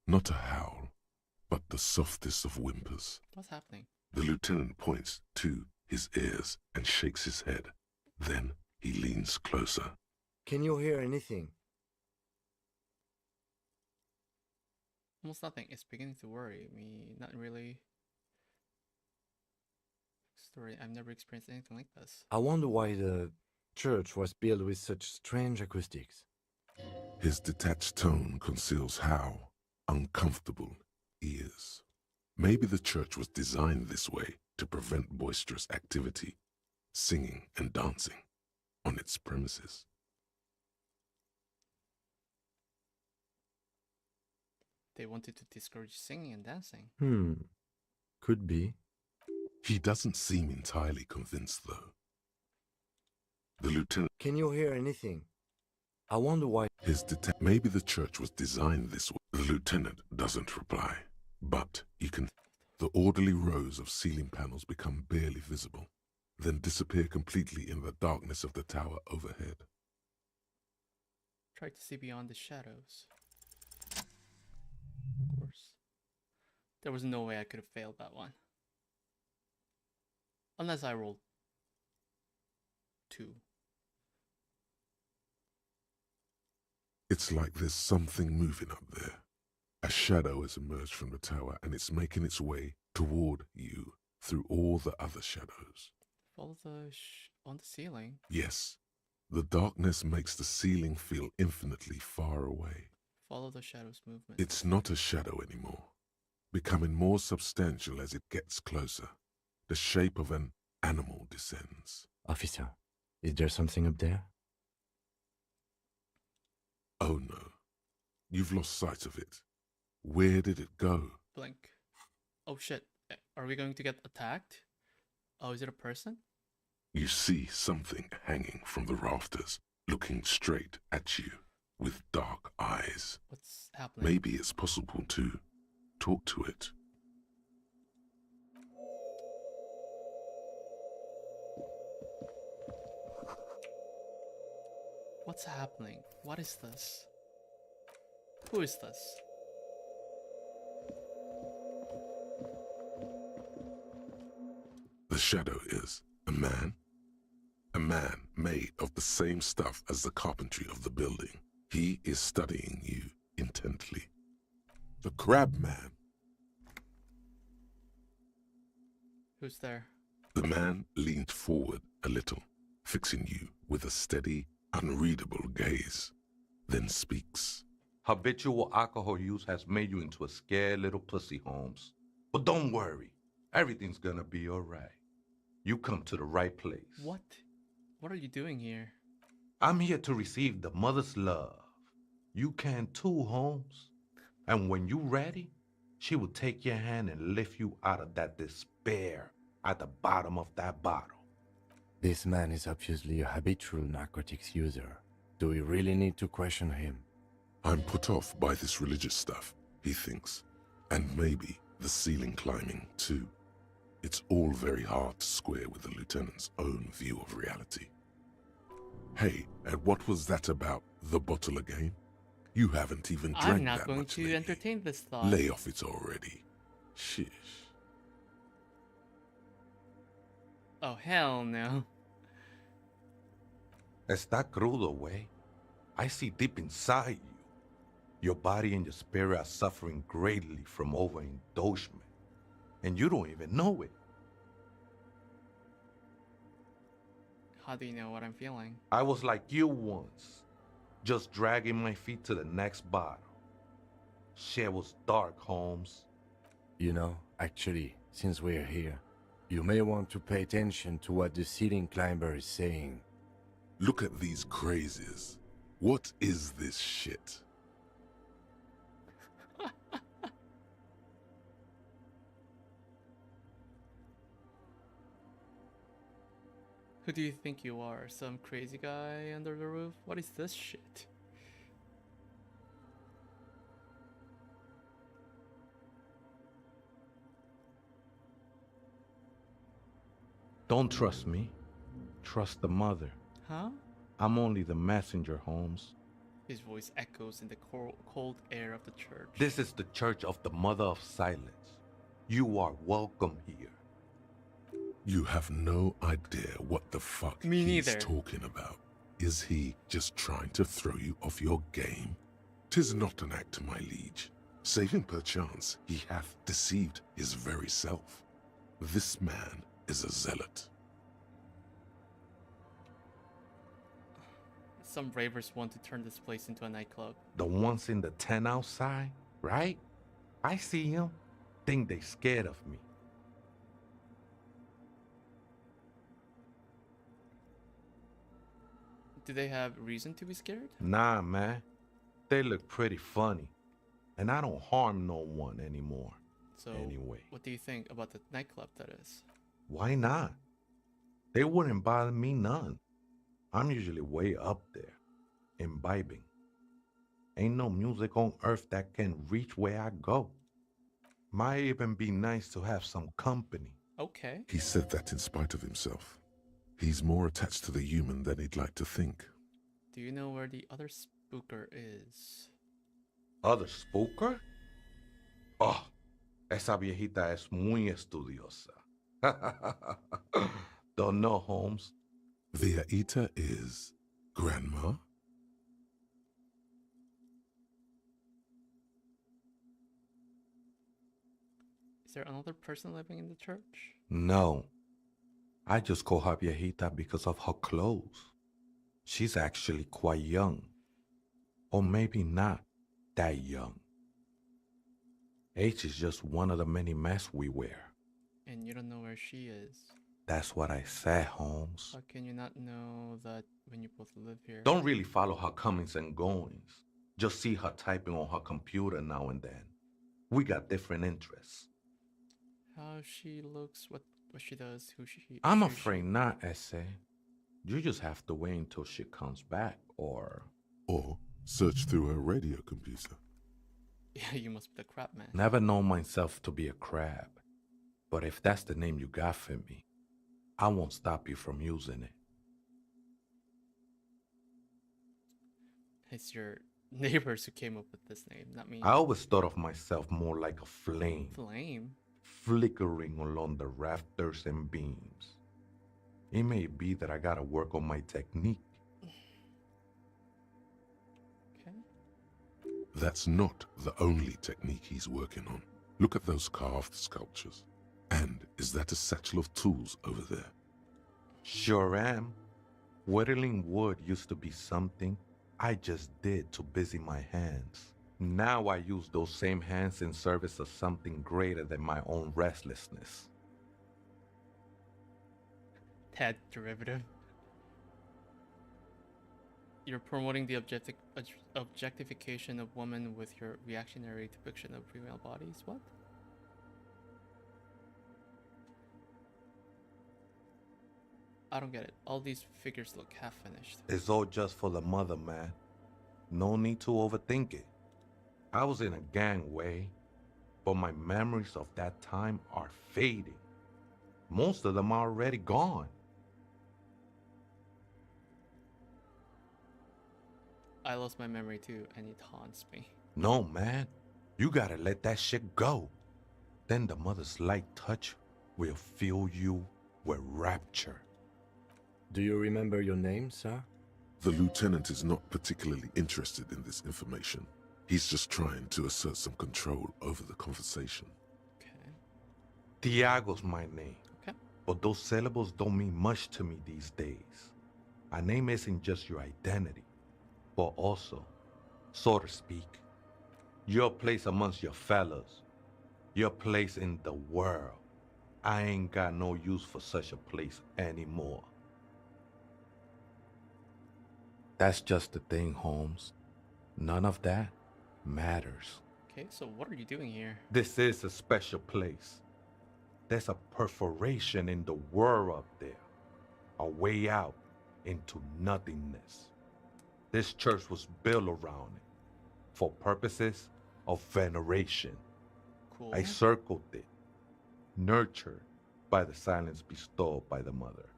Not a howl, but the softest of whimpers. What's happening? The lieutenant points to his ears and shakes his head. Then he leans closer. Can you hear anything? Almost nothing. It's beginning to worry me. Not really. Story. I've never experienced anything like this. I wonder why the church was built with such strange acoustics. His detached tone conceals how uncomfortable he is. Maybe the church was designed this way to prevent boisterous activity, singing and dancing on its premises. They wanted to discourage singing and dancing. Could be. He doesn't seem entirely convinced, though. The lieutenant... Can you hear anything? I wonder why... Maybe the church was designed this way. The lieutenant doesn't reply, but you can... The orderly rows of ceiling panels become barely visible, then disappear completely in the darkness of the tower overhead. Try to see beyond the shadows. Of course. There was no way I could have failed that one. Unless I rolled 2. It's like there's something moving up there. A shadow has emerged from the tower and it's making its way toward you through all the other shadows. Follow the on the ceiling. Yes. The darkness makes the ceiling feel infinitely far away. Follow the shadow's movement. It's not a shadow anymore, becoming more substantial as it gets closer. The shape of an animal descends. Officer, is there something up there? Oh no. You've lost sight of it. Where did it go? Blink. Oh shit. Are we going to get attacked? Oh, is it a person? You see something hanging from the rafters, looking straight at you with dark eyes. What's happening? Maybe it's possible to talk to it. What's happening? What is this? Who is this? The shadow is a man made of the same stuff as the carpentry of the building. He is studying you intently. The crab man. Who's there? The man leaned forward a little, fixing you with a steady, unreadable gaze, then speaks. Habitual alcohol use has made you into a scared little pussy, Holmes. But don't worry, everything's gonna be alright. You come to the right place. What? What are you doing here? I'm here to receive the mother's love. You can too, Holmes. And when you ready, she will take your hand and lift you out of that despair at the bottom of that bottle. This man is obviously a habitual narcotics user. Do we really need to question him? I'm put off by this religious stuff, he thinks. And maybe the ceiling climbing, too. It's all very hard to square with the lieutenant's own view of reality. Hey, and what was that about the bottle again? You haven't even drank that much. I'm not going to entertain this thought. Lay off it already. Shish. Oh, hell no. Está crudo, way. I see deep inside you. Your body and your spirit are suffering greatly from overindulgence. And you don't even know it. How do you know what I'm feeling? I was like you once, just dragging my feet to the next bottle. Shit was dark, Holmes. You know, actually, since we're here, you may want to pay attention to what the ceiling climber is saying. Look at these crazies. What is this shit? Who do you think you are? Some crazy guy under the roof? What is this shit? Don't trust me. Trust the mother. Huh? I'm only the messenger, Holmes. His voice echoes in the cold air of the church. This is the Church of the Mother of Silence. You are welcome here. You have no idea what the fuck Me he's neither. talking about. Is he just trying to throw you off your game? 'Tis not an act, my liege. Save him perchance he hath deceived his very self. This man is a zealot. Some ravers want to turn this place into a nightclub. The ones in the tent outside, right? I see them. Think they scared of me. Do they have reason to be scared? Nah, man. They look pretty funny. And I don't harm no one anymore. So, anyway. what do you think about the nightclub, that is? Why not? They wouldn't bother me none. I'm usually way up there, imbibing. Ain't no music on earth that can reach where I go. Might even be nice to have some company. Okay. He said that in spite of himself. He's more attached to the human than he'd like to think. Do you know where the other spooker is? Other spooker? Oh, esa viejita es muy estudiosa. Don't know, Holmes. Viejita is grandma? Is there another person living in the church? No. I just call her viejita because of her clothes. She's actually quite young. Or maybe not that young. Age is just one of the many masks we wear. And you don't know where she is. That's what I said, Holmes. How can you not know that when you both live here? Don't really follow her comings and goings. Just see her typing on her computer now and then. We got different interests. How she looks, what she does, who she... I'm afraid not, Essay. You just have to wait until she comes back, or... Or search through her radio computer. Yeah, you must be the crab man. Never known myself to be a crab. But if that's the name you got for me, I won't stop you from using it. It's your neighbors who came up with this name, not me. I always thought of myself more like a flame. Flame? Flickering along the rafters and beams. It may be that I gotta work on my technique. Okay. That's not the only technique he's working on. Look at those carved sculptures. And is that a satchel of tools over there? Sure am. Whittling wood used to be something I just did to busy my hands. Now I use those same hands in service of something greater than my own restlessness. Tad derivative. You're promoting the objectification of women with your reactionary depiction of female bodies. What? I don't get it. All these figures look half finished. It's all just for the mother, man. No need to overthink it. I was in a gang way, but my memories of that time are fading. Most of them are already gone. I lost my memory too, and it haunts me. No, man. You gotta let that shit go. Then the mother's light touch will fill you with rapture. Do you remember your name, sir? The lieutenant is not particularly interested in this information. He's just trying to assert some control over the conversation. Tiago's my name. Okay. But those syllables don't mean much to me these days. A name isn't just your identity, but also, so to speak, your place amongst your fellows, your place in the world. I ain't got no use for such a place anymore. That's just the thing, Holmes. None of that matters. Okay, so what are you doing here? This is a special place. There's a perforation in the world up there, a way out into nothingness. This church was built around it for purposes of veneration. Cool. I circled it, nurtured by the silence bestowed by the mother.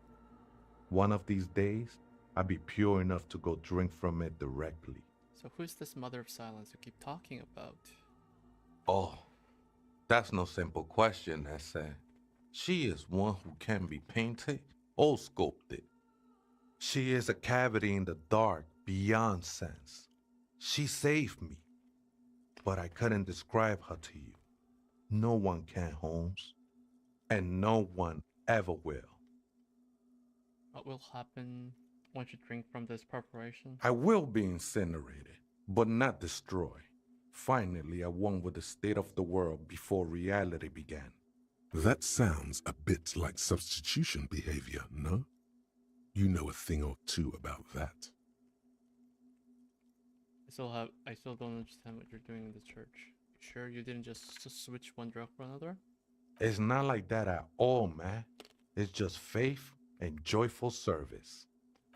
One of these days, I'll be pure enough to go drink from it directly. So who's this mother of silence you keep talking about? Oh, that's no simple question, Essa. She is one who can be painted or sculpted. She is a cavity in the dark beyond sense. She saved me, but I couldn't describe her to you. No one can, Holmes, and no one ever will. What will happen once you drink from this perforation? I will be incinerated, but not destroyed. Finally, I won with the state of the world before reality began. That sounds a bit like substitution behavior, no? You know a thing or two about that. I still don't understand what you're doing in the church. Sure you didn't just switch one drug for another? It's not like that at all, man. It's just faith and joyful service.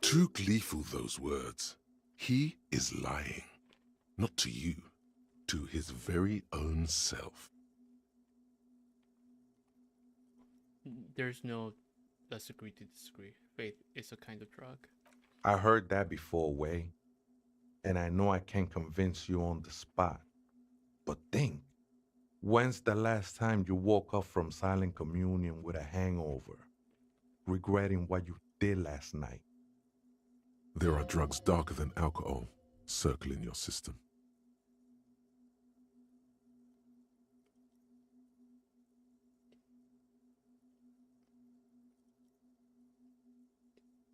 Too gleeful, those words. He is lying. Not to you, to his very own self. There's no let's agree to disagree. Faith is a kind of drug. I heard that before, Way. And I know I can't convince you on the spot. But think, when's the last time you woke up from silent communion with a hangover, regretting what you did last night? There are drugs darker than alcohol circling your system.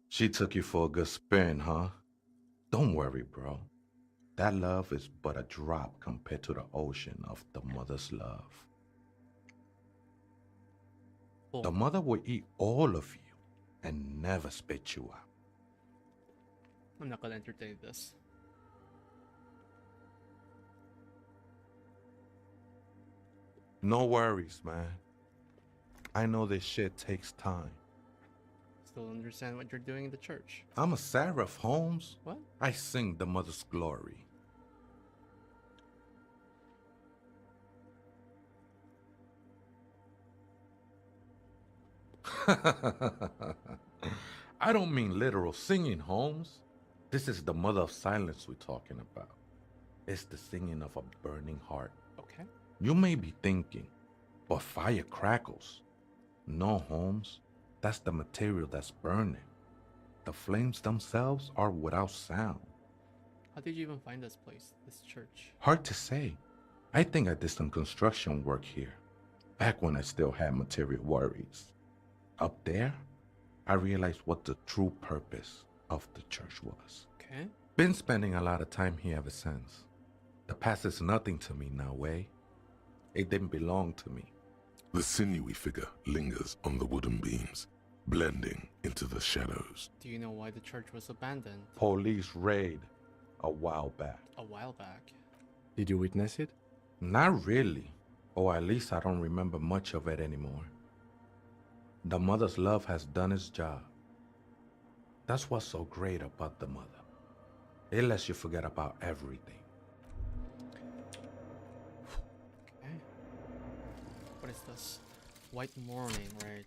She took you for a good spin, huh? Don't worry, bro. That love is but a drop compared to the ocean of the mother's love. Oh. The mother will eat all of you and never spit you out. I'm not gonna entertain this. No worries, man. I know this shit takes time. Still understand what you're doing in the church. I'm a seraph, Holmes. What? I sing the mother's glory. I don't mean literal singing, Holmes. This is the mother of silence we're talking about. It's the singing of a burning heart. Okay. You may be thinking, but fire crackles. No, Holmes. That's the material that's burning. The flames themselves are without sound. How did you even find this place, this church? Hard to say. I think I did some construction work here. Back when I still had material worries. Up there, I realized what the true purpose of the church was. Okay. Been spending a lot of time here ever since. The past is nothing to me now, eh? It didn't belong to me. The sinewy figure lingers on the wooden beams, blending into the shadows. Do you know why the church was abandoned? Police raid a while back. A while back. Did you witness it? Not really. Or at least I don't remember much of it anymore. The mother's love has done its job. That's what's so great about the mother. It lets you forget about everything. Okay. What is this? White morning, right?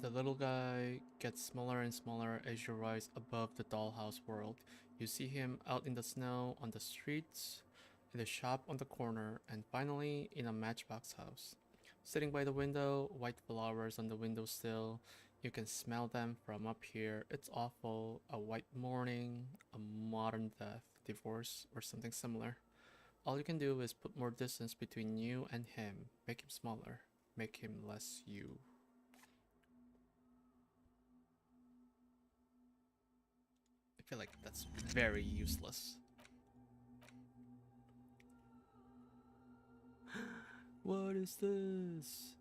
The little guy gets smaller and smaller as you rise above the dollhouse world. You see him out in the snow, on the streets, in the shop on the corner, and finally in a matchbox house. Sitting by the window, white flowers on the windowsill. You can smell them from up here. It's awful. A white morning, a modern death, divorce, or something similar. All you can do is put more distance between you and him. Make him smaller. Make him less you. I feel like that's very useless. What is this?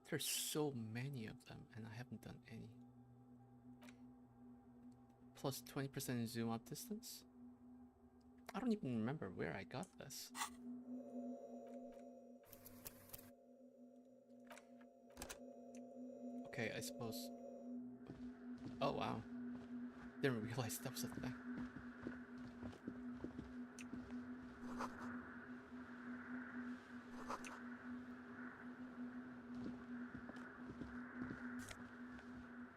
There's so many of them and I haven't done any. Plus 20% zoom up distance? I don't even remember where I got this. Okay, I suppose. Oh wow. Didn't realize that was a thing.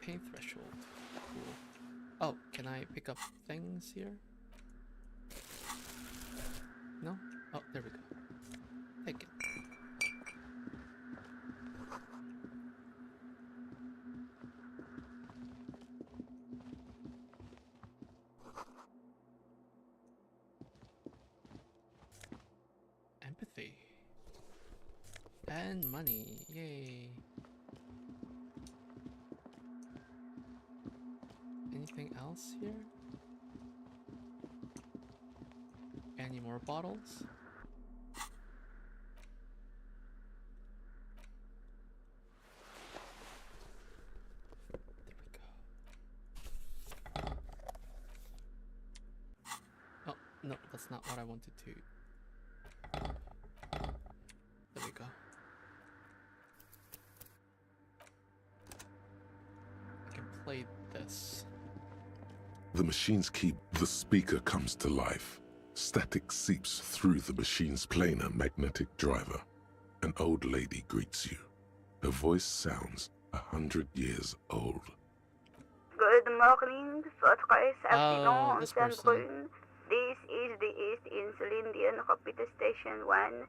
Pain threshold. Cool. Oh, can I pick up things here? No? Oh, there we go. Take it. Empathy. And money. Yay. Anything else here? Any more bottles? There we go. Oh, no, that's not what I wanted to. There we go. I can play this. The machines keep. The speaker comes to life. Static seeps through the machine's planar magnetic driver. An old lady greets you. Her voice sounds 100 years old. Good morning, Fortress Oh, Accident this on person. Saint-Brun. This is the East Insulindian Repeat Station 1.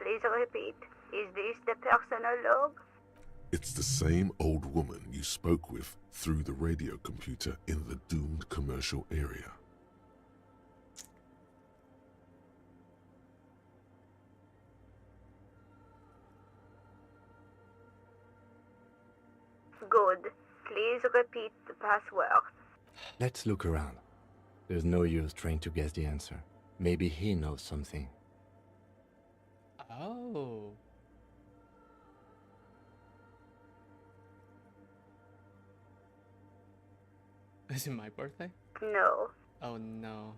Please repeat. Is this the personal log? It's the same old woman you spoke with through the radio computer in the doomed commercial area. Good. Please repeat the password. Let's look around. There's no use trying to guess the answer. Maybe he knows something. Oh. Is it my birthday? No. Oh no.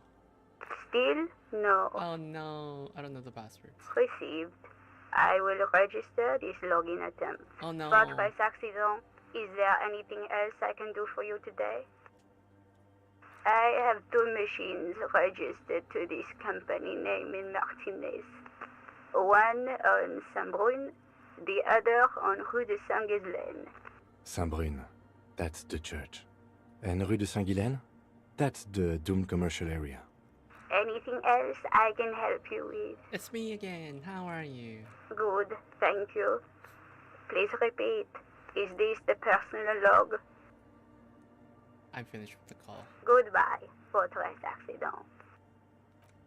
Still no. Oh no. I don't know the passwords. Received. I will register this login attempt. Oh no. Fortress Accident. Is there anything else I can do for you today? I have 2 machines registered to this company name in Martinez. One on Saint-Brun, the other on Rue de Saint-Ghislaine. Saint-Brun, that's the church. And Rue de Saint-Ghilaine? That's the doomed commercial area. Anything else I can help you with? It's me again. How are you? Good, thank you. Please repeat. Is this the personal log? I'm finished with the call. Goodbye, Fortress Accident.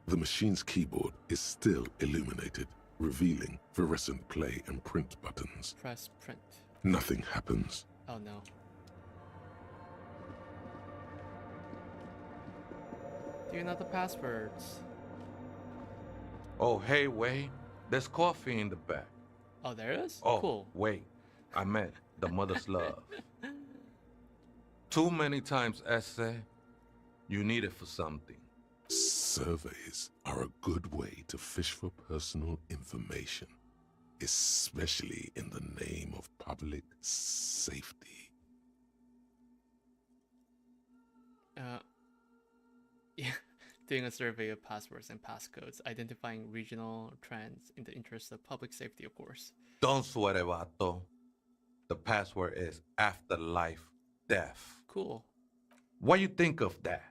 The machine's keyboard is still illuminated, revealing fluorescent play and print buttons. Press print. Nothing happens. Oh no. Do you know the passwords? Oh, hey, Wade. There's coffee in the back. Oh, there is? Oh, Cool. wait. I meant the mother's love. Too many times, essay. You need it for something. Surveys are a good way to fish for personal information, especially in the name of public safety. Yeah. Doing a survey of passwords and passcodes, identifying regional trends in the interest of public safety, of course. Don't sweat it, vato. The password is afterlife death. Cool. What you think of that?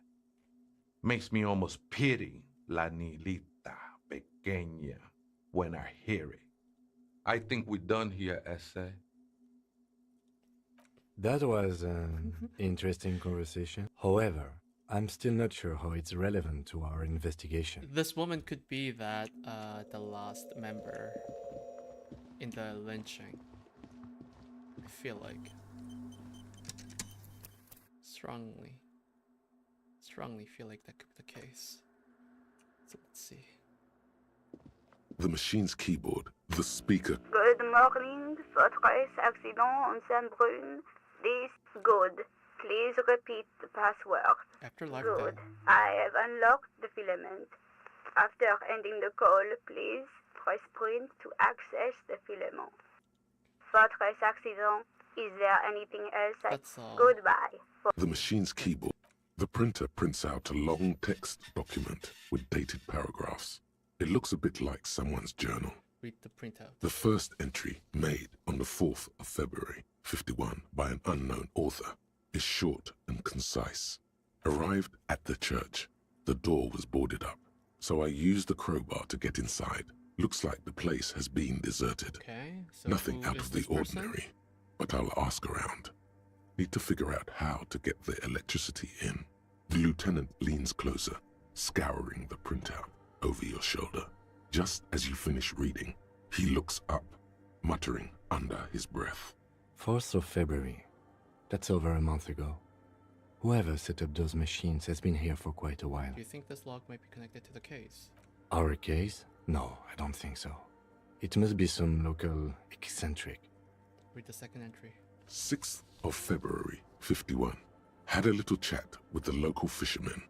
Makes me almost pity la niñita pequeña when I hear it. I think we're done here, essay. That was an interesting conversation. However, I'm still not sure how it's relevant to our investigation. This woman could be that, the last member in the lynching. I feel like. Strongly feel like that could be the case. So let's see. The machine's keyboard, the speaker. Good morning, Fortress Accident on Saint-Brun. This good. Please repeat the password. After live Good. I have unlocked the filament. After ending the call, please press print to access the filament. Fortress Accident, is there anything else? That's all. Goodbye. The machine's keyboard. The printer prints out a long text document with dated paragraphs. It looks a bit like someone's journal. Read the printout. The first entry, made on the 4th of February, 51, by an unknown author, is short and concise. Arrived at the church. The door was boarded up, so I used the crowbar to get inside. Looks like the place has been deserted. Okay, so Nothing who out is of the this person? ordinary, but I'll ask around. Need to figure out how to get the electricity in. The lieutenant leans closer, scouring the printout over your shoulder. Just as you finish reading, he looks up, muttering under his breath. 4th of February. That's over a month ago. Whoever set up those machines has been here for quite a while. Do you think this log might be connected to the case? Our case? No, I don't think so. It must be some local eccentric. Read the second entry. 6th of February, 51. Had a little chat with the local fishermen.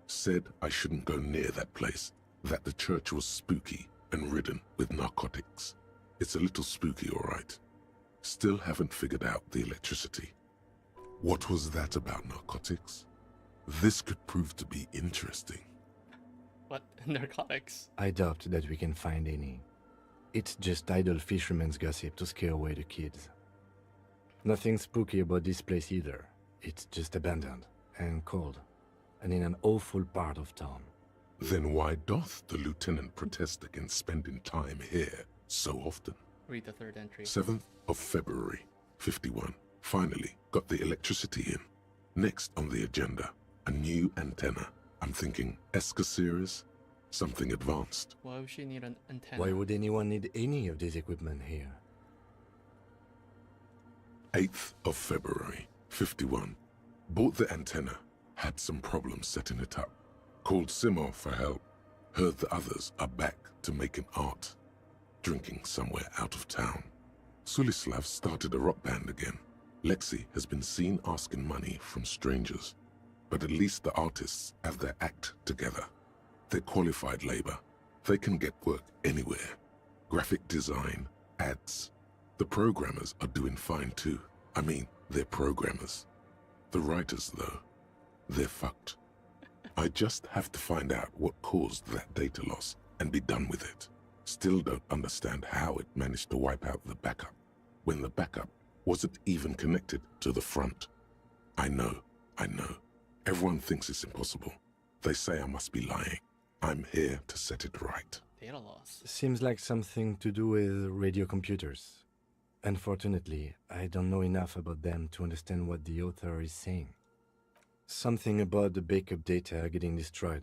Said I shouldn't go near that place, that the church was spooky and ridden with narcotics. It's a little spooky, all right. Still haven't figured out the electricity. What was that about narcotics? This could prove to be interesting. What? Narcotics? I doubt that we can find any. It's just idle fishermen's gossip to scare away the kids. Nothing spooky about this place either. It's just abandoned and cold, and in an awful part of town. Then why doth the lieutenant protest against spending time here so often? Read the third entry. 7th of February, 51. Finally got the electricity in. Next on the agenda, a new antenna. I'm thinking ESCA series, something advanced. Why would she need an antenna? Why would anyone need any of this equipment here? 8th of February, 51. Bought the antenna, had some problems setting it up. Called Simo for help. Heard the others are back to making art. Drinking somewhere out of town. Sulislav started a rock band again. Lexi has been seen asking money from strangers. But at least the artists have their act together. They're qualified labor. They can get work anywhere. Graphic design, ads. The programmers are doing fine too. I mean, they're programmers. The writers, though, they're fucked. I just have to find out what caused that data loss and be done with it. Still don't understand how it managed to wipe out the backup, when the backup wasn't even connected to the front. I know. Everyone thinks it's impossible. They say I must be lying. I'm here to set it right. Data loss. Seems like something to do with radio computers. Unfortunately, I don't know enough about them to understand what the author is saying. Something about the backup data getting destroyed,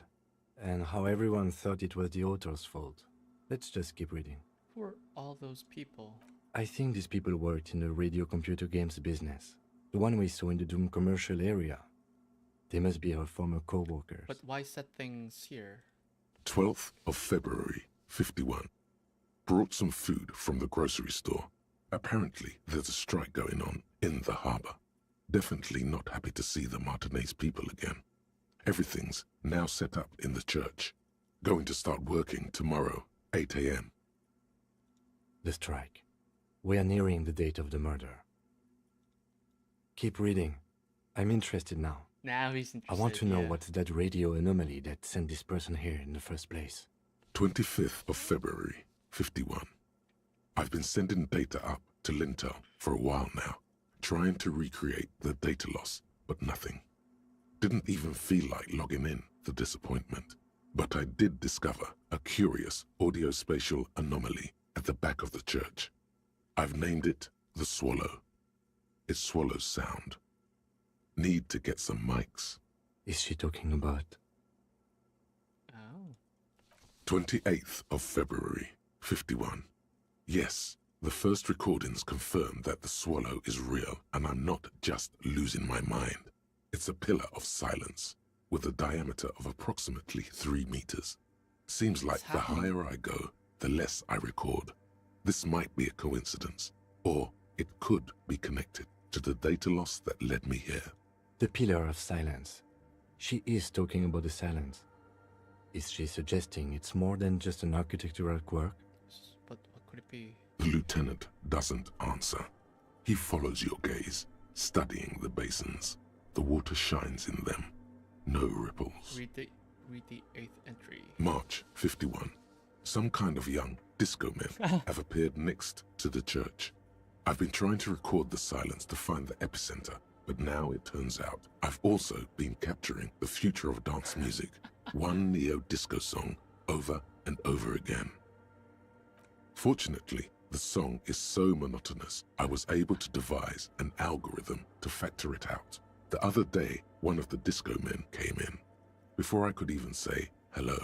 and how everyone thought it was the author's fault. Let's just keep reading. Who are all those people? I think these people worked in the radio computer games business. The one we saw in the Doom commercial area. They must be our former co-workers. But why set things here? 12th of February, 51. Brought some food from the grocery store. Apparently, there's a strike going on in the harbor. Definitely not happy to see the Martinez people again. Everything's now set up in the church. Going to start working tomorrow, 8 a.m. The strike. We are nearing the date of the murder. Keep reading. I'm interested now. Now he's interested. I want to know what's that radio anomaly that sent this person here in the first place. 25th of February, 51. I've been sending data up to Lintel for a while now, trying to recreate the data loss, but nothing. Didn't even feel like logging in, the disappointment. But I did discover a curious audio-spatial anomaly at the back of the church. I've named it the Swallow. It swallows sound. Need to get some mics. Is she talking about? Oh. 28th of February, 51. Yes, the first recordings confirm that the Swallow is real and I'm not just losing my mind. It's a pillar of silence with a diameter of approximately 3 meters. Seems like the higher I go, the less I record. This might be a coincidence, or it could be connected to the data loss that led me here. The pillar of silence. She is talking about the silence. Is she suggesting it's more than just an architectural quirk? But what could it be? The lieutenant doesn't answer. He follows your gaze, studying the basins. The water shines in them. No ripples. Read the 8th entry. March 51. Some kind of young disco men have appeared next to the church. I've been trying to record the silence to find the epicenter, but now it turns out I've also been capturing the future of dance music, one neo-disco song over and over again. Fortunately, the song is so monotonous, I was able to devise an algorithm to factor it out. The other day, one of the disco men came in. Before I could even say hello,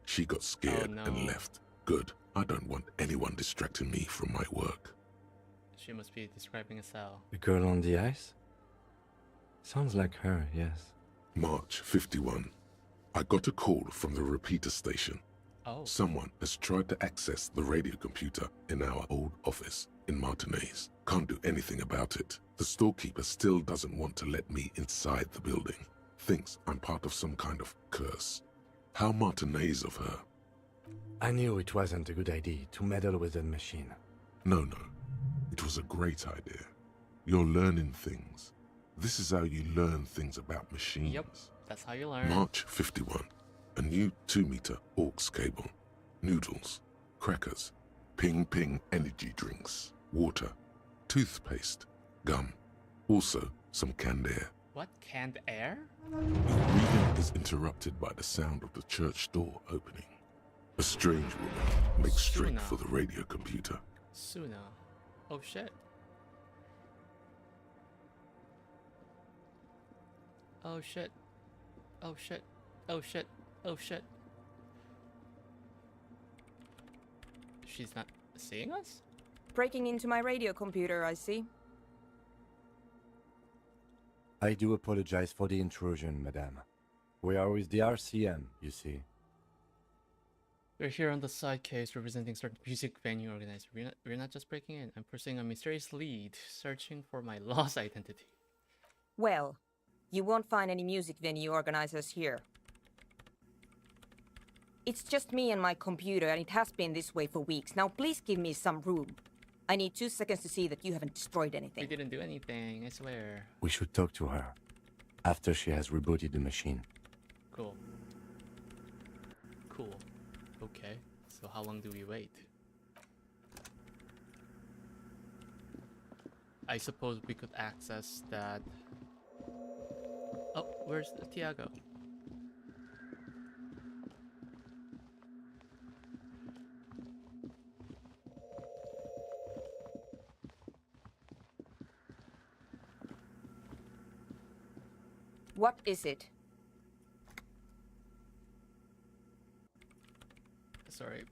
she got scared and left. Good, I don't want anyone distracting me from my work. She must be describing a cell. The girl on the ice? Sounds like her, yes. March 51. I got a call from the repeater station. Oh. Someone has tried to access the radio computer in our old office in Martinez. Can't do anything about it. The storekeeper still doesn't want to let me inside the building. Thinks I'm part of some kind of curse. How Martinez of her. I knew it wasn't a good idea to meddle with that machine. No. It was a great idea. You're learning things. This is how you learn things about machines. Yep, that's how you learn. March 51. A new 2-meter aux cable. Noodles. Crackers. Ping energy drinks. Water. Toothpaste. Gum. Also, some canned air. What? Canned air? Reading is interrupted by the sound of the church door opening. A strange woman makes straight for the radio computer. Suna. Oh shit. Oh shit. Oh shit. Oh shit. Oh shit. She's not seeing us? Breaking into my radio computer, I see. I do apologize for the intrusion, madame. We are with the RCM, you see. We're here on the side case representing certain music venue organizer. We're not just breaking in. I'm pursuing a mysterious lead, searching for my lost identity. Well, you won't find any music venue organizers here. It's just me and my computer, and it has been this way for weeks. Now please give me some room. I need 2 seconds to see that you haven't destroyed anything. We didn't do anything, I swear. We should talk to her after she has rebooted the machine. Cool. Okay, so how long do we wait? I suppose we could access that. Oh, where's Tiago? What is it? Sorry.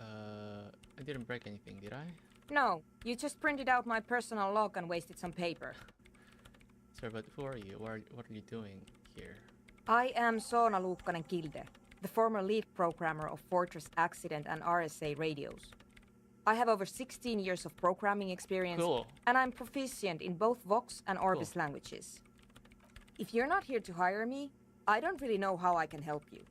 I didn't break anything, did I? No, you just printed out my personal log and wasted some paper. Sorry, but who are you? What are you doing here? I am Soona Luukkanen-Kilde, the former lead programmer of Fortress Accident and RSA radios. I have over 16 years of programming experience, Cool. and I'm proficient in both Vox and Orbis languages. If you're not here to hire me, I don't really know how I can help you.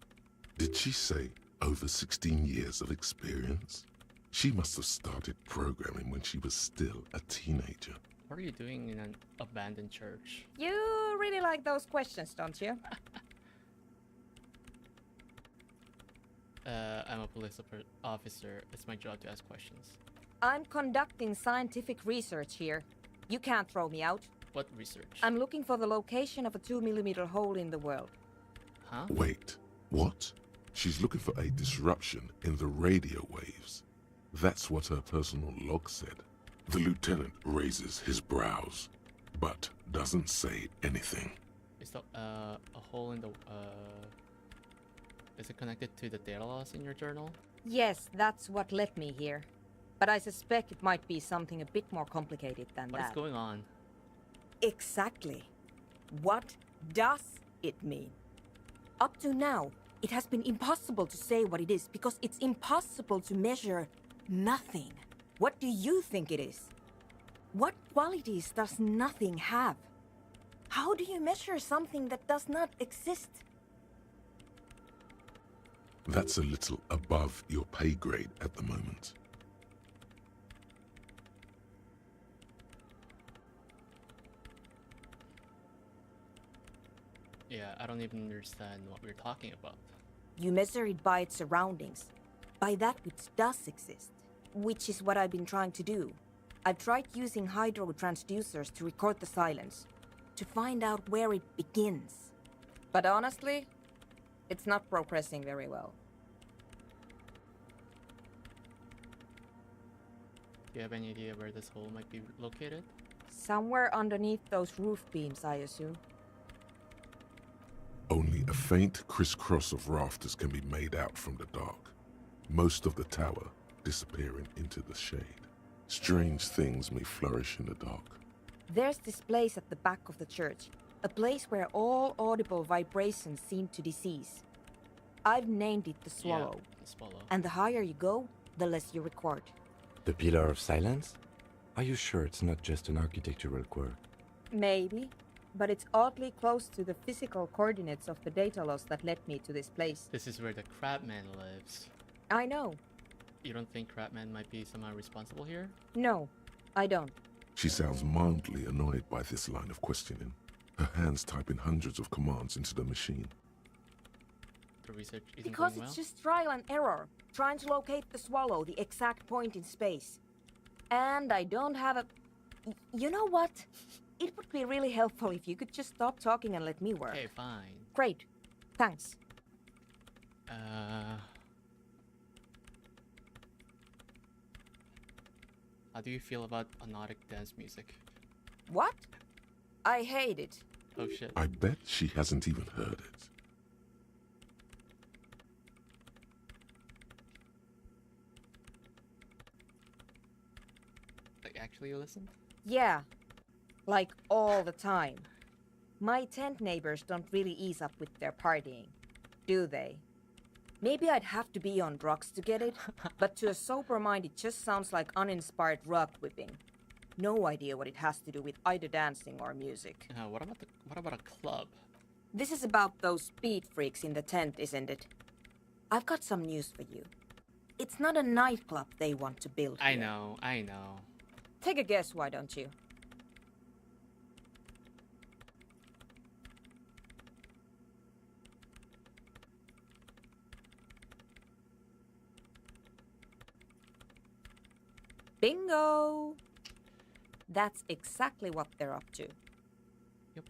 Did she say over 16 years of experience? She must have started programming when she was still a teenager. What are you doing in an abandoned church? You really like those questions, don't you? I'm a police officer. It's my job to ask questions. I'm conducting scientific research here. You can't throw me out. What research? I'm looking for the location of a 2mm hole in the world. Huh? Wait, what? She's looking for a disruption in the radio waves. That's what her personal log said. The lieutenant raises his brows, but doesn't say anything. Is the a hole in the is it connected to the data loss in your journal? Yes, that's what led me here. But I suspect it might be something a bit more complicated than that. What is going on? Exactly. What does it mean? Up to now, it has been impossible to say what it is because it's impossible to measure nothing. What do you think it is? What qualities does nothing have? How do you measure something that does not exist? That's a little above your pay grade at the moment. Yeah, I don't even understand what we're talking about. You measure it by its surroundings, by that which does exist, which is what I've been trying to do. I've tried using hydro transducers to record the silence, to find out where it begins. But honestly, it's not progressing very well. Do you have any idea where this hole might be located? Somewhere underneath those roof beams, I assume. Only a faint crisscross of rafters can be made out from the dark, most of the tower disappearing into the shade. Strange things may flourish in the dark. There's this place at the back of the church, a place where all audible vibrations seem to cease. I've named it the Swallow. Yeah, the Swallow. And the higher you go, the less you record. The Pillar of Silence? Are you sure it's not just an architectural quirk? Maybe, but it's oddly close to the physical coordinates of the data loss that led me to this place. This is where the Crabman lives. I know. You don't think Crabman might be somehow responsible here? No, I don't. She sounds mildly annoyed by this line of questioning. Her hands typing hundreds of commands into the machine. The research isn't Because going well? it's just trial and error, trying to locate the Swallow, the exact point in space. And I don't have a... You know what? It would be really helpful if you could just stop talking and let me work. Okay, fine. Great. Thanks. How do you feel about anodic dance music? What? I hate it. Oh shit. I bet she hasn't even heard it. Like, actually you listened? Yeah. Like all the time. My tent neighbors don't really ease up with their partying, do they? Maybe I'd have to be on drugs to get it, but to a sober mind it just sounds like uninspired rug whipping. No idea what it has to do with either dancing or music. What about a club? This is about those speed freaks in the tent, isn't it? I've got some news for you. It's not a nightclub they want to build here. I know. Take a guess, why don't you? Bingo! That's exactly what they're up to. Yep.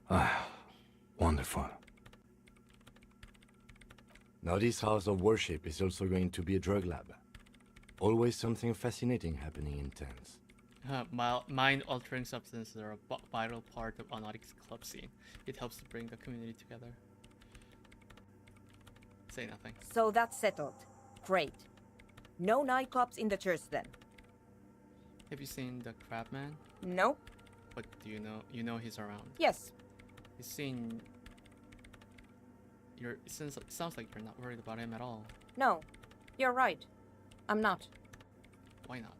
Ah, wonderful. Now this house of worship is also going to be a drug lab. Always something fascinating happening in tents. Mind-altering substances are a vital part of Anotic's club scene. It helps to bring the community together. Say nothing. So that's settled. Great. No nightclubs in the church then. Have you seen the Crabman? Nope. But do you know? You know he's around. Yes. He's seen. It sounds like you're not worried about him at all. No, you're right. I'm not. Why not?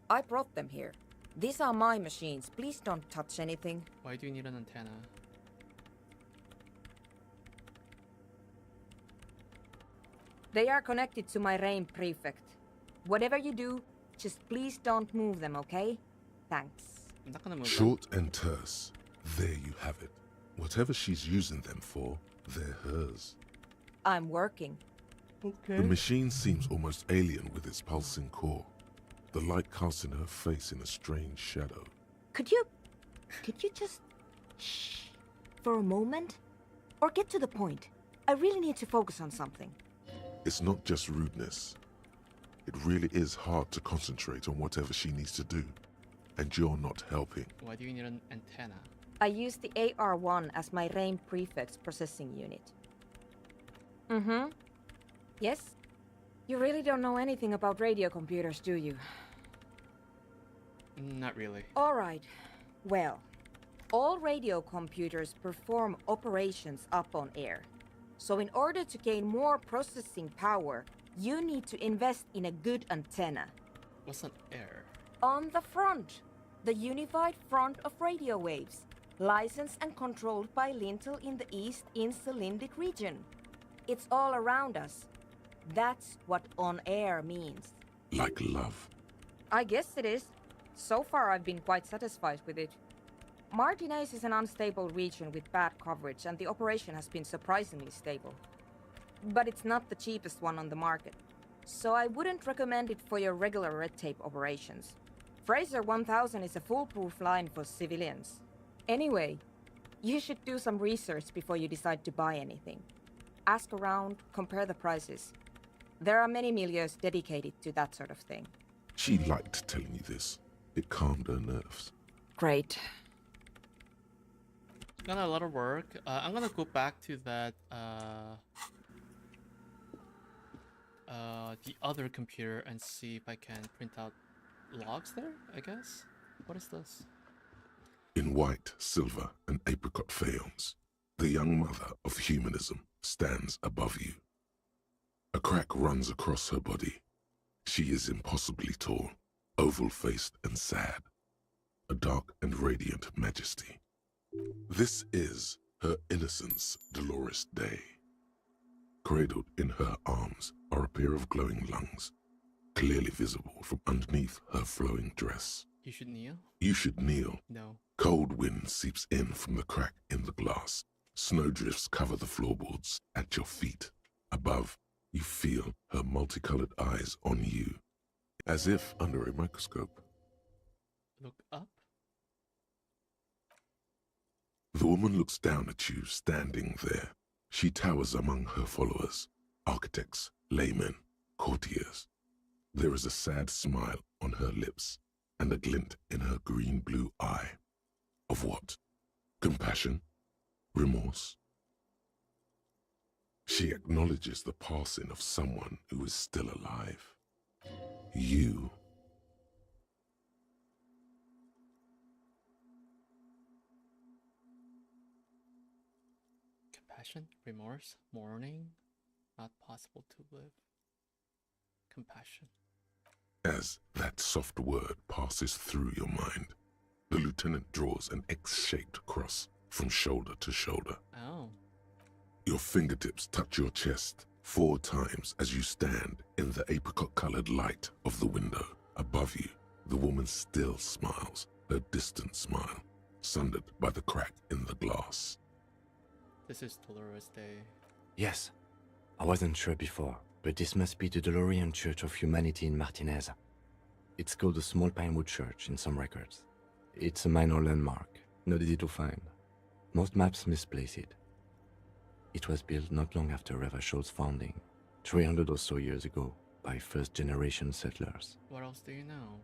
I brought them here. These are my machines. Please don't touch anything. Why do you need an antenna? They are connected to my RAIN prefect. Whatever you do, just please don't move them, okay? Thanks. I'm not gonna move Short and terse. There you have it. Whatever she's using them for, they're hers. I'm working. The machine seems almost alien with its pulsing core. The light casting her face in a strange shadow. Could you just shh for a moment? Or get to the point. I really need to focus on something. It's not just rudeness. It really is hard to concentrate on whatever she needs to do. And you're not helping. Why do you need an antenna? I use the AR-1 as my RAIN prefect's processing unit. Mm-hmm. Yes? You really don't know anything about radio computers, do you? Not really. Alright. Well, all radio computers perform operations up on air. So in order to gain more processing power, you need to invest in a good antenna. What's an air? On the front. The unified front of radio waves. Licensed and controlled by Lintel in the East Insulindic region. It's all around us. That's what on-air means. Like love. I guess it is. So far I've been quite satisfied with it. Martinez is an unstable region with bad coverage and the operation has been surprisingly stable. But it's not the cheapest one on the market. So I wouldn't recommend it for your regular red tape operations. Fraser 1000 is a foolproof line for civilians. Anyway, you should do some research before you decide to buy anything. Ask around, compare the prices. There are many milieus dedicated to that sort of thing. She liked telling you this. It calmed her nerves. Great. Done a lot of work. I'm gonna go back to that the other computer and see if I can print out logs there, I guess. What is this? In white, silver, and apricot faience, the young mother of humanism stands above you. A crack runs across her body. She is impossibly tall, oval-faced and sad, a dark and radiant majesty. This is her innocence, Dolores Day. Cradled in her arms are a pair of glowing lungs, clearly visible from underneath her flowing dress. You should kneel? You should kneel. No. Cold wind seeps in from the crack in the glass. Snowdrifts cover the floorboards at your feet. Above, you feel her multicolored eyes on you, as if under a microscope. Look up? The woman looks down at you, standing there. She towers among her followers, architects, laymen, courtiers. There is a sad smile on her lips and a glint in her green-blue eye. Of what? Compassion? Remorse? She acknowledges the passing of someone who is still alive. You. Compassion, remorse, mourning, not possible to live. Compassion. As that soft word passes through your mind, the lieutenant draws an X-shaped cross from shoulder to shoulder. Oh. Your fingertips touch your chest 4 times as you stand in the apricot-colored light of the window. Above you, the woman still smiles, her distant smile, sundered by the crack in the glass. This is Dolores Day. Yes. I wasn't sure before, but this must be the DeLorean Church of Humanity in Martinez. It's called the Small Pinewood Church in some records. It's a minor landmark, not easy to find. Most maps misplace it. It was built not long after Revachol's founding, 300 or so years ago, by first-generation settlers. What else do you know?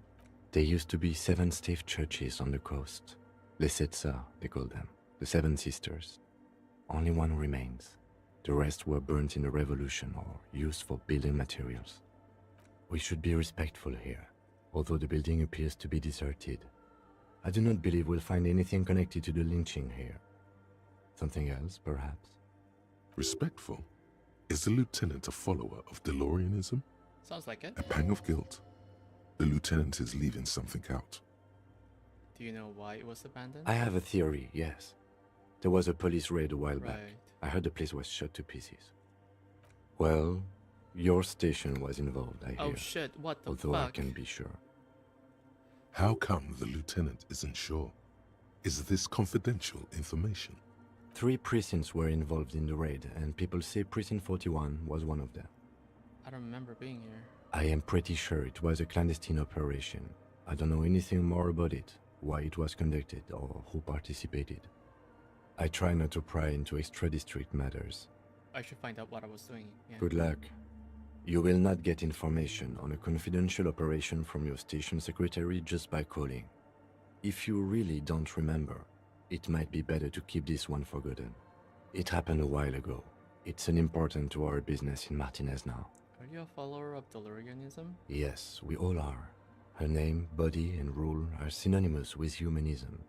There used to be 7 stave churches on the coast. Les Sept Sœurs, they call them. The 7 sisters. Only one remains. The rest were burnt in the revolution or used for building materials. We should be respectful here, although the building appears to be deserted. I do not believe we'll find anything connected to the lynching here. Something else, perhaps? Respectful? Is the lieutenant a follower of DeLoreanism? Sounds like it. A pang of guilt. The lieutenant is leaving something out. Do you know why it was abandoned? I have a theory, yes. There was a police raid a while back. Right. I heard the place was shot to pieces. Well, your station was involved, I hear. Oh shit, what the although I fuck? can be sure. How come the lieutenant isn't sure? Is this confidential information? 3 precincts were involved in the raid, and people say Precinct 41 was one of them. I don't remember being here. I am pretty sure it was a clandestine operation. I don't know anything more about it, why it was conducted, or who participated. I try not to pry into extra-district matters. I should find out what I was doing. Yeah. Good luck. You will not get information on a confidential operation from your station secretary just by calling. If you really don't remember, it might be better to keep this one forgotten. It happened a while ago. It's unimportant to our business in Martinez now. Are you a follower of DeLoreanism? Yes, we all are. Her name, body, and rule are synonymous with humanism.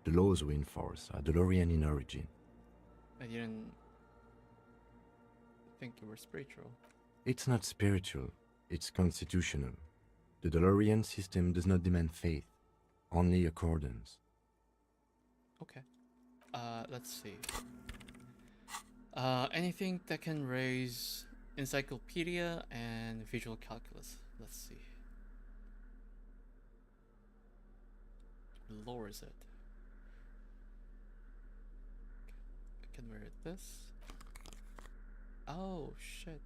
The laws we enforce are DeLorean in origin. I didn't think you were spiritual. It's not spiritual, it's constitutional. The DeLorean system does not demand faith, only accordance. Okay. Let's see. Anything that can raise encyclopedia and visual calculus. Let's see. Lowers it. I can wear this. Oh shit.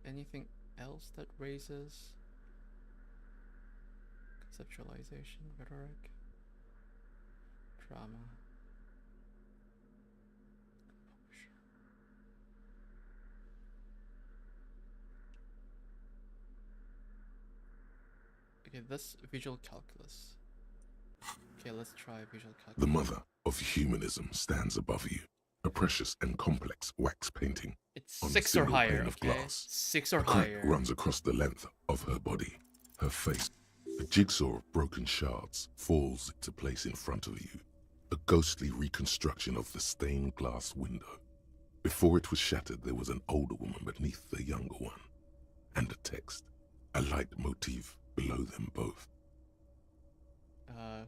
Anything else that raises conceptualization, rhetoric, drama. Okay, this visual calculus. Okay, let's try visual calculus. The mother of humanism stands above you, a precious and complex wax painting. It's on 6 a single or higher, pane of okay? glass. 6 or a crack higher. runs across the length of her body, her face. A jigsaw of broken shards falls into place in front of you, a ghostly reconstruction of the stained glass window. Before it was shattered, there was an older woman beneath the younger one, and a text, a light motif below them both.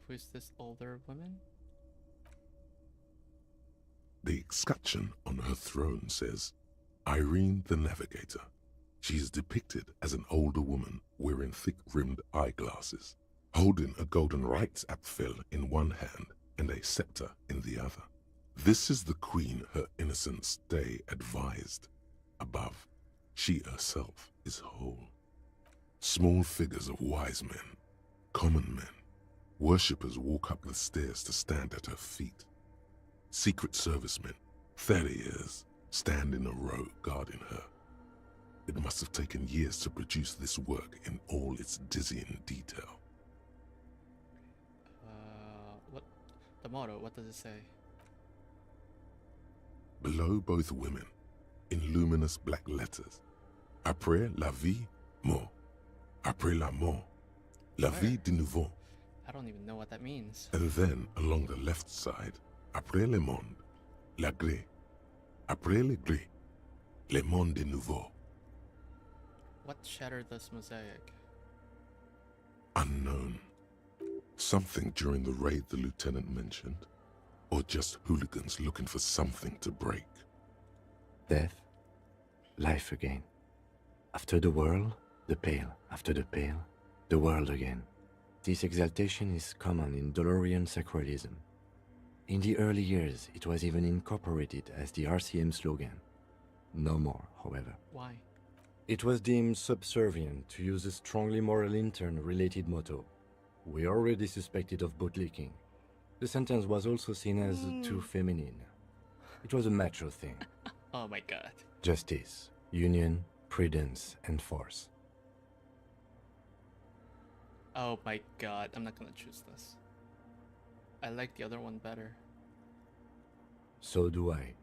Who is this older woman? The escutcheon on her throne says, Irene the Navigator. She is depicted as an older woman wearing thick-rimmed eyeglasses, holding a golden rights apfel in one hand and a scepter in the other. This is the queen her innocence day advised. Above, she herself is whole. Small figures of wise men, common men, worshippers walk up the stairs to stand at her feet. Secret servicemen, 30 years, stand in a row guarding her. It must have taken years to produce this work in all its dizzying detail. What? The motto, what does it say? Below both women, in luminous black letters, Après la vie, mort. Après la mort, la vie de nouveau. I don't even know what that means. And then, along the left side, Après le monde, la gré. Après le gré, le monde de nouveau. What shattered this mosaic? Unknown. Something during the raid the lieutenant mentioned, or just hooligans looking for something to break. Death, life again. After the whirl, the pale. After the pale, the world again. This exaltation is common in DeLorean sacralism. In the early years, it was even incorporated as the RCM slogan. No more, however. Why? It was deemed subservient to use a strongly moral intern-related motto. We already suspected of bootlicking. The sentence was also seen as too feminine. It was a macho thing. Oh my god. Justice, union, prudence, and force. Oh my god, I'm not gonna choose this. I like the other one better. So do I.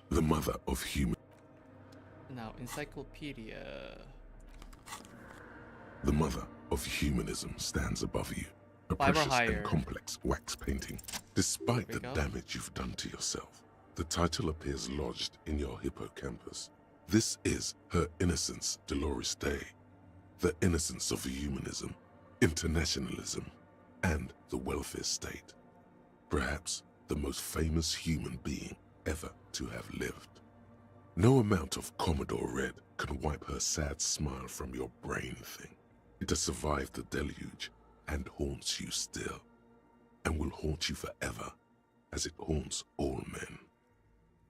The mother of human. Now, encyclopedia. The mother of humanism stands above you, a 5 or precious higher. and complex wax painting. Despite There the we go. damage you've done to yourself, the title appears lodged in your hippocampus. This is her innocence, Dolores Day, the innocence of humanism, internationalism, and the welfare state. Perhaps the most famous human being ever to have lived. No amount of Commodore Red can wipe her sad smile from your brain thing. It has survived the deluge and haunts you still, and will haunt you forever, as it haunts all men.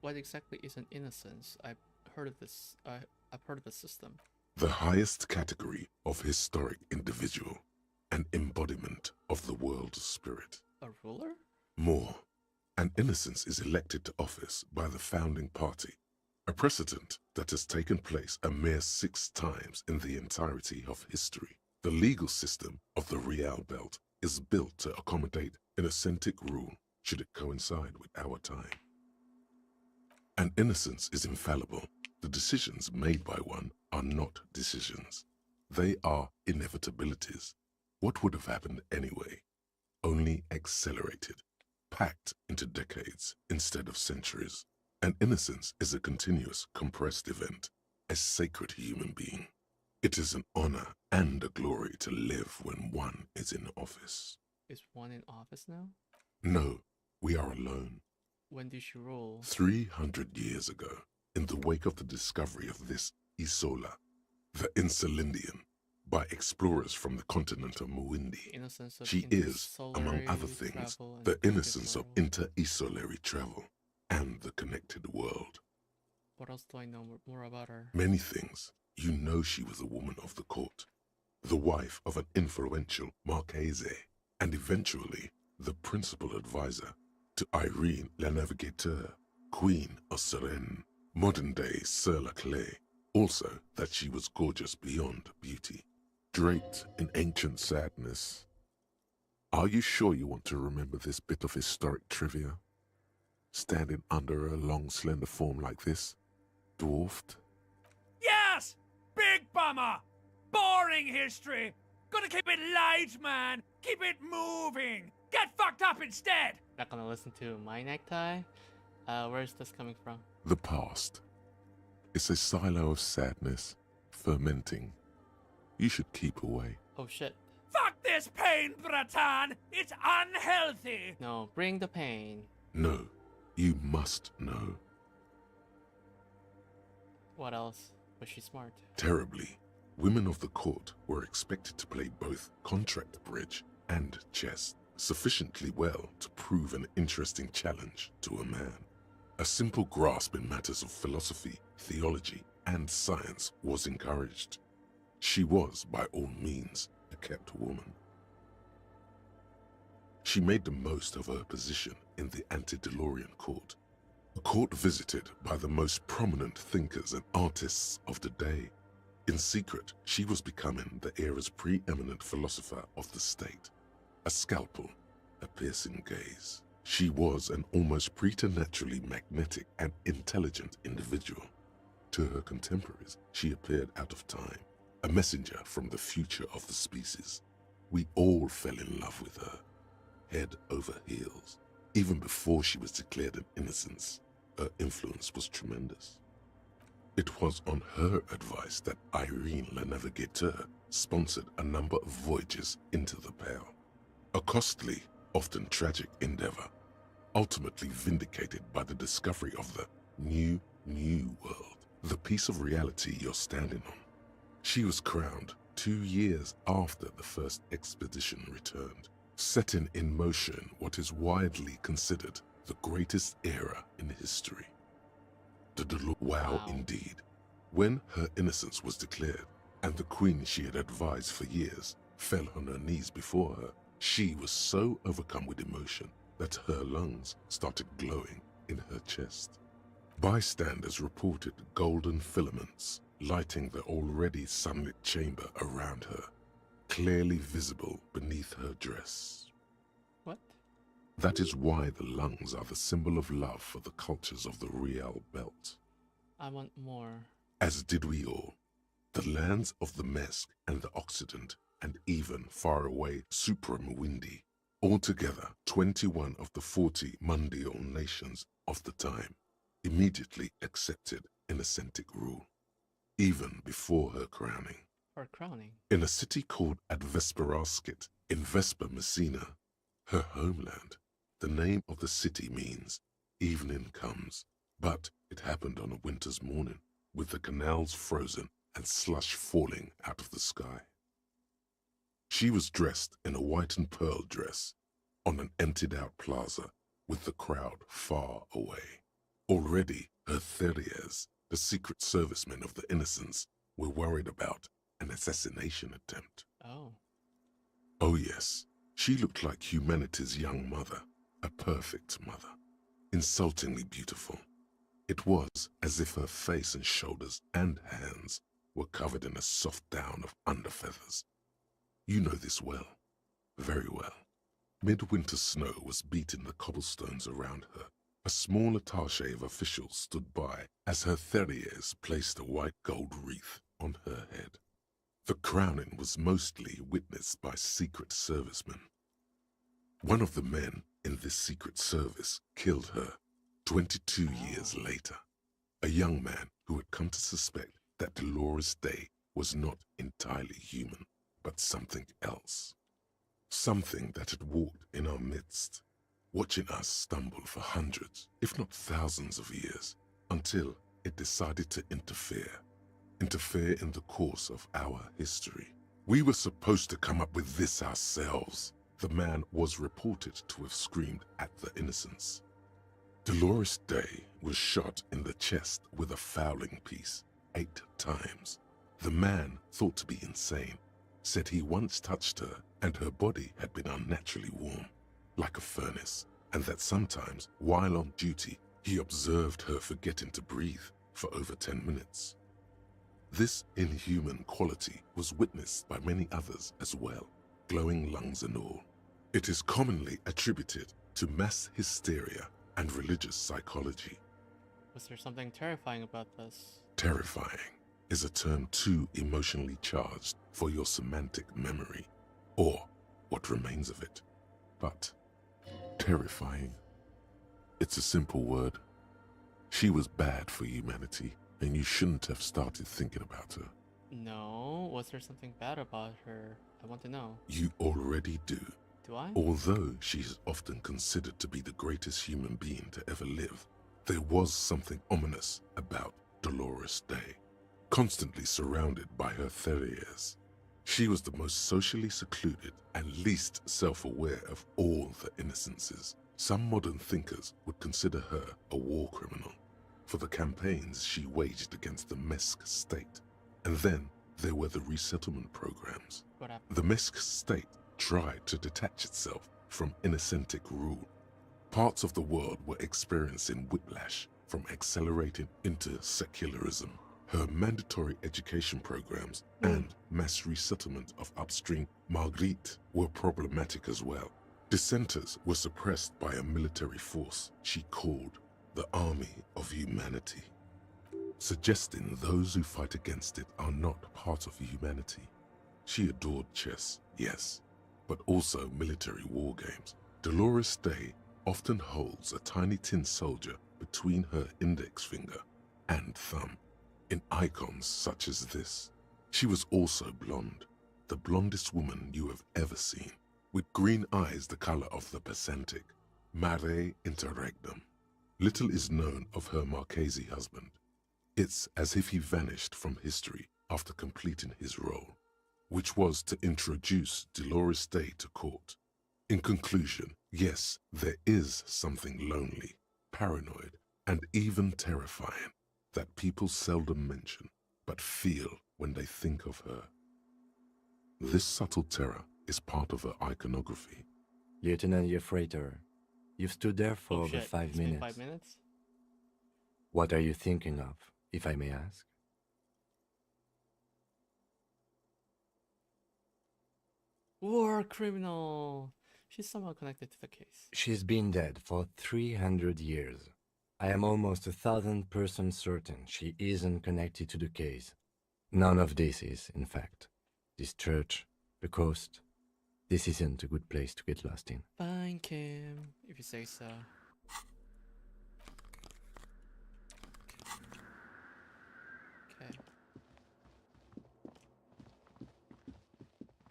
What exactly is an innocence? I've heard of this. I've heard of the system. The highest category of historic individual, an embodiment of the world spirit. A ruler? More, an innocence is elected to office by the founding party, a precedent that has taken place a mere 6 times in the entirety of history. The legal system of the Real Belt is built to accommodate an authentic rule should it coincide with our time. An innocence is infallible. The decisions made by one are not decisions. They are inevitabilities. What would have happened anyway? Only accelerated, packed into decades instead of centuries. An innocence is a continuous, compressed event, a sacred human being. It is an honor and a glory to live when one is in office. Is one in office now? No, we are alone. When did she rule? 300 years ago, in the wake of the discovery of this Isola, the Insulindian, by explorers from the continent of Muindi. Innocence of She is, among other intersolary things, travel and the innocence of interstellar. inter-isolary travel and the connected world. What else do I know more about her? Many things. You know she was a woman of the court, the wife of an influential Marchese, and eventually the principal advisor to Irene la Navigateur, Queen of Suresnes, modern-day Sir La Clé. Also that she was gorgeous beyond beauty, draped in ancient sadness. Are you sure you want to remember this bit of historic trivia? Standing under a long, slender form like this, dwarfed? Yes! Big bummer! Boring history! Gotta keep it light, man! Keep it moving! Get fucked up instead! Not gonna listen to My Necktie? Where is this coming from? The past. It's a silo of sadness, fermenting. You should keep away. Oh shit. Fuck this pain, Bratan! It's unhealthy! No, bring the pain. No, you must know. What else? Was she smart? Terribly, women of the court were expected to play both contract bridge and chess sufficiently well to prove an interesting challenge to a man. A simple grasp in matters of philosophy, theology, and science was encouraged. She was, by all means, a kept woman. She made the most of her position in the antediluvian court, a court visited by the most prominent thinkers and artists of the day. In secret, she was becoming the era's preeminent philosopher of the state. A scalpel, a piercing gaze. She was an almost preternaturally magnetic and intelligent individual. To her contemporaries, she appeared out of time, a messenger from the future of the species. We all fell in love with her, head over heels. Even before she was declared an innocence, her influence was tremendous. It was on her advice that Irene la Navigateur sponsored a number of voyages into the Pale. A costly, often tragic endeavor, ultimately vindicated by the discovery of the new world, the piece of reality you're standing on. She was crowned 2 years after the first expedition returned, setting in motion what is widely considered the greatest era in history. Wow, indeed. When her innocence was declared, and the queen she had advised for years fell on her knees before her, she was so overcome with emotion that her lungs started glowing in her chest. Bystanders reported golden filaments lighting the already sunlit chamber around her, clearly visible beneath her dress. What? That is why the lungs are the symbol of love for the cultures of the Real Belt. I want more. As did we all. The lands of the Mesk and the Occident, and even faraway Supramawindi. Altogether, 21 of the 40 Mundial nations of the time immediately accepted Innocentic rule, even before her crowning. Her crowning? In a city called Advesperaskit in Vesper Messina, her homeland. The name of the city means evening comes, but it happened on a winter's morning, with the canals frozen and slush falling out of the sky. She was dressed in a white and pearl dress on an emptied-out plaza with the crowd far away. Already, her Theriers, the secret servicemen of the Innocents, were worried about an assassination attempt. Oh. Oh yes, she looked like humanity's young mother, a perfect mother, insultingly beautiful. It was as if her face and shoulders and hands were covered in a soft down of underfeathers. You know this well, very well. Midwinter snow was beating the cobblestones around her. A small attaché of officials stood by as her Theriers placed a white gold wreath on her head. The crowning was mostly witnessed by secret servicemen. One of the men in this secret service killed her 22 years later. A young man who had come to suspect that Dolores Day was not entirely human, but something else. Something that had walked in our midst, watching us stumble for hundreds, if not thousands of years, until it decided to interfere in the course of our history. We were supposed to come up with this ourselves. The man was reported to have screamed at the Innocents. Dolores Day was shot in the chest with a fowling piece 8 times. The man, thought to be insane, said he once touched her and her body had been unnaturally warm, like a furnace, and that sometimes, while on duty, he observed her forgetting to breathe for over 10 minutes. This inhuman quality was witnessed by many others as well, glowing lungs and all. It is commonly attributed to mass hysteria and religious psychology. Was there something terrifying about this? Terrifying is a term too emotionally charged for your semantic memory, or what remains of it. But terrifying, it's a simple word. She was bad for humanity, and you shouldn't have started thinking about her. No, was there something bad about her? I want to know. You already do. Do I? Although she is often considered to be the greatest human being to ever live, there was something ominous about Dolores Day. Constantly surrounded by her Theriers, she was the most socially secluded and least self-aware of all the Innocences. Some modern thinkers would consider her a war criminal for the campaigns she waged against the Mesk state. And then there were the resettlement programs. What happened? The Mesk state tried to detach itself from Innocentic rule. Parts of the world were experiencing whiplash from accelerating into secularism. Her mandatory education programs and mass resettlement of upstream Marguerite were problematic as well. Dissenters were suppressed by a military force she called the Army of Humanity, suggesting those who fight against it are not part of humanity. She adored chess, yes, but also military war games. Dolores Day often holds a tiny tin soldier between her index finger and thumb in icons such as this. She was also blonde, the blondest woman you have ever seen, with green eyes the color of the Pacentic, mare interregnum. Little is known of her Marchese husband. It's as if he vanished from history after completing his role, which was to introduce Dolores Day to court. In conclusion, yes, there is something lonely, paranoid, and even terrifying that people seldom mention, but feel when they think of her. This subtle terror is part of her iconography. Lieutenant Yefrater, you've stood there for over 5 It's been minutes. 5 minutes? What are you thinking of, if I may ask? War criminal. She's somehow connected to the case. She's been dead for 300 years. I am almost 1,000% certain she isn't connected to the case. None of this is, in fact. This church, the coast, this isn't a good place to get lost in. Fine, Kim, if you say so. Okay.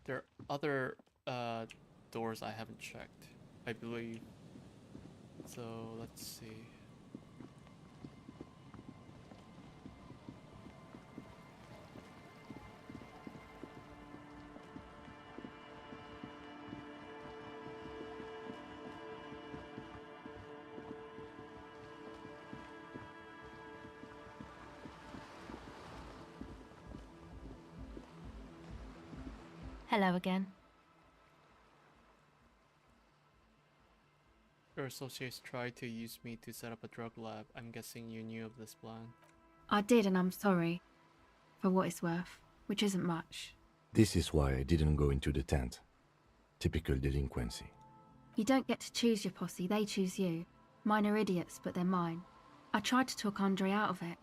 There are other doors I haven't checked, I believe. So let's see. Hello again. Your associates tried to use me to set up a drug lab. I'm guessing you knew of this plan. I did, and I'm sorry. For what it's worth, which isn't much. This is why I didn't go into the tent. Typical delinquency. You don't get to choose your posse, they choose you. Mine are idiots, but they're mine. I tried to talk Andre out of it.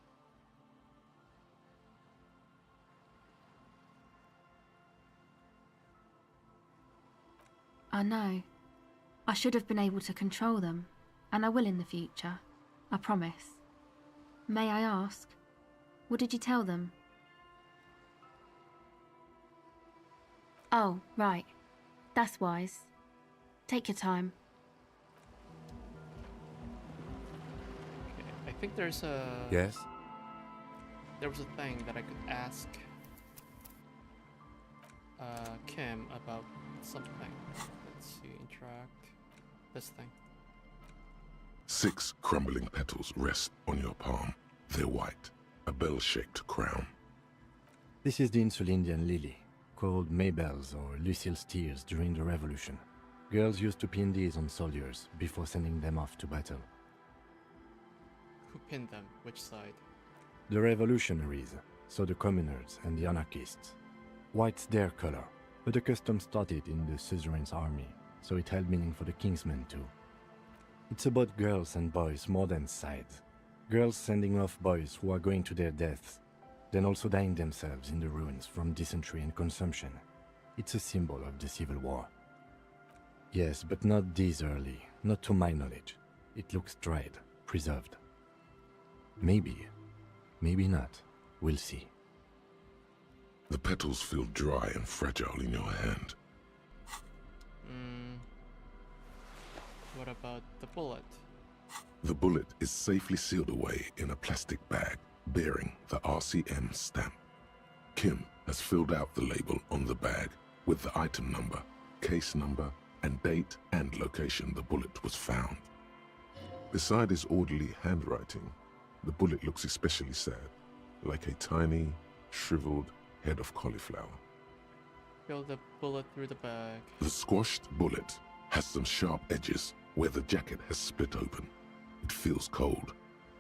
I know. I should have been able to control them, and I will in the future. I promise. May I ask, what did you tell them? Oh, right. That's wise. Take your time. Okay, I think there's a... Yes? There was a thing that I could ask Kim about something. Let's see, interact. This thing. 6 crumbling petals rest on your palm. They're white, a bell-shaped crown. This is the Insulindian lily, called Maybelle's or Lucille's tears during the Revolution. Girls used to pin these on soldiers before sending them off to battle. Who pinned them? Which side? The revolutionaries, so the communards and the anarchists. White's their color, but the custom started in the suzerain's army, so it held meaning for the kingsmen too. It's about girls and boys more than sides. Girls sending off boys who are going to their deaths, then also dying themselves in the ruins from dysentery and consumption. It's a symbol of the Civil War. Yes, but not this early, not to my knowledge. It looks dried, preserved. Maybe, maybe not. We'll see. The petals feel dry and fragile in your hand. What about the bullet? The bullet is safely sealed away in a plastic bag bearing the RCM stamp. Kim has filled out the label on the bag with the item number, case number, and date and location the bullet was found. Beside his orderly handwriting, the bullet looks especially sad, like a tiny, shriveled head of cauliflower. Fill the bullet through the bag. The squashed bullet has some sharp edges where the jacket has split open. It feels cold,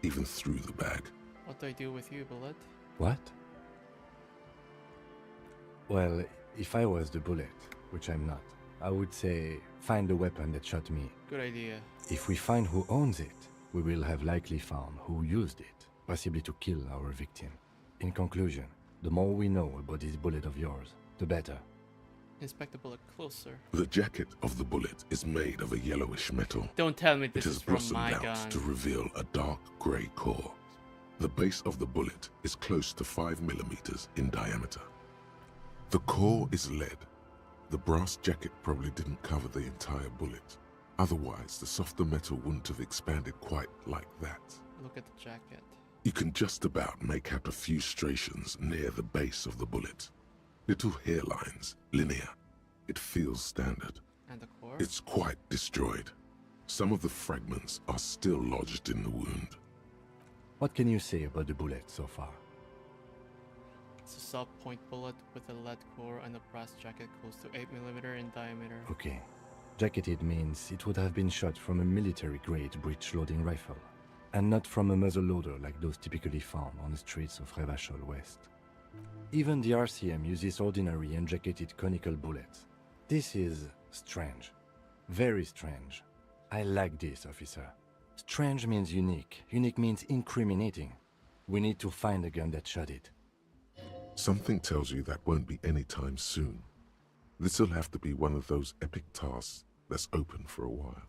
even through the bag. What do I do with you, bullet? What? Well, if I was the bullet, which I'm not, I would say, find the weapon that shot me. Good idea. If we find who owns it, we will have likely found who used it, possibly to kill our victim. In conclusion, the more we know about this bullet of yours, the better. Inspect the bullet closer. The jacket of the bullet is made of a yellowish metal. Don't tell me this is is from my out gun. to reveal a dark grey core. The base of the bullet is close to 5 millimeters in diameter. The core is lead. The brass jacket probably didn't cover the entire bullet. Otherwise, the softer metal wouldn't have expanded quite like that. Look at the jacket. You can just about make out a few striations near the base of the bullet. Little hairlines, linear. It feels standard. And the core? It's quite destroyed. Some of the fragments are still lodged in the wound. What can you say about the bullet so far? It's a soft point bullet with a lead core and a brass jacket close to 8mm in diameter. Okay. Jacketed means it would have been shot from a military-grade breech-loading rifle, and not from a muzzleloader like those typically found on the streets of Revachol West. Even the RCM uses ordinary unjacketed conical bullets, This is strange. Very strange. I like this, officer. Strange means unique. Unique means incriminating. We need to find the gun that shot it. Something tells you that won't be any time soon. This'll have to be one of those epic tasks that's open for a while.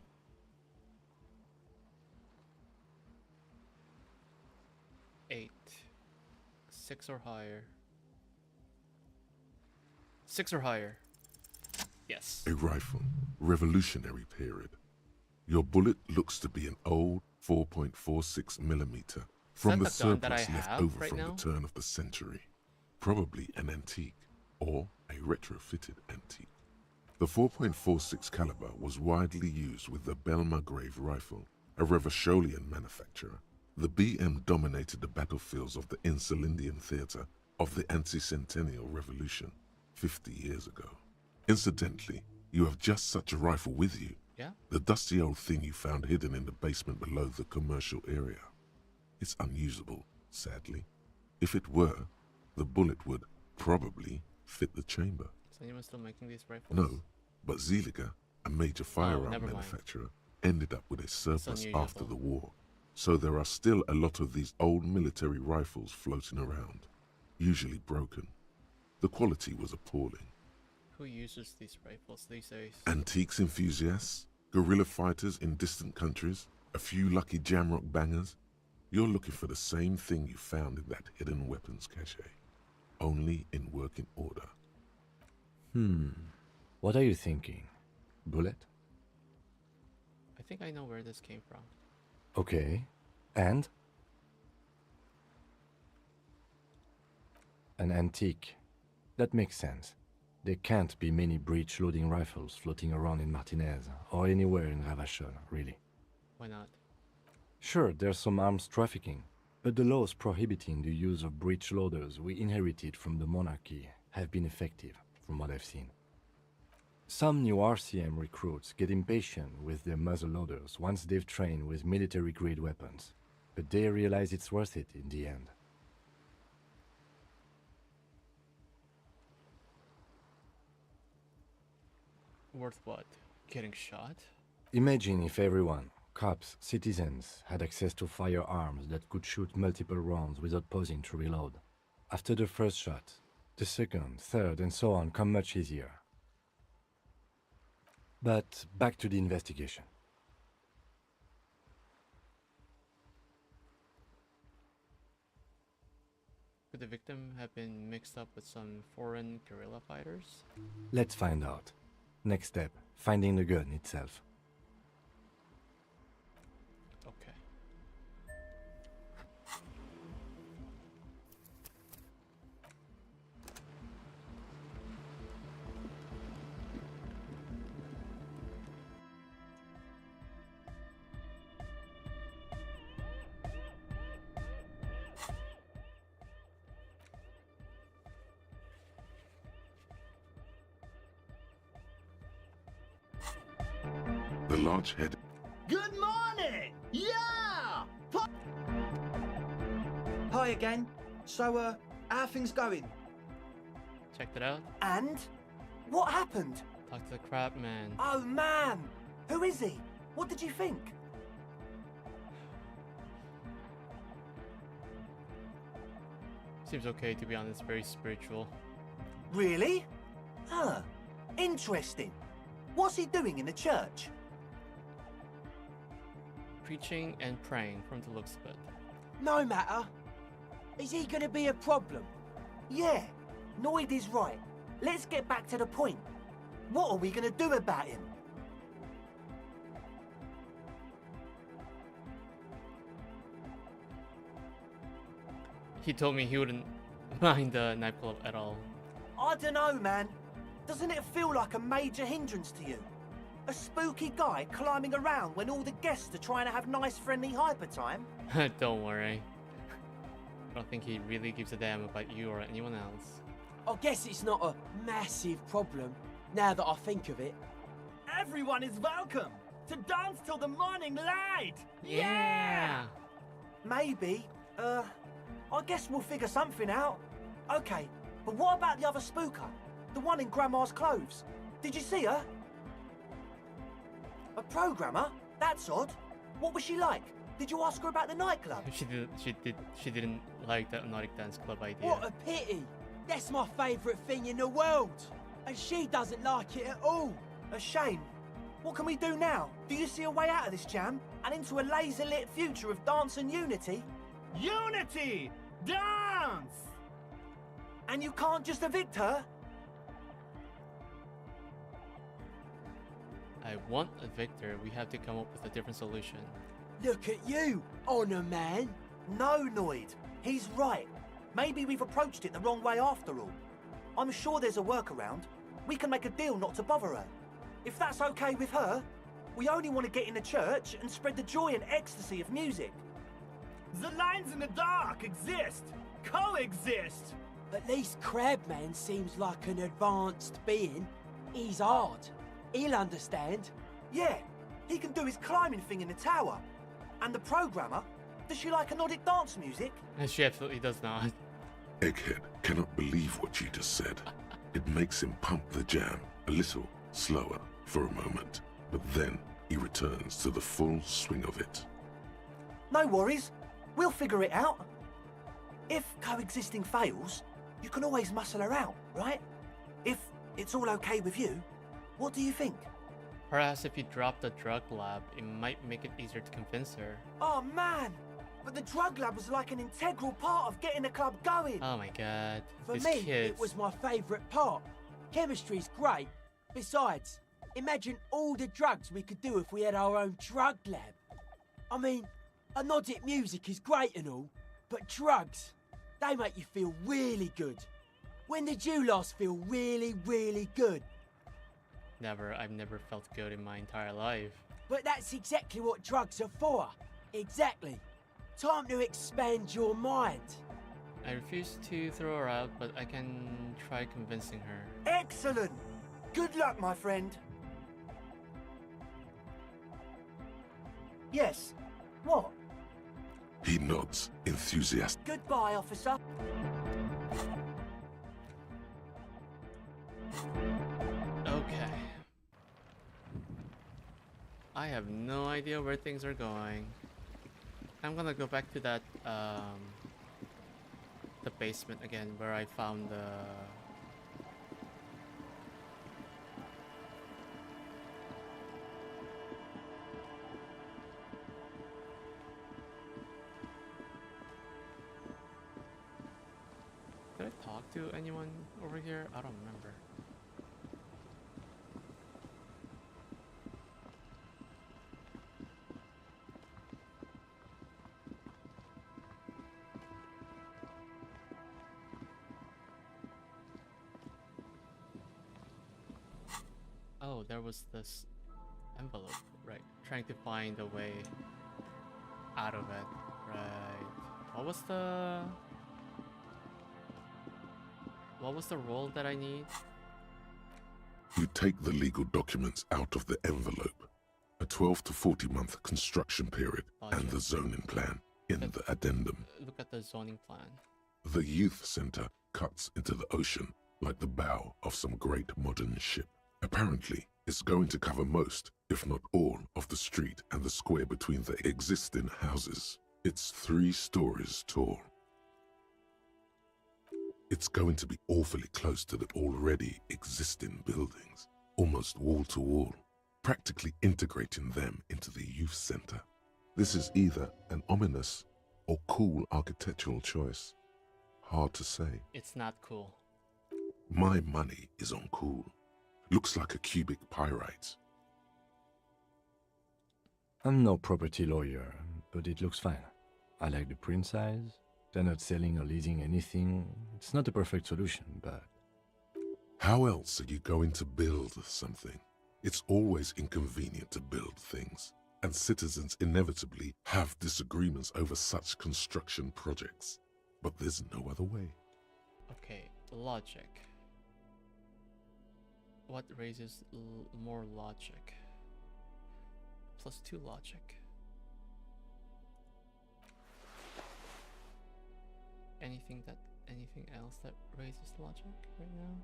Eight. 6 or higher. 6 or higher. Yes. A rifle, Revolutionary period. Your bullet looks to be an old 4.46 millimeter from the the gun that I surplus left have over right from now? the turn of the century. Probably an antique or a retrofitted antique. The 4.46 caliber was widely used with the Belmargrave rifle, a Revacholian manufacturer. The BM dominated the battlefields of the Insulindian theater of the anti-centennial revolution 50 years ago. Incidentally, you have just such a rifle with you. Yeah? The dusty old thing you found hidden in the basement below the commercial area. It's unusable, sadly. If it were, the bullet would probably fit the chamber. Is anyone still making these rifles? No, but Zeliger, a major firearm never mind. manufacturer, ended up with a surplus unusable. after the war. So there are still a lot of these old military rifles floating around, usually broken. The quality was appalling. Who uses these rifles these days? Antiques enthusiasts, guerrilla fighters in distant countries, a few lucky jamrock bangers. You're looking for the same thing you found in that hidden weapons cache, only in working order. What are you thinking? Bullet? I think I know where this came from. Okay. And? An antique. That makes sense. There can't be many breech-loading rifles floating around in Martinez, or anywhere in Ravachol, really. Why not? Sure, there's some arms trafficking, but the laws prohibiting the use of breech loaders we inherited from the monarchy have been effective, from what I've seen. Some new RCM recruits get impatient with their muzzle loaders once they've trained with military-grade weapons, but they realize it's worth it in the end. Worth what? Getting shot? Imagine if everyone, cops, citizens, had access to firearms that could shoot multiple rounds without pausing to reload. After the first shot, the second, third, and so on come much easier. But back to the investigation. Could the victim have been mixed up with some foreign guerrilla fighters? Let's find out. Next step, finding the gun itself. Okay. The large head. Good morning! Yeah! Hi again. So, how are things going? Checked it out. And? What happened? Talk to the crab man. Oh, man! Who is he? What did you think? Seems okay, to be honest. Very spiritual. Really? Huh. Interesting. What's he doing in the church? Preaching and praying from the looks of it. No matter. Is he gonna be a problem? Yeah, Noid is right. Let's get back to the point. What are we gonna do about him? He told me he wouldn't mind the nightclub at all. I don't know, man. Doesn't it feel like a major hindrance to you? A spooky guy climbing around when all the guests are trying to have nice, friendly hyper time? Don't worry. I don't think he really gives a damn about you or anyone else. I guess it's not a massive problem, now that I think of it. Everyone is welcome to dance till the morning light! Yeah! Maybe. I guess we'll figure something out. Okay, but what about the other spooker? The one in Grandma's clothes? Did you see her? A programmer? That's odd. What was she like? Did you ask her about the nightclub? She didn't like the Hypnotic Dance Club idea. What a pity! That's my favourite thing in the world! And she doesn't like it at all! A shame. What can we do now? Do you see a way out of this jam? And into a laser-lit future of dance and unity? Unity! Dance! And you can't just evict her? I want a victor. We have to come up with a different solution. Look at you, Honor Man! No, Noid. He's right. Maybe we've approached it the wrong way after all. I'm sure there's a workaround. We can make a deal not to bother her. If that's okay with her, we only want to get in the church and spread the joy and ecstasy of music. The lines in the dark exist! Coexist! At least Crabman seems like an advanced being. He's hard. He'll understand. Yeah, he can do his climbing thing in the tower. And the programmer, does she like Hypnotic dance music? She absolutely does not. Egghead cannot believe what you just said. It makes him pump the jam a little slower for a moment, but then he returns to the full swing of it. No worries. We'll figure it out. If coexisting fails, you can always muscle her out, right? If it's all okay with you, what do you think? Perhaps if you drop the drug lab, it might make it easier to convince her. Oh man! But the drug lab was like an integral part of getting the club going. Oh my god. For These me, kids. it was my favourite part. Chemistry's great. Besides, imagine all the drugs we could do if we had our own drug lab. I mean, Hypnotic music is great and all, but drugs, they make you feel really good. When did you last feel really, really good? Never. I've never felt good in my entire life. But that's exactly what drugs are for. Exactly. Time to expand your mind. I refuse to throw her out, but I can try convincing her. Excellent! Good luck, my friend. Yes. What? He nods, enthusiastic. Goodbye, officer. Okay. I have no idea where things are going. I'm gonna go back to that, the basement again, where I found the... Did I talk to anyone over here? I don't remember. Oh, there was this envelope, right? Trying to find a way out of it, right? What was the role that I need? You take the legal documents out of the envelope, a 12 to 40 month construction period, and the zoning plan in the addendum. Look at the zoning plan. The youth center cuts into the ocean like the bow of some great modern ship. Apparently, it's going to cover most, if not all, of the street and the square between the existing houses. It's 3 stories tall. It's going to be awfully close to the already existing buildings, almost wall to wall, practically integrating them into the youth center. This is either an ominous or cool architectural choice. Hard to say. It's not cool. My money is on cool. Looks like a cubic pyrite. I'm no property lawyer, but it looks fine. I like the print size. They're not selling or leasing anything. It's not a perfect solution, but... How else are you going to build something? It's always inconvenient to build things, and citizens inevitably have disagreements over such construction projects. But there's no other way. Okay, logic. What raises more logic? +2 logic. Anything else that raises logic right now?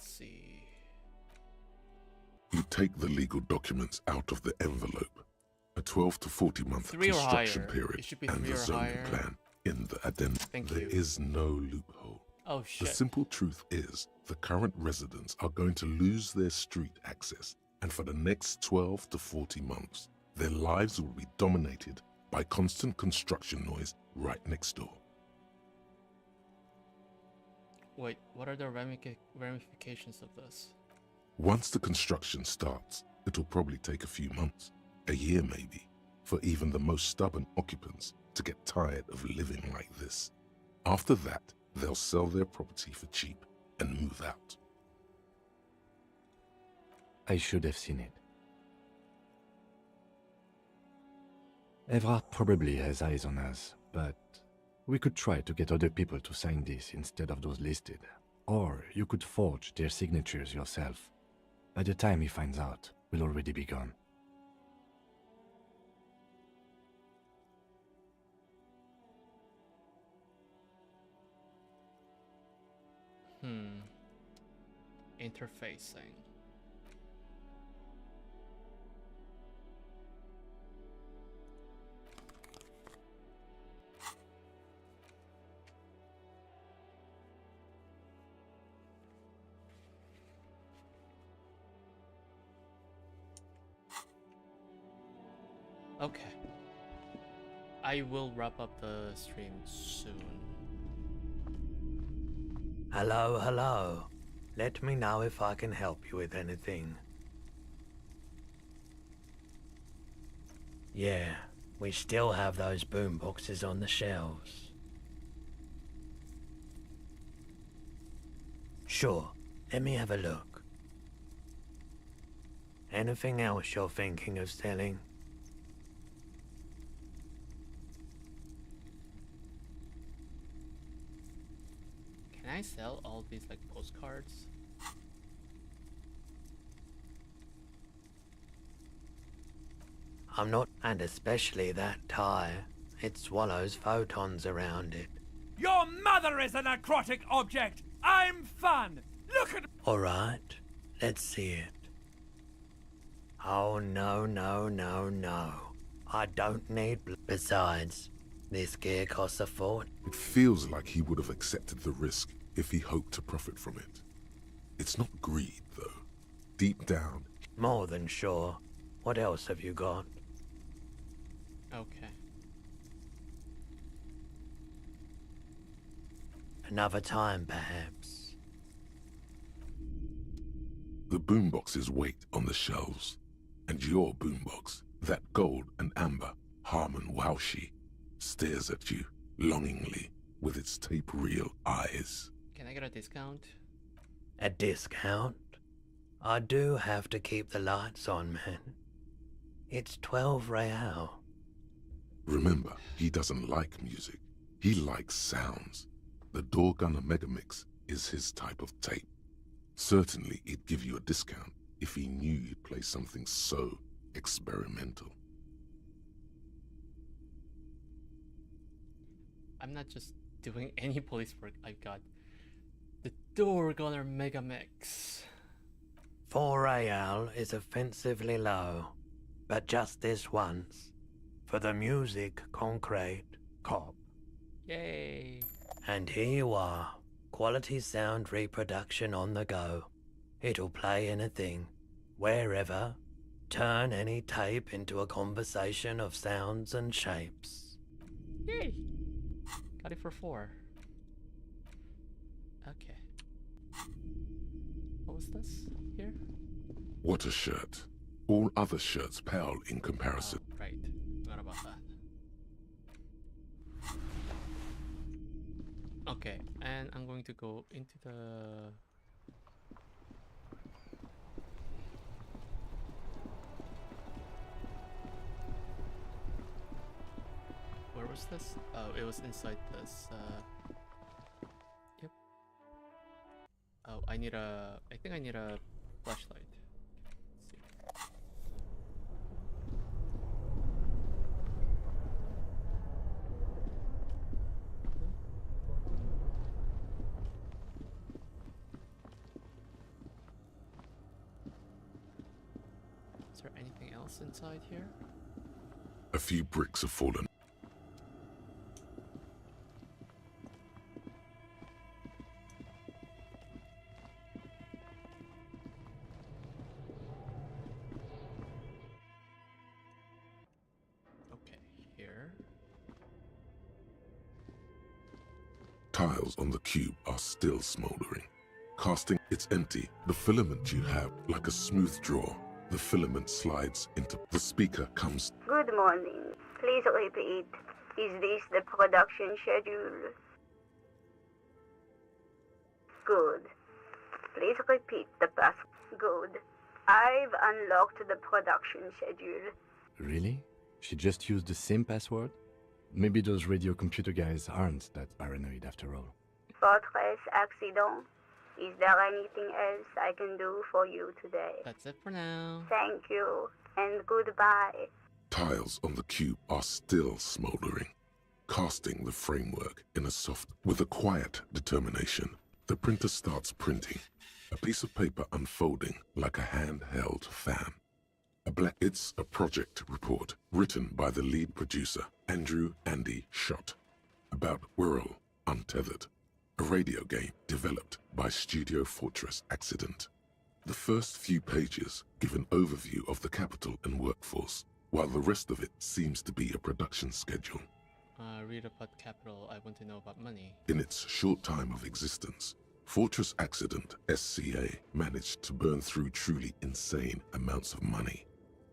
Let's see. You take the legal documents out of the envelope. A 12 to 40 month 3 or construction higher. period It should be and 3 the or zoning higher. plan in the addendum. Thank There you. is no loophole. Oh The shit. simple truth is the current residents are going to lose their street access, and for the next 12 to 40 months, their lives will be dominated by constant construction noise right next door. Wait, what are the ramifications of this? Once the construction starts, it'll probably take a few months, a year maybe, for even the most stubborn occupants to get tired of living like this. After that, they'll sell their property for cheap and move out. I should have seen it. Evrard probably has eyes on us, but we could try to get other people to sign this instead of those listed. Or you could forge their signatures yourself. By the time he finds out, we'll already be gone. Interfacing. Okay. I will wrap up the stream soon. Hello, hello. Let me know if I can help you with anything. Yeah, we still have those boomboxes on the shelves. Sure, let me have a look. Anything else you're thinking of selling? Can I sell all these like postcards? I'm not, and especially that tie. It swallows photons around it. Your mother is a necrotic object! I'm fun! Look at— Alright, let's see it. Oh no, no, no, no. I don't need Besides, this gear costs a fortune. It feels like he would have accepted the risk if he hoped to profit from it. It's not greed, though. Deep down, More than sure. What else have you got? Okay. Another time, perhaps. the boomboxes wait on the shelves. And your boombox, that gold and amber Harmon Waushi, stares at you longingly with its tape reel eyes. Can I get a discount? A discount? I do have to keep the lights on, man. It's 12 real. Remember, he doesn't like music. He likes sounds. The Doorgunner Megamix is his type of tape. Certainly, he'd give you a discount if he knew you'd play something so experimental. I'm not just doing any police work. I've got the Doorgunner Megamix. 4 real is offensively low, but just this once. For the music, concrete, cop. Yay! And here you are, quality sound reproduction on the go. It'll play anything, wherever, turn any tape into a conversation of sounds and shapes. Yay! Got it for 4. Okay. What was this here? What a shirt. All other shirts pale in comparison. Oh, right. Forgot about that. Okay, and I'm going to go into the... Where was this? Oh, it was inside this, Yep. Oh, I think I need a flashlight. Let's see. Is there anything else inside here? A few bricks have fallen. Okay, here. Tiles on the cube are still smoldering. Casting, it's empty. The filament you have, like a smooth draw. The filament slides into the speaker comes. Good morning. Please repeat. Is this the production schedule? Good. Please repeat the pass. Good. I've unlocked the production schedule. Really? She just used the same password? Maybe those radio computer guys aren't that paranoid after all. Fortress accident. Is there anything else I can do for you today? That's it for now. Thank you, and goodbye. Tiles on the cube are still smoldering. Casting the framework in a soft, with a quiet determination, the printer starts printing. A piece of paper unfolding like a handheld fan. It's a project report written by the lead producer, Andrew Andy Schott, about Whirl Untethered, a radio game developed by Studio Fortress Accident. The first few pages give an overview of the capital and workforce, while the rest of it seems to be a production schedule. Read about capital, I want to know about money. In its short time of existence, Fortress Accident SCA managed to burn through truly insane amounts of money.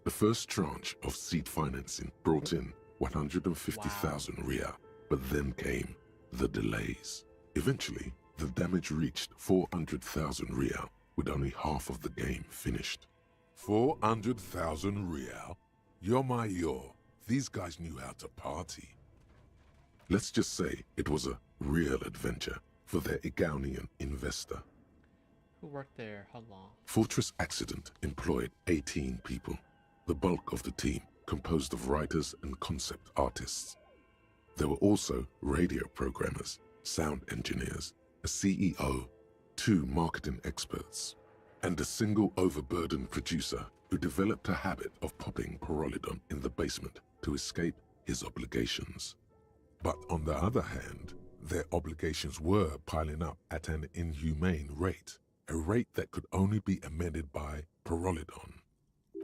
The first tranche of seed financing brought in 150,000 Riyal, but then came the delays. Eventually, the damage reached 400,000 Riyal, with only half of the game finished. 400,000 Riyal? Yo. These guys knew how to party. Let's just say it was a real adventure for their Igaunian investor. Who worked there? How long? Fortress Accident employed 18 people. The bulk of the team composed of writers and concept artists. There were also radio programmers, sound engineers, a CEO, 2 marketing experts, and a single overburdened producer who developed a habit of popping Pyrrolidon in the basement to escape his obligations. But on the other hand, their obligations were piling up at an inhumane rate, a rate that could only be amended by Pyrrolidon.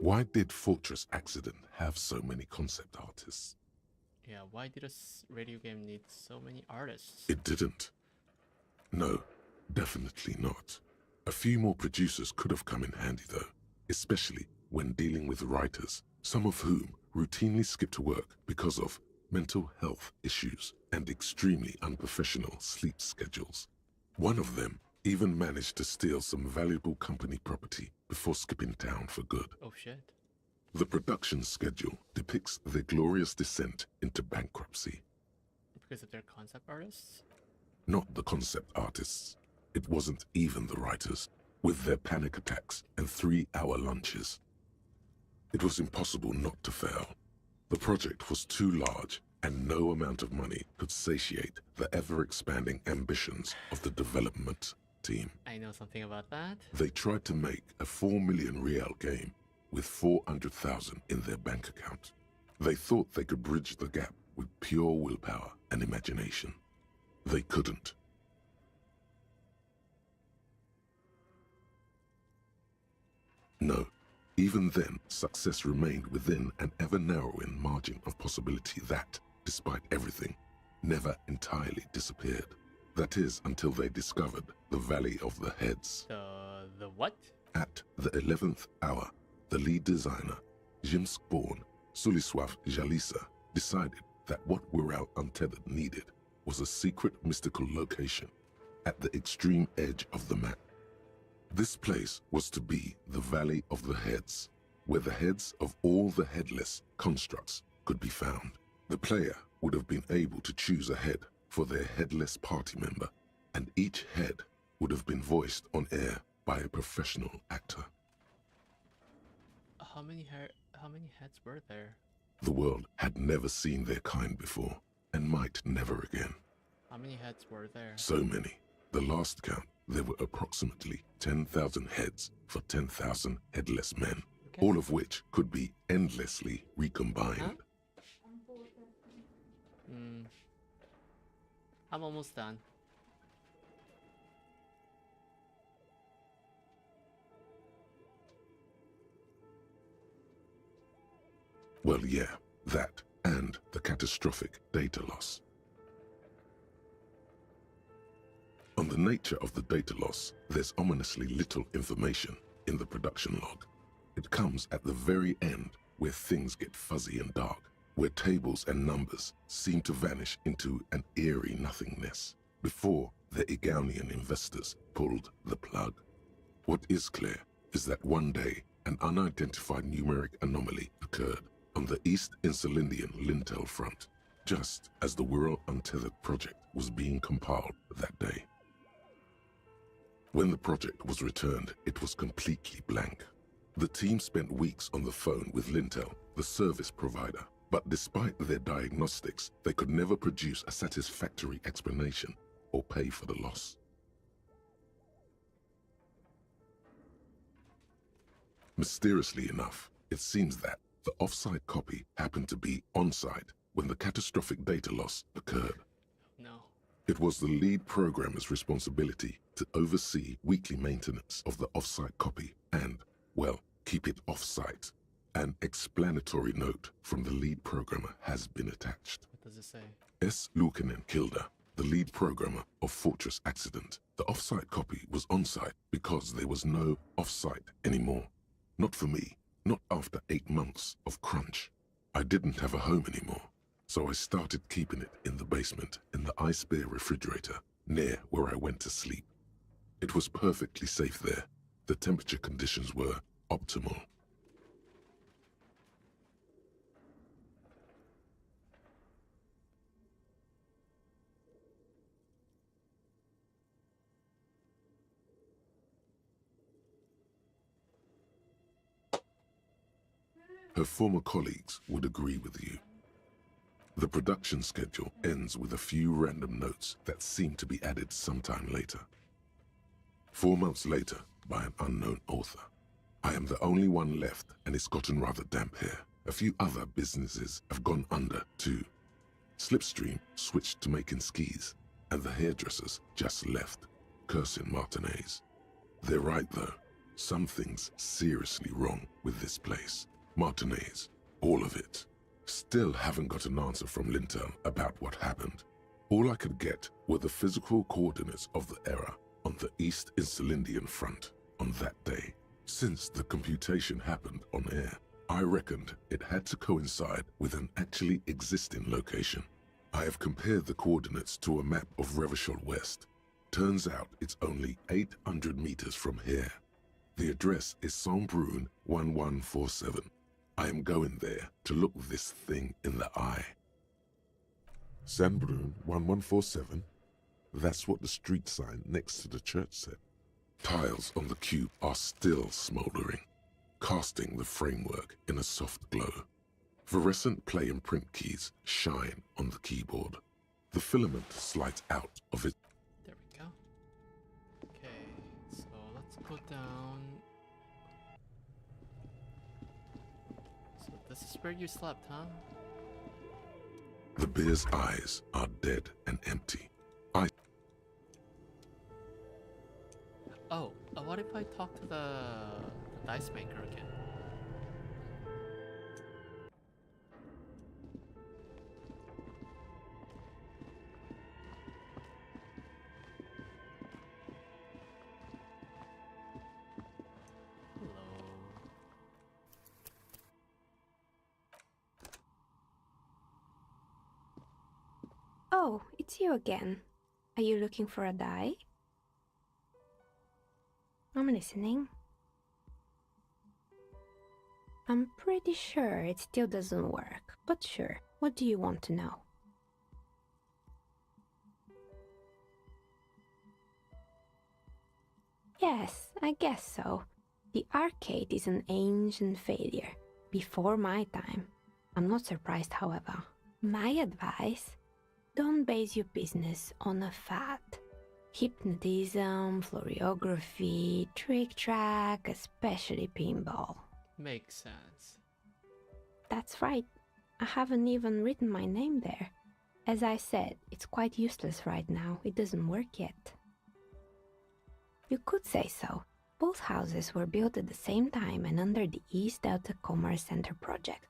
Why did Fortress Accident have so many concept artists? Yeah, why did a radio game need so many artists? It didn't. No, definitely not. A few more producers could have come in handy though, especially when dealing with writers, some of whom routinely skipped work because of mental health issues and extremely unprofessional sleep schedules. One of them even managed to steal some valuable company property before skipping town for good. Oh shit. The production schedule depicts their glorious descent into bankruptcy. Because of their concept artists? Not the concept artists. It wasn't even the writers, with their panic attacks and 3-hour lunches. It was impossible not to fail. The project was too large, and no amount of money could satiate the ever-expanding ambitions of the development team. I know something about that. They tried to make a 4 million Riyal game with 400,000 in their bank account. They thought they could bridge the gap with pure willpower and imagination. They couldn't. No, even then, success remained within an ever-narrowing margin of possibility that, despite everything, never entirely disappeared. That is, until they discovered the Valley of the Heads. The what? At the 11th hour, the lead designer, Jimsk-born Suliswaf Jalisa, decided that what Whirl Untethered needed was a secret mystical location at the extreme edge of the map. This place was to be the Valley of the Heads, where the heads of all the headless constructs could be found. The player would have been able to choose a head for their headless party member, and each head would have been voiced on air by a professional actor. How many heads were there? The world had never seen their kind before, and might never again. How many heads were there? So many. The last count, there were approximately 10,000 heads for 10,000 headless men. all of which could be endlessly recombined. I'm almost done. Well, yeah, that and the catastrophic data loss. On the nature of the data loss, there's ominously little information in the production log. It comes at the very end, where things get fuzzy and dark, where tables and numbers seem to vanish into an eerie nothingness, before the Egonian investors pulled the plug. What is clear is that one day, an unidentified numeric anomaly occurred on the East Insulindian Lintel front, just as the Wirral Untethered project was being compiled that day. When the project was returned, it was completely blank. The team spent weeks on the phone with Lintel, the service provider, but despite their diagnostics, they could never produce a satisfactory explanation or pay for the loss. Mysteriously enough, it seems that the off-site copy happened to be on-site when the catastrophic data loss occurred. No. It was the lead programmer's responsibility to oversee weekly maintenance of the off-site copy and, well, keep it off-site. An explanatory note from the lead programmer has been attached. What does it say? S. Luukinen Kilda, the lead programmer of Fortress Accident. The off-site copy was on-site because there was no off-site anymore. Not for me. Not after 8 months of crunch. I didn't have a home anymore, so I started keeping it in the basement in the ice bear refrigerator near where I went to sleep. It was perfectly safe there. The temperature conditions were optimal. Her former colleagues would agree with you. The production schedule ends with a few random notes that seem to be added sometime later. 4 months later, by an unknown author. I am the only one left, and it's gotten rather damp here. A few other businesses have gone under, too. Slipstream switched to making skis, and the hairdressers just left, cursing Martinez. They're right, though. Something's seriously wrong with this place. Martinez, all of it. Still haven't got an answer from Lintel about what happened. All I could get were the physical coordinates of the error on the East Insulindian front on that day. Since the computation happened on air, I reckoned it had to coincide with an actually existing location. I have compared the coordinates to a map of Revachol West. Turns out it's only 800 meters from here. The address is Saint-Brun 1147. I am going there to look this thing in the eye. Saint-Brun 1147? That's what the street sign next to the church said. Tiles on the cube are still smoldering, casting the framework in a soft glow. Fluorescent play and print keys shine on the keyboard. The filament slides out of it. There we go. Okay, so let's go down. So this is where you slept, huh? The bear's eyes are dead and empty. Oh, what if I talk to the dice maker again? Oh, it's you again. Are you looking for a die? I'm listening. I'm pretty sure it still doesn't work, but sure, what do you want to know? Yes, I guess so. The arcade is an ancient failure, before my time. I'm not surprised, however. My advice? Don't base your business on a fad. Hypnotism, fluorography, trick track, especially pinball. Makes sense. That's right. I haven't even written my name there. As I said, it's quite useless right now. It doesn't work yet. You could say so. Both houses were built at the same time and under the East Delta Commerce Center project.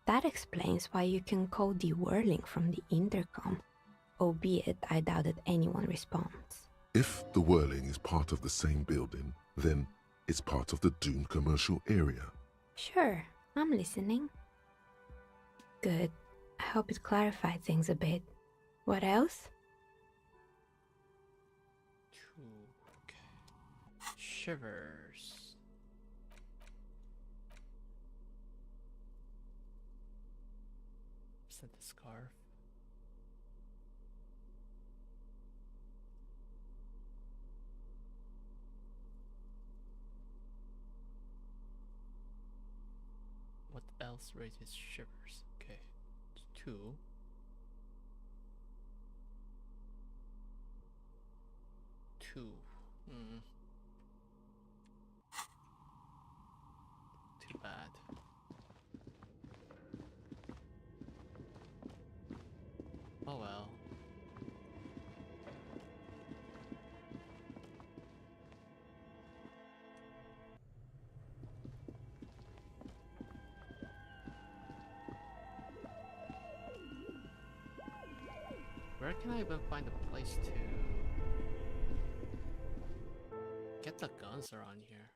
That explains why you can call the whirling from the intercom, albeit I doubt that anyone responds. If the whirling is part of the same building, then it's part of the doomed commercial area. Sure, I'm listening. Good. I hope it clarified things a bit. What else? Okay. Shivers. Is that the scarf? What else raises shivers? Okay. 2. 2. Too bad. Oh well. Where can I even find a place to get the guns around here?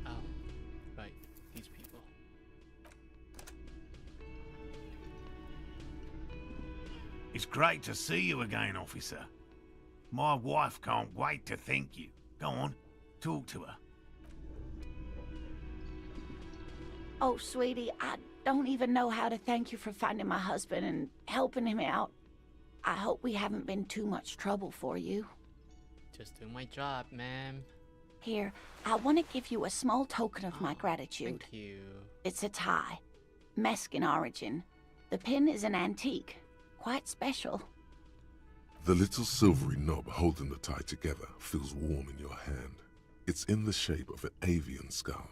Oh, right, these people. It's great to see you again, officer. My wife can't wait to thank you. Go on, talk to her. Oh, sweetie, I don't even know how to thank you for finding my husband and helping him out. I hope we haven't been too much trouble for you. Just doing my job, ma'am. Here, I want to give you a small token of my gratitude. Thank you. It's a tie. Mexican origin. The pin is an antique. Quite special. The little silvery knob holding the tie together feels warm in your hand. It's in the shape of an avian skull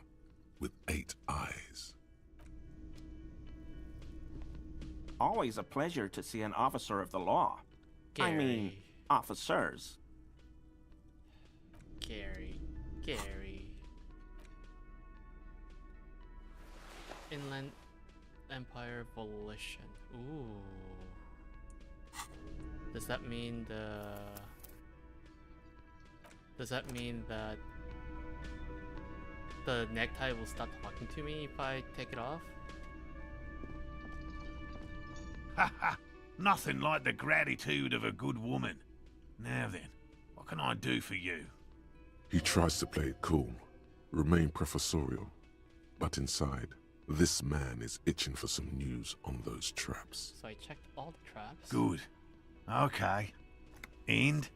with 8 eyes. Always a pleasure to see an officer of the law. I mean, officers. Gary. Inland Empire Volition. Ooh. Does that mean that the necktie will stop talking to me if I take it off? Haha, nothing like the gratitude of a good woman. Now then, what can I do for you? He tries to play it cool, remain professorial, but inside, this man is itching for some news on those traps. So I checked all the traps. Good. Okay. And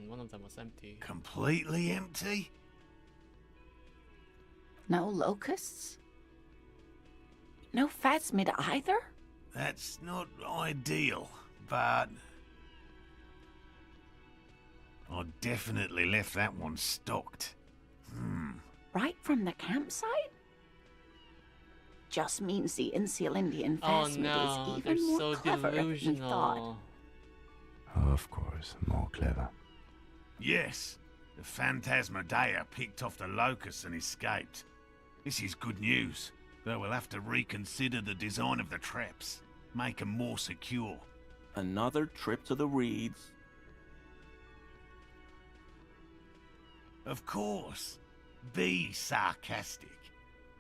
one of them was empty. Completely empty? No locusts? No phasmid either? That's not ideal, but I definitely left that one stocked. Right from the campsite? Just means the Insulindian phasmid is even more so clever than we thought. delusional. Of course, more clever. Yes, the Phantasmadeia picked off the locust and escaped. This is good news, but we'll have to reconsider the design of the traps, make them more secure. Another trip to the Reeds. Of course. Be sarcastic.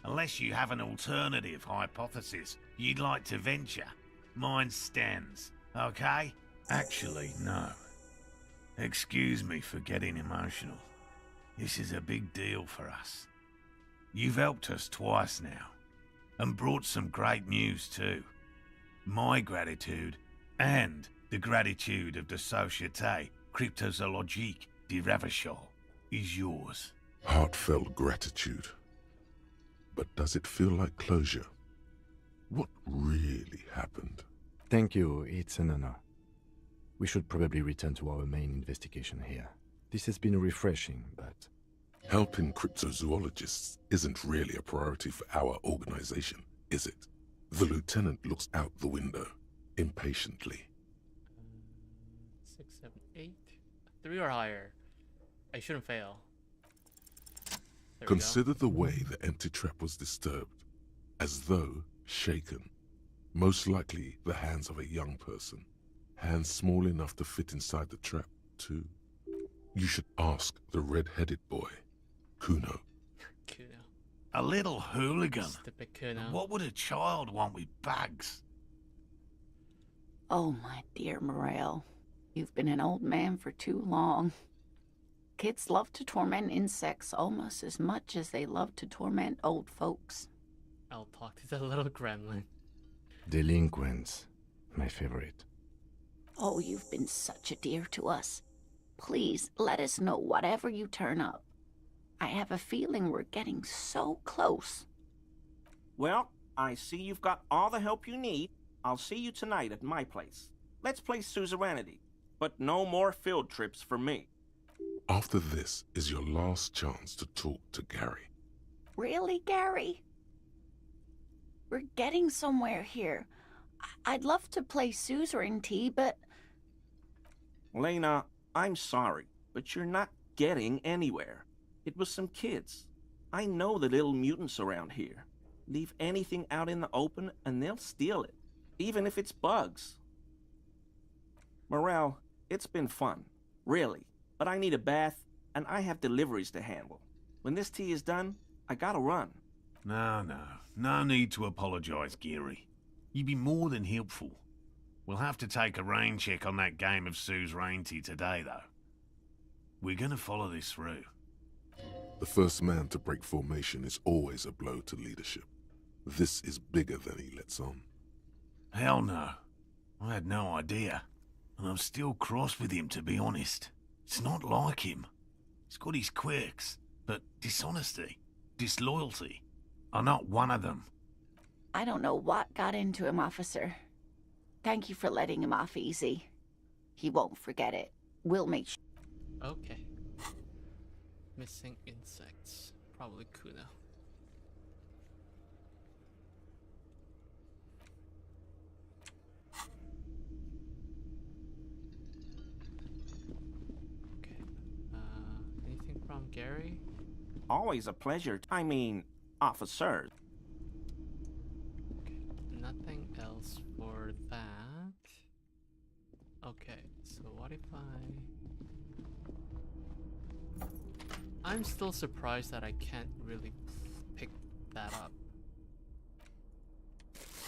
Unless you have an alternative hypothesis you'd like to venture, mine stands, okay? Actually, no. Excuse me for getting emotional. This is a big deal for us. You've helped us twice now, and brought some great news too. My gratitude, and the gratitude of the Société Cryptozoologique de Ravachol, is yours. Heartfelt gratitude. But does it feel like closure? What really happened? Thank you, it's an honor. We should probably return to our main investigation here. This has been refreshing, but... Helping cryptozoologists isn't really a priority for our organization, is it? The lieutenant looks out the window, impatiently. 6, 7, 8. 3 or higher. I shouldn't fail. There we go. Consider the way the empty trap was disturbed, as though shaken. Most likely the hands of a young person. Hands small enough to fit inside the trap, too. You should ask the red-headed boy, Kuno. Kuno. A little hooligan. Stupid Kuno. What would a child want with bags? Oh, my dear Morel. You've been an old man for too long. Kids love to torment insects almost as much as they love to torment old folks. I'll talk to the little gremlin. Delinquents. My favorite. Oh, you've been such a dear to us. Please, let us know whatever you turn up. I have a feeling we're getting so close. Well, I see you've got all the help you need. I'll see you tonight at my place. Let's play suzerainty, but no more field trips for me. After this is your last chance to talk to Gary. Really, Gary? We're getting somewhere here. I'd love to play suzerainty, but... Lena, I'm sorry, but you're not getting anywhere. It was some kids. I know the little mutants around here. Leave anything out in the open and they'll steal it, even if it's bugs. Morel, it's been fun, really, but I need a bath and I have deliveries to handle. When this tea is done, I gotta run. No need to apologize, Geary. You'd be more than helpful. We'll have to take a rain check on that game of suzerainty today, though. We're gonna follow this through. The first man to break formation is always a blow to leadership. This is bigger than he lets on. Hell no. I had no idea. And I'm still cross with him, to be honest. It's not like him. He's got his quirks, but dishonesty, disloyalty are not one of them. I don't know what got into him, officer. Thank you for letting him off easy. He won't forget it. We'll make sure. Okay. Missing insects. Probably Kuno. Okay. Anything from Gary? Always a pleasure. I mean, officer. Okay. Nothing else for that. Okay. So what if I'm still surprised that I can't really pick that up.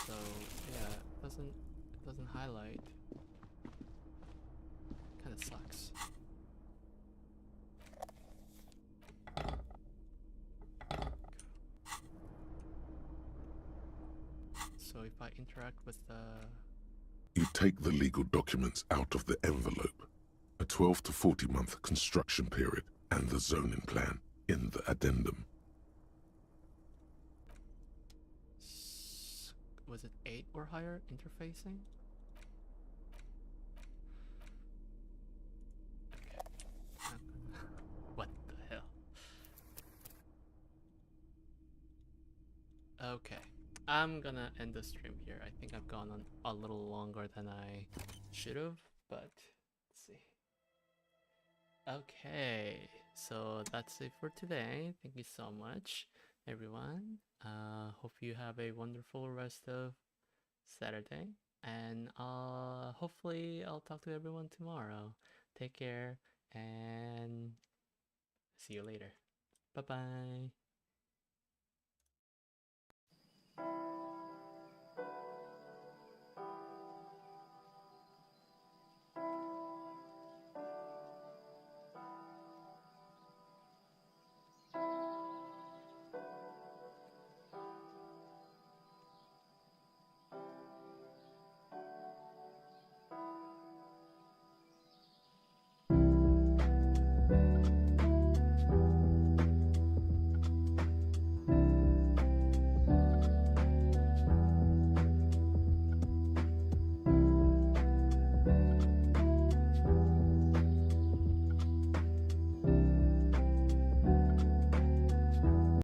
So yeah, it doesn't highlight. Kinda sucks. So if I interact with the... You take the legal documents out of the envelope. A 12 to 40 month construction period and the zoning plan in the addendum. Was it 8 or higher interfacing? Okay. What the hell? Okay. I'm gonna end the stream here. I think I've gone on a little longer than I should have, but let's see. Okay, so that's it for today. Thank you so much, everyone. Hope you have a wonderful rest of Saturday, and hopefully I'll talk to everyone tomorrow. Take care, and see you later. Bye bye.